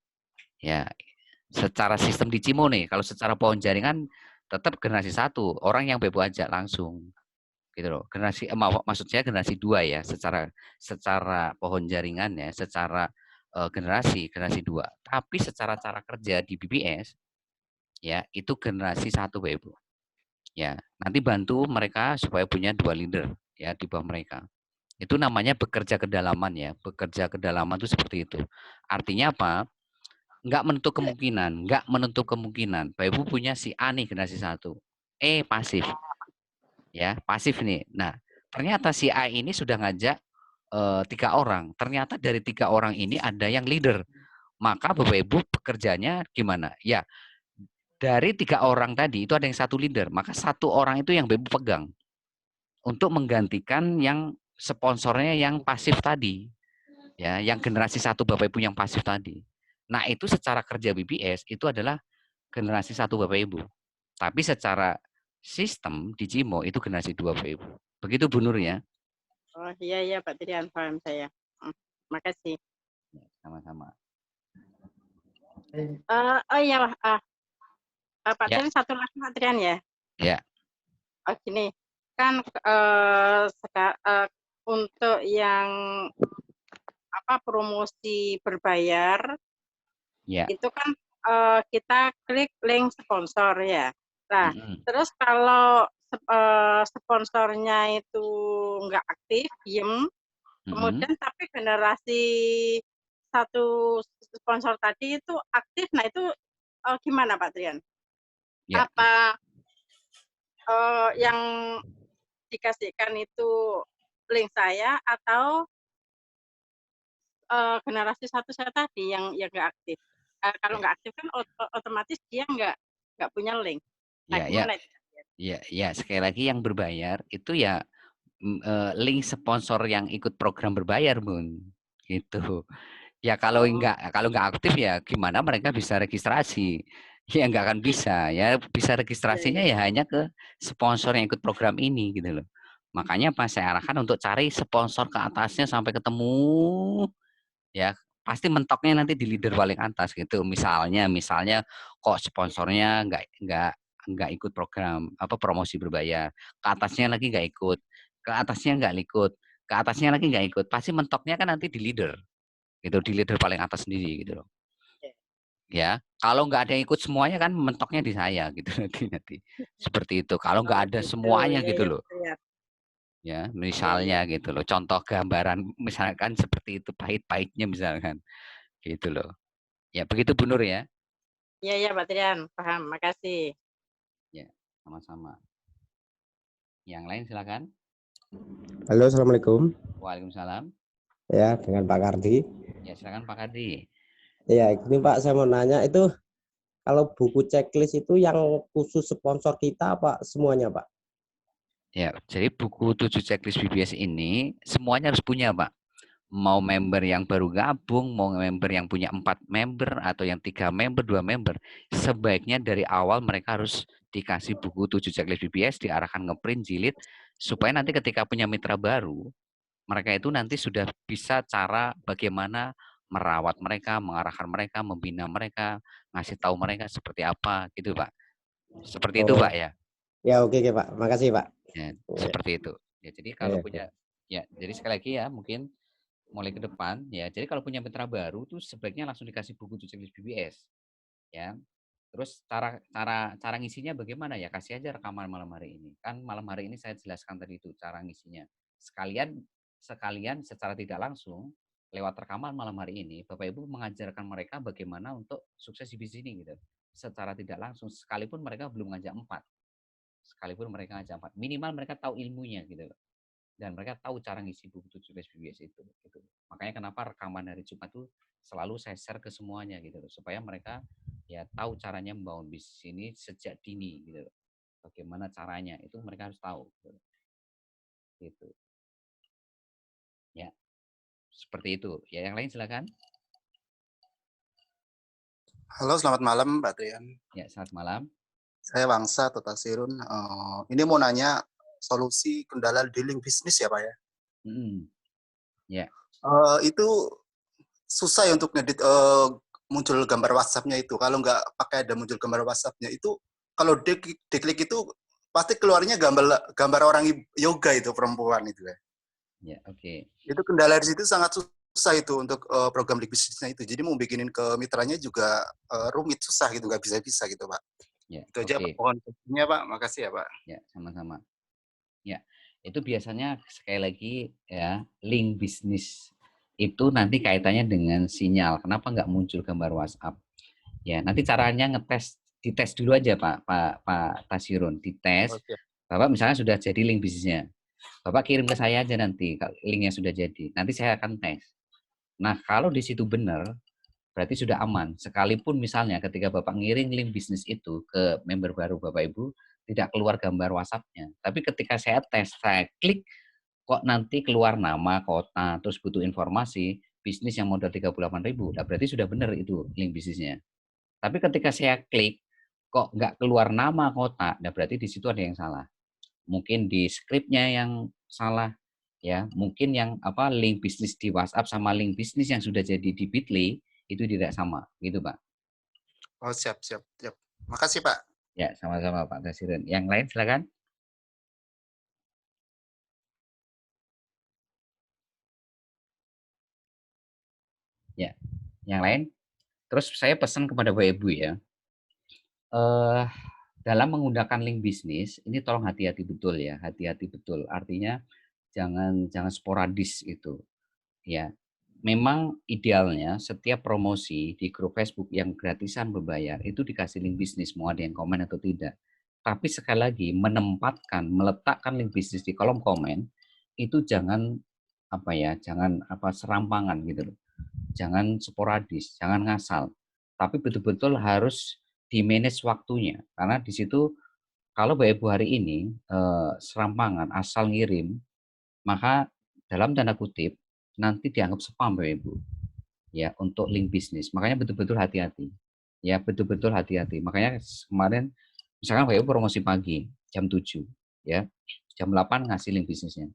Secara sistem di Cimo nih, kalau secara pohon jaringan tetap generasi 1, orang yang Bapak Ibu ajak langsung. Gitu loh. Maksud saya generasi 2 ya, secara pohon jaringan ya, secara generasi 2. Tapi secara cara kerja di BBS ya, itu generasi 1 Bapak Ibu. Ya, nanti bantu mereka supaya punya 2 leader ya di bawah mereka. Itu namanya bekerja kedalaman ya. Bekerja kedalaman itu seperti itu. Artinya apa? Nggak menutup kemungkinan. Bapak Ibu punya si A nih generasi 1. Pasif. Ya, pasif nih. Nah, ternyata si A ini sudah ngajak 3 orang. Ternyata dari 3 orang ini ada yang leader. Maka Bapak Ibu bekerjanya gimana? Ya, dari 3 orang tadi itu ada yang 1 leader. Maka 1 orang itu yang Bapak Ibu pegang. Untuk menggantikan yang sponsornya yang pasif tadi. Ya, yang generasi 1 Bapak Ibu yang pasif tadi. Nah, itu secara kerja BBS itu adalah generasi 1 Bapak Ibu. Tapi secara sistem di Cimo itu generasi 2 Bapak Ibu. Begitu Bu Nur ya. Oh iya Pak Trian, paham saya. Makasih. Sama-sama. Iya Pak Trian, satu lagi Pak Trian ya. Ya. Gini, kan untuk yang promosi berbayar, Ya. itu kan kita klik link sponsor ya. Nah, terus kalau sponsornya itu nggak aktif, diem, kemudian tapi generasi 1 sponsor tadi itu aktif, nah itu gimana Pak Trian? Ya. Apa yang dikasihkan itu link saya atau generasi satu saya tadi yang nggak aktif. Kalau nggak aktif kan otomatis dia nggak punya link. Nah, Ya, ya, gimana itu? ya, sekali lagi yang berbayar itu ya link sponsor yang ikut program berbayar, Bun. Gitu. Ya kalau nggak aktif ya gimana mereka bisa registrasi? Ya nggak akan bisa. Ya bisa registrasinya ya hanya ke sponsor yang ikut program ini gitu loh. Makanya pas saya arahkan untuk cari sponsor ke atasnya sampai ketemu, ya pasti mentoknya nanti di leader paling atas gitu. Misalnya kok sponsornya nggak ikut program apa promosi berbayar, ke atasnya lagi nggak ikut, ke atasnya nggak ikut, ke atasnya lagi nggak ikut, pasti mentoknya kan nanti di leader gitu, di leader paling atas sendiri gitu loh. Ya, kalau nggak ada yang ikut semuanya kan mentoknya di saya gitu nanti seperti itu. Kalau nggak ada Gitu. semuanya Ya, gitu ya, loh. betul ya. Ya, misalnya gitu loh. Contoh gambaran misalkan seperti itu pahit-pahitnya misalkan gitu loh. Ya, begitu Bu Nur ya. Iya, ya, Pak Trian, paham. Makasih. Ya, sama-sama. Yang lain silakan. Halo, Assalamualaikum. Waalaikumsalam. Ya, dengan Pak Kardi. Ya, silakan Pak Kardi. Ya, ini Pak, saya mau nanya itu kalau buku checklist itu yang khusus sponsor kita apa semuanya, Pak? Ya, jadi buku 7 checklist BBS ini semuanya harus punya, Pak. Mau member yang baru gabung, mau member yang punya 4 member atau yang 3 member, 2 member, sebaiknya dari awal mereka harus dikasih buku 7 checklist BBS, diarahkan ngeprint, jilid, supaya nanti ketika punya mitra baru, mereka itu nanti sudah bisa cara bagaimana merawat mereka, mengarahkan mereka, membina mereka, ngasih tahu mereka seperti apa, gitu Pak. Seperti itu Pak ya. Ya, oke, Pak. Makasih, Pak. Ya, seperti itu. Ya, jadi kalau punya, ya, jadi sekali lagi ya, mungkin mulai ke depan ya. Jadi kalau punya mitra baru tuh sebaiknya langsung dikasih buku checklist BBS ya. Terus cara ngisinya bagaimana ya? Kasih aja rekaman malam hari ini. Kan malam hari ini saya jelaskan tadi itu cara ngisinya. Sekalian secara tidak langsung lewat rekaman malam hari ini Bapak Ibu mengajarkan mereka bagaimana untuk sukses di bisnis ini gitu. Secara tidak langsung sekalipun mereka belum ngajak 4. Sekalipun mereka ngajak 4, minimal mereka tahu ilmunya gitu loh. Dan mereka tahu cara ngisi buku 17 BBS itu gitu. Makanya kenapa rekaman hari Jumat itu selalu saya share ke semuanya gitu loh, supaya mereka ya tahu caranya membangun bisnis ini sejak dini gitu loh. Bagaimana caranya itu mereka harus tahu gitu. Ya. Seperti itu. Ya, yang lain silakan. Halo, selamat malam Pak Trian. Ya, selamat malam. Saya Wangsa Totasirun. Ini mau nanya solusi kendala dealing bisnis ya Pak ya. Ya. Itu susah ya untuk ngedit muncul gambar WhatsApp-nya itu. Kalau nggak pakai ada muncul gambar WhatsApp-nya itu, kalau diklik itu pasti keluarnya gambar orang yoga itu perempuan itu ya. Ya, oke. Itu kendala di situ sangat susah itu untuk program bisnisnya itu. Jadi mau bikinin ke mitranya juga rumit, susah gitu, nggak bisa gitu Pak. Ya, itu aja Pak, mohon maafnya Pak. Makasih ya Pak. Ya, sama-sama. Ya, itu biasanya sekali lagi ya, link bisnis itu nanti kaitannya dengan sinyal. Kenapa nggak muncul gambar WhatsApp? Ya, nanti caranya dites dulu aja Pak Tasirun, dites. Okay. Bapak misalnya sudah jadi link bisnisnya. Bapak kirim ke saya aja nanti linknya sudah jadi. Nanti saya akan tes. Nah, kalau di situ benar, berarti sudah aman. Sekalipun misalnya ketika Bapak ngirim link bisnis itu ke member baru Bapak Ibu, tidak keluar gambar WhatsApp-nya. Tapi ketika saya tes, saya klik, kok nanti keluar nama, kota, terus butuh informasi, bisnis yang modal 38.000, nah berarti sudah benar itu link bisnisnya. Tapi ketika saya klik, kok nggak keluar nama, kota, nah berarti di situ ada yang salah. Mungkin di skripnya yang salah, ya mungkin yang link bisnis di WhatsApp sama link bisnis yang sudah jadi di Bitly itu tidak sama, gitu Pak. Oh siap. Makasih Pak. Ya, sama-sama Pak Tasirun. Yang lain silakan. Ya, yang lain. Terus saya pesan kepada Bapak Ibu ya, dalam menggunakan link bisnis ini tolong hati-hati betul ya, hati-hati betul. Artinya jangan sporadis itu. Ya, memang idealnya setiap promosi di grup Facebook yang gratisan berbayar itu dikasih link bisnis, mau ada yang komen atau tidak. Tapi sekali lagi meletakkan link bisnis di kolom komen itu jangan serampangan gitu loh. Jangan sporadis, jangan ngasal. Tapi betul-betul harus di-manage waktunya. Karena di situ kalau Bapak Ibu hari ini serampangan asal ngirim, maka dalam tanda kutip nanti dianggap spam Bapak Ibu. Ya, untuk link bisnis. Makanya betul-betul hati-hati. Ya, betul-betul hati-hati. Makanya kemarin misalkan Bapak Ibu promosi pagi jam 7, ya. Jam 8 ngasih link bisnisnya.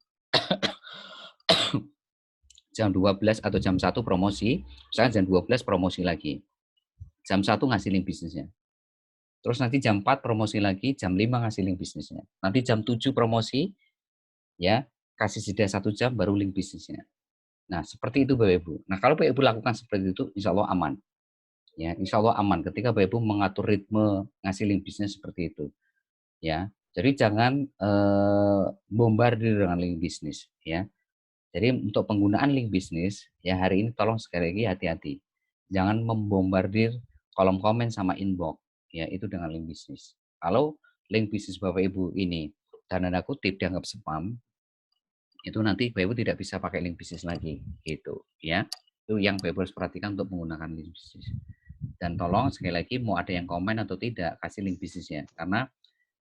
Jam 12 atau jam 1 promosi, misalkan jam 12 promosi lagi. Jam 1 ngasih link bisnisnya. Terus nanti jam 4 promosi lagi, jam 5 ngasih link bisnisnya. Nanti jam 7 promosi, ya, kasih jeda 1 jam baru link bisnisnya. Nah, seperti itu Bapak Ibu. Nah, kalau Bapak Ibu lakukan seperti itu, insya Allah aman. Ya, insya Allah aman ketika Bapak Ibu mengatur ritme ngasih link bisnis seperti itu. Ya, jadi jangan bombardir dengan link bisnis. Ya, jadi untuk penggunaan link bisnis, ya hari ini tolong sekali lagi hati-hati. Jangan membombardir kolom komen sama inbox, ya itu dengan link bisnis. Kalau link bisnis Bapak Ibu ini tanda kutip dianggap spam, itu nanti Bapak Ibu tidak bisa pakai link bisnis lagi, gitu, ya. Itu yang Bapak Ibu harus perhatikan untuk menggunakan link bisnis. Dan tolong sekali lagi mau ada yang komen atau tidak kasih link bisnisnya, karena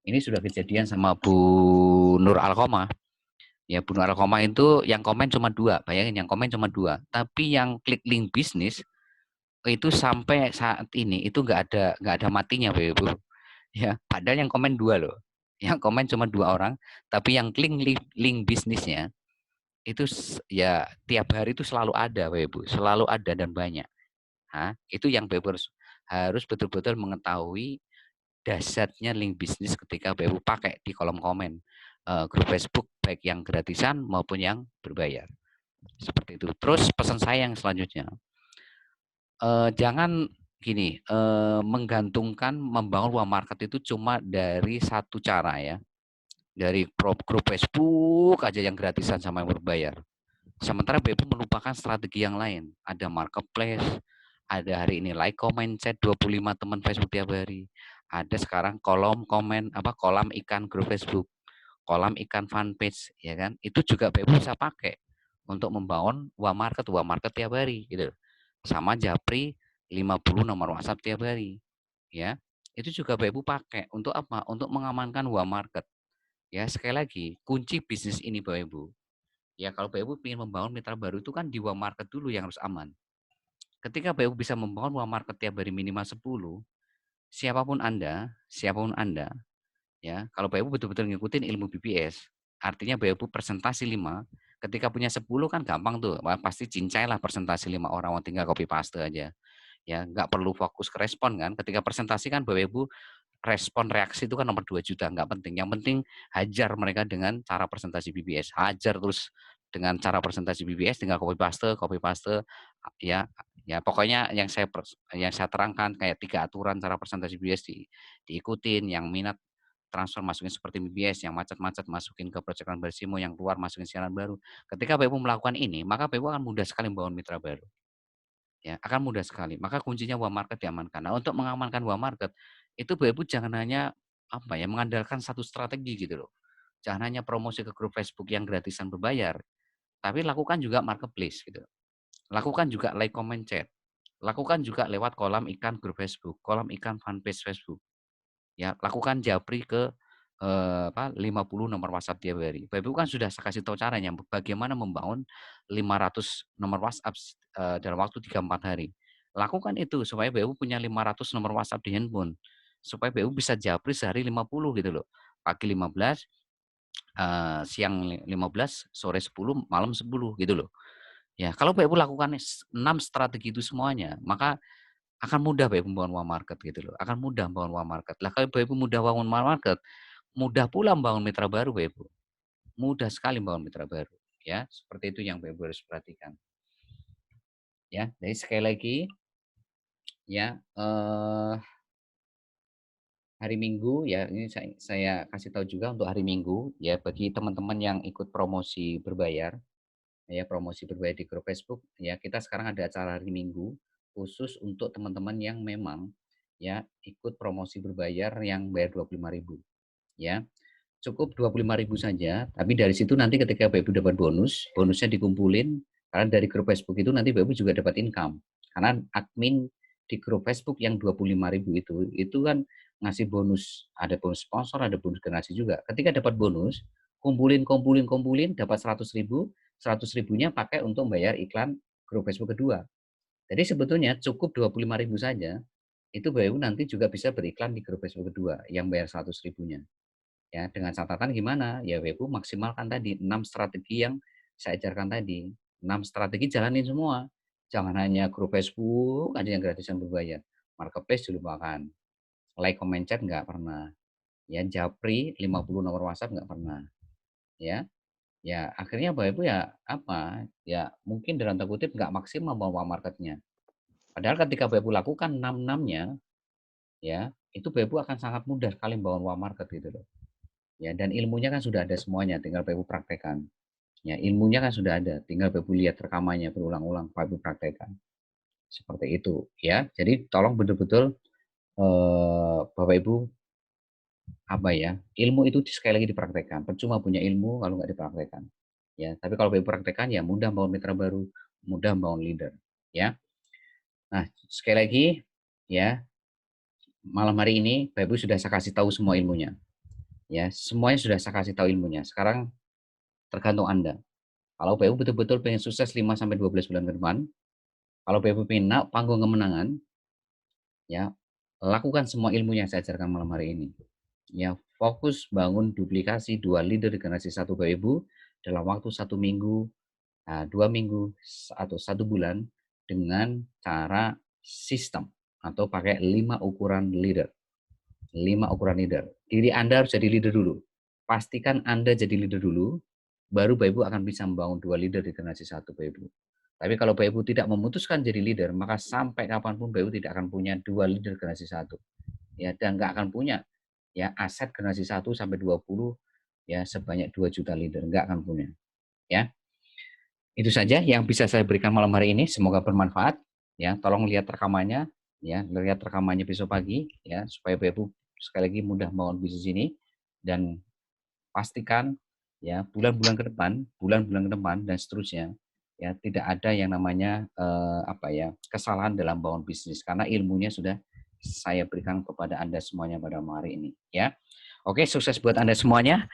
ini sudah kejadian sama Bu Nur Alkoma. Ya, Bu Nur Alkoma itu yang komen cuma 2, bayangin yang komen cuma 2, tapi yang klik link bisnis itu sampai saat ini itu nggak ada matinya, Bapak Ibu. Ya, padahal yang komen 2 loh. Yang komen cuma 2 orang, tapi yang klik link bisnisnya itu ya tiap hari itu selalu ada, Bapak Ibu, selalu ada dan banyak. Nah, itu yang Bapak Ibu harus betul-betul mengetahui dasarnya link bisnis ketika Bapak Ibu pakai di kolom komen grup Facebook baik yang gratisan maupun yang berbayar. Seperti itu. Terus pesan saya yang selanjutnya, jangan gini, menggantungkan membangun uang market itu cuma dari satu cara ya. Dari grup Facebook aja yang gratisan sama yang berbayar. Sementara Bapak Ibu melupakan strategi yang lain. Ada marketplace, ada hari ini like, comment, chat 25 teman Facebook tiap hari. Ada sekarang kolam ikan grup Facebook, kolam ikan fanpage, ya kan? Itu juga Bapak Ibu bisa pakai untuk membangun uang market tiap hari, gitu. Sama Japri 50 nomor WhatsApp tiap hari, ya. Itu juga Bapak Ibu pakai untuk apa? Untuk mengamankan uang market. Ya, sekali lagi, kunci bisnis ini Bapak Ibu. Ya, kalau Bapak Ibu ingin membangun mitra baru itu kan di uang market dulu yang harus aman. Ketika Bapak Ibu bisa membangun uang market tiap hari minimal 10, siapapun Anda, ya, kalau Bapak Ibu betul-betul ngikutin ilmu BBS, artinya Bapak Ibu presentasi 5, ketika punya 10 kan gampang tuh, pasti cincai lah presentasi 5 orang, tinggal copy paste aja. Ya, nggak perlu fokus ke respon kan. Ketika presentasi kan Bapak Ibu respon reaksi itu kan nomor 2 juta, nggak penting. Yang penting hajar mereka dengan cara presentasi BBS. Hajar terus dengan cara presentasi BBS, tinggal copy paste, ya pokoknya yang saya terangkan kayak 3 aturan cara presentasi BBS diikutin, yang minat transfer masukin seperti BBS, yang macet-macet masukin ke proyekan Bersimo, yang keluar masukin siaran baru. Ketika Bapak Ibu melakukan ini, maka Bapak Ibu akan mudah sekali membangun mitra baru. Ya, akan mudah sekali. Maka kuncinya uang market diamankan. Nah, untuk mengamankan uang market, itu Bapak Ibu jangan hanya mengandalkan satu strategi gitu loh. Jangan hanya promosi ke grup Facebook yang gratisan berbayar, tapi lakukan juga marketplace gitu. Lakukan juga like, comment, chat. Lakukan juga lewat kolam ikan grup Facebook, kolam ikan fanpage Facebook. Ya, lakukan japri ke 50 nomor WhatsApp tiap hari. Bapak Ibu kan sudah saya kasih tahu caranya bagaimana membangun 500 nomor WhatsApp dalam waktu 3-4 hari. Lakukan itu supaya Bapak Ibu punya 500 nomor WhatsApp di handphone. Supaya Bapak Ibu bisa japri sehari 50 gitu loh. Pagi 15, siang 15, sore 10, malam 10 gitu loh. Ya, kalau Bapak Ibu lakukan 6 strategi itu semuanya, maka akan mudah Bapak Ibu membangun uang market gitu loh. Akan mudah membangun uang market. Lah kalau Bapak Ibu mudah membangun uang market, mudah pula membangun mitra baru Bapak Ibu. Mudah sekali membangun mitra baru. Ya, seperti itu yang Bapak Ibu harus perhatikan. Ya, jadi sekali lagi, ya, hari Minggu ya, ini saya kasih tahu juga untuk hari Minggu ya, bagi teman-teman yang ikut promosi berbayar, ya promosi berbayar di grup Facebook, ya kita sekarang ada acara hari Minggu khusus untuk teman-teman yang memang ya ikut promosi berbayar yang bayar 25.000. ya. Cukup 25.000 saja, tapi dari situ nanti ketika Bapak Ibu dapat bonusnya dikumpulin, karena dari grup Facebook itu nanti Bapak Ibu juga dapat income. Karena admin di grup Facebook yang 25.000 itu kan ngasih bonus, ada bonus sponsor, ada bonus generasi juga. Ketika dapat bonus, kumpulin, dapat 100.000, 100.000-nya pakai untuk bayar iklan grup Facebook kedua. Jadi sebetulnya cukup 25.000 saja, itu Bapak Ibu nanti juga bisa beriklan di grup Facebook kedua yang bayar 100.000-nya. Ya, dengan catatan gimana? Ya, Bapak Ibu maksimalkan tadi 6 strategi yang saya ajarkan tadi. 6 strategi jalanin semua. Jangan hanya grup Facebook aja yang gratisan berbayar. Marketplace dilupakan. Like, comment, chat nggak pernah. Ya, Japri 50 nomor WhatsApp nggak pernah. Ya. Ya, akhirnya Bapak Ibu ya apa? Ya, mungkin dalam tanda kutip nggak maksimal bawa marketnya. Padahal ketika Bapak Ibu lakukan 6-6-nya, ya, itu Bapak Ibu akan sangat mudah sekali membangun uang market gitu loh. Ya, dan ilmunya kan sudah ada semuanya, tinggal Bapak Ibu praktekkan. Ya, ilmunya kan sudah ada, tinggal Bapak Ibu lihat rekamannya berulang-ulang, Bapak Ibu praktekkan. Seperti itu, ya. Jadi tolong betul-betul Bapak Ibu apa ya? Ilmu itu sekali lagi dipraktekkan. Percuma punya ilmu kalau nggak dipraktekkan. Ya, tapi kalau Bapak Ibu praktekkan ya mudah membangun mitra baru, mudah membangun leader, ya. Nah, sekali lagi ya, malam hari ini Bapak Ibu sudah saya kasih tahu semua ilmunya. Ya, semuanya sudah saya kasih tahu ilmunya. Sekarang tergantung Anda. Kalau Bapak Ibu betul-betul pengen sukses 5-12 bulan ke depan, kalau Bapak Ibu pengen panggung kemenangan, ya, lakukan semua ilmu yang saya ajarkan malam hari ini. Ya, fokus bangun duplikasi 2 leader di generasi 1 Bapak Ibu dalam waktu 1 minggu, 2 minggu, atau 1 bulan dengan cara sistem atau pakai 5 ukuran leader. 5 ukuran leader. Diri Anda harus jadi leader dulu. Pastikan Anda jadi leader dulu, baru Bapak Ibu akan bisa membangun 2 leader di generasi 1 Bapak Ibu. Tapi kalau Bapak Ibu tidak memutuskan jadi leader, maka sampai kapanpun Bapak Ibu tidak akan punya 2 leader generasi 1. Ya, dan nggak akan punya ya aset generasi 1 sampai 20 ya sebanyak 2 juta leader, nggak akan punya. Ya. Itu saja yang bisa saya berikan malam hari ini, semoga bermanfaat. Ya, tolong lihat rekamannya, ya, lihat rekamannya besok pagi ya supaya Bapak Ibu sekali lagi mudah membangun bisnis ini, dan pastikan ya bulan-bulan ke depan dan seterusnya ya tidak ada yang namanya kesalahan dalam bangun bisnis karena ilmunya sudah saya berikan kepada Anda semuanya pada hari ini ya. Oke, sukses buat Anda semuanya.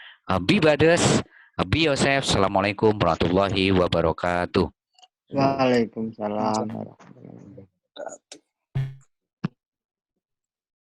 Be Brothers, be yourself. Assalamualaikum warahmatullahi wabarakatuh. Waalaikumsalam warahmatullahi wabarakatuh.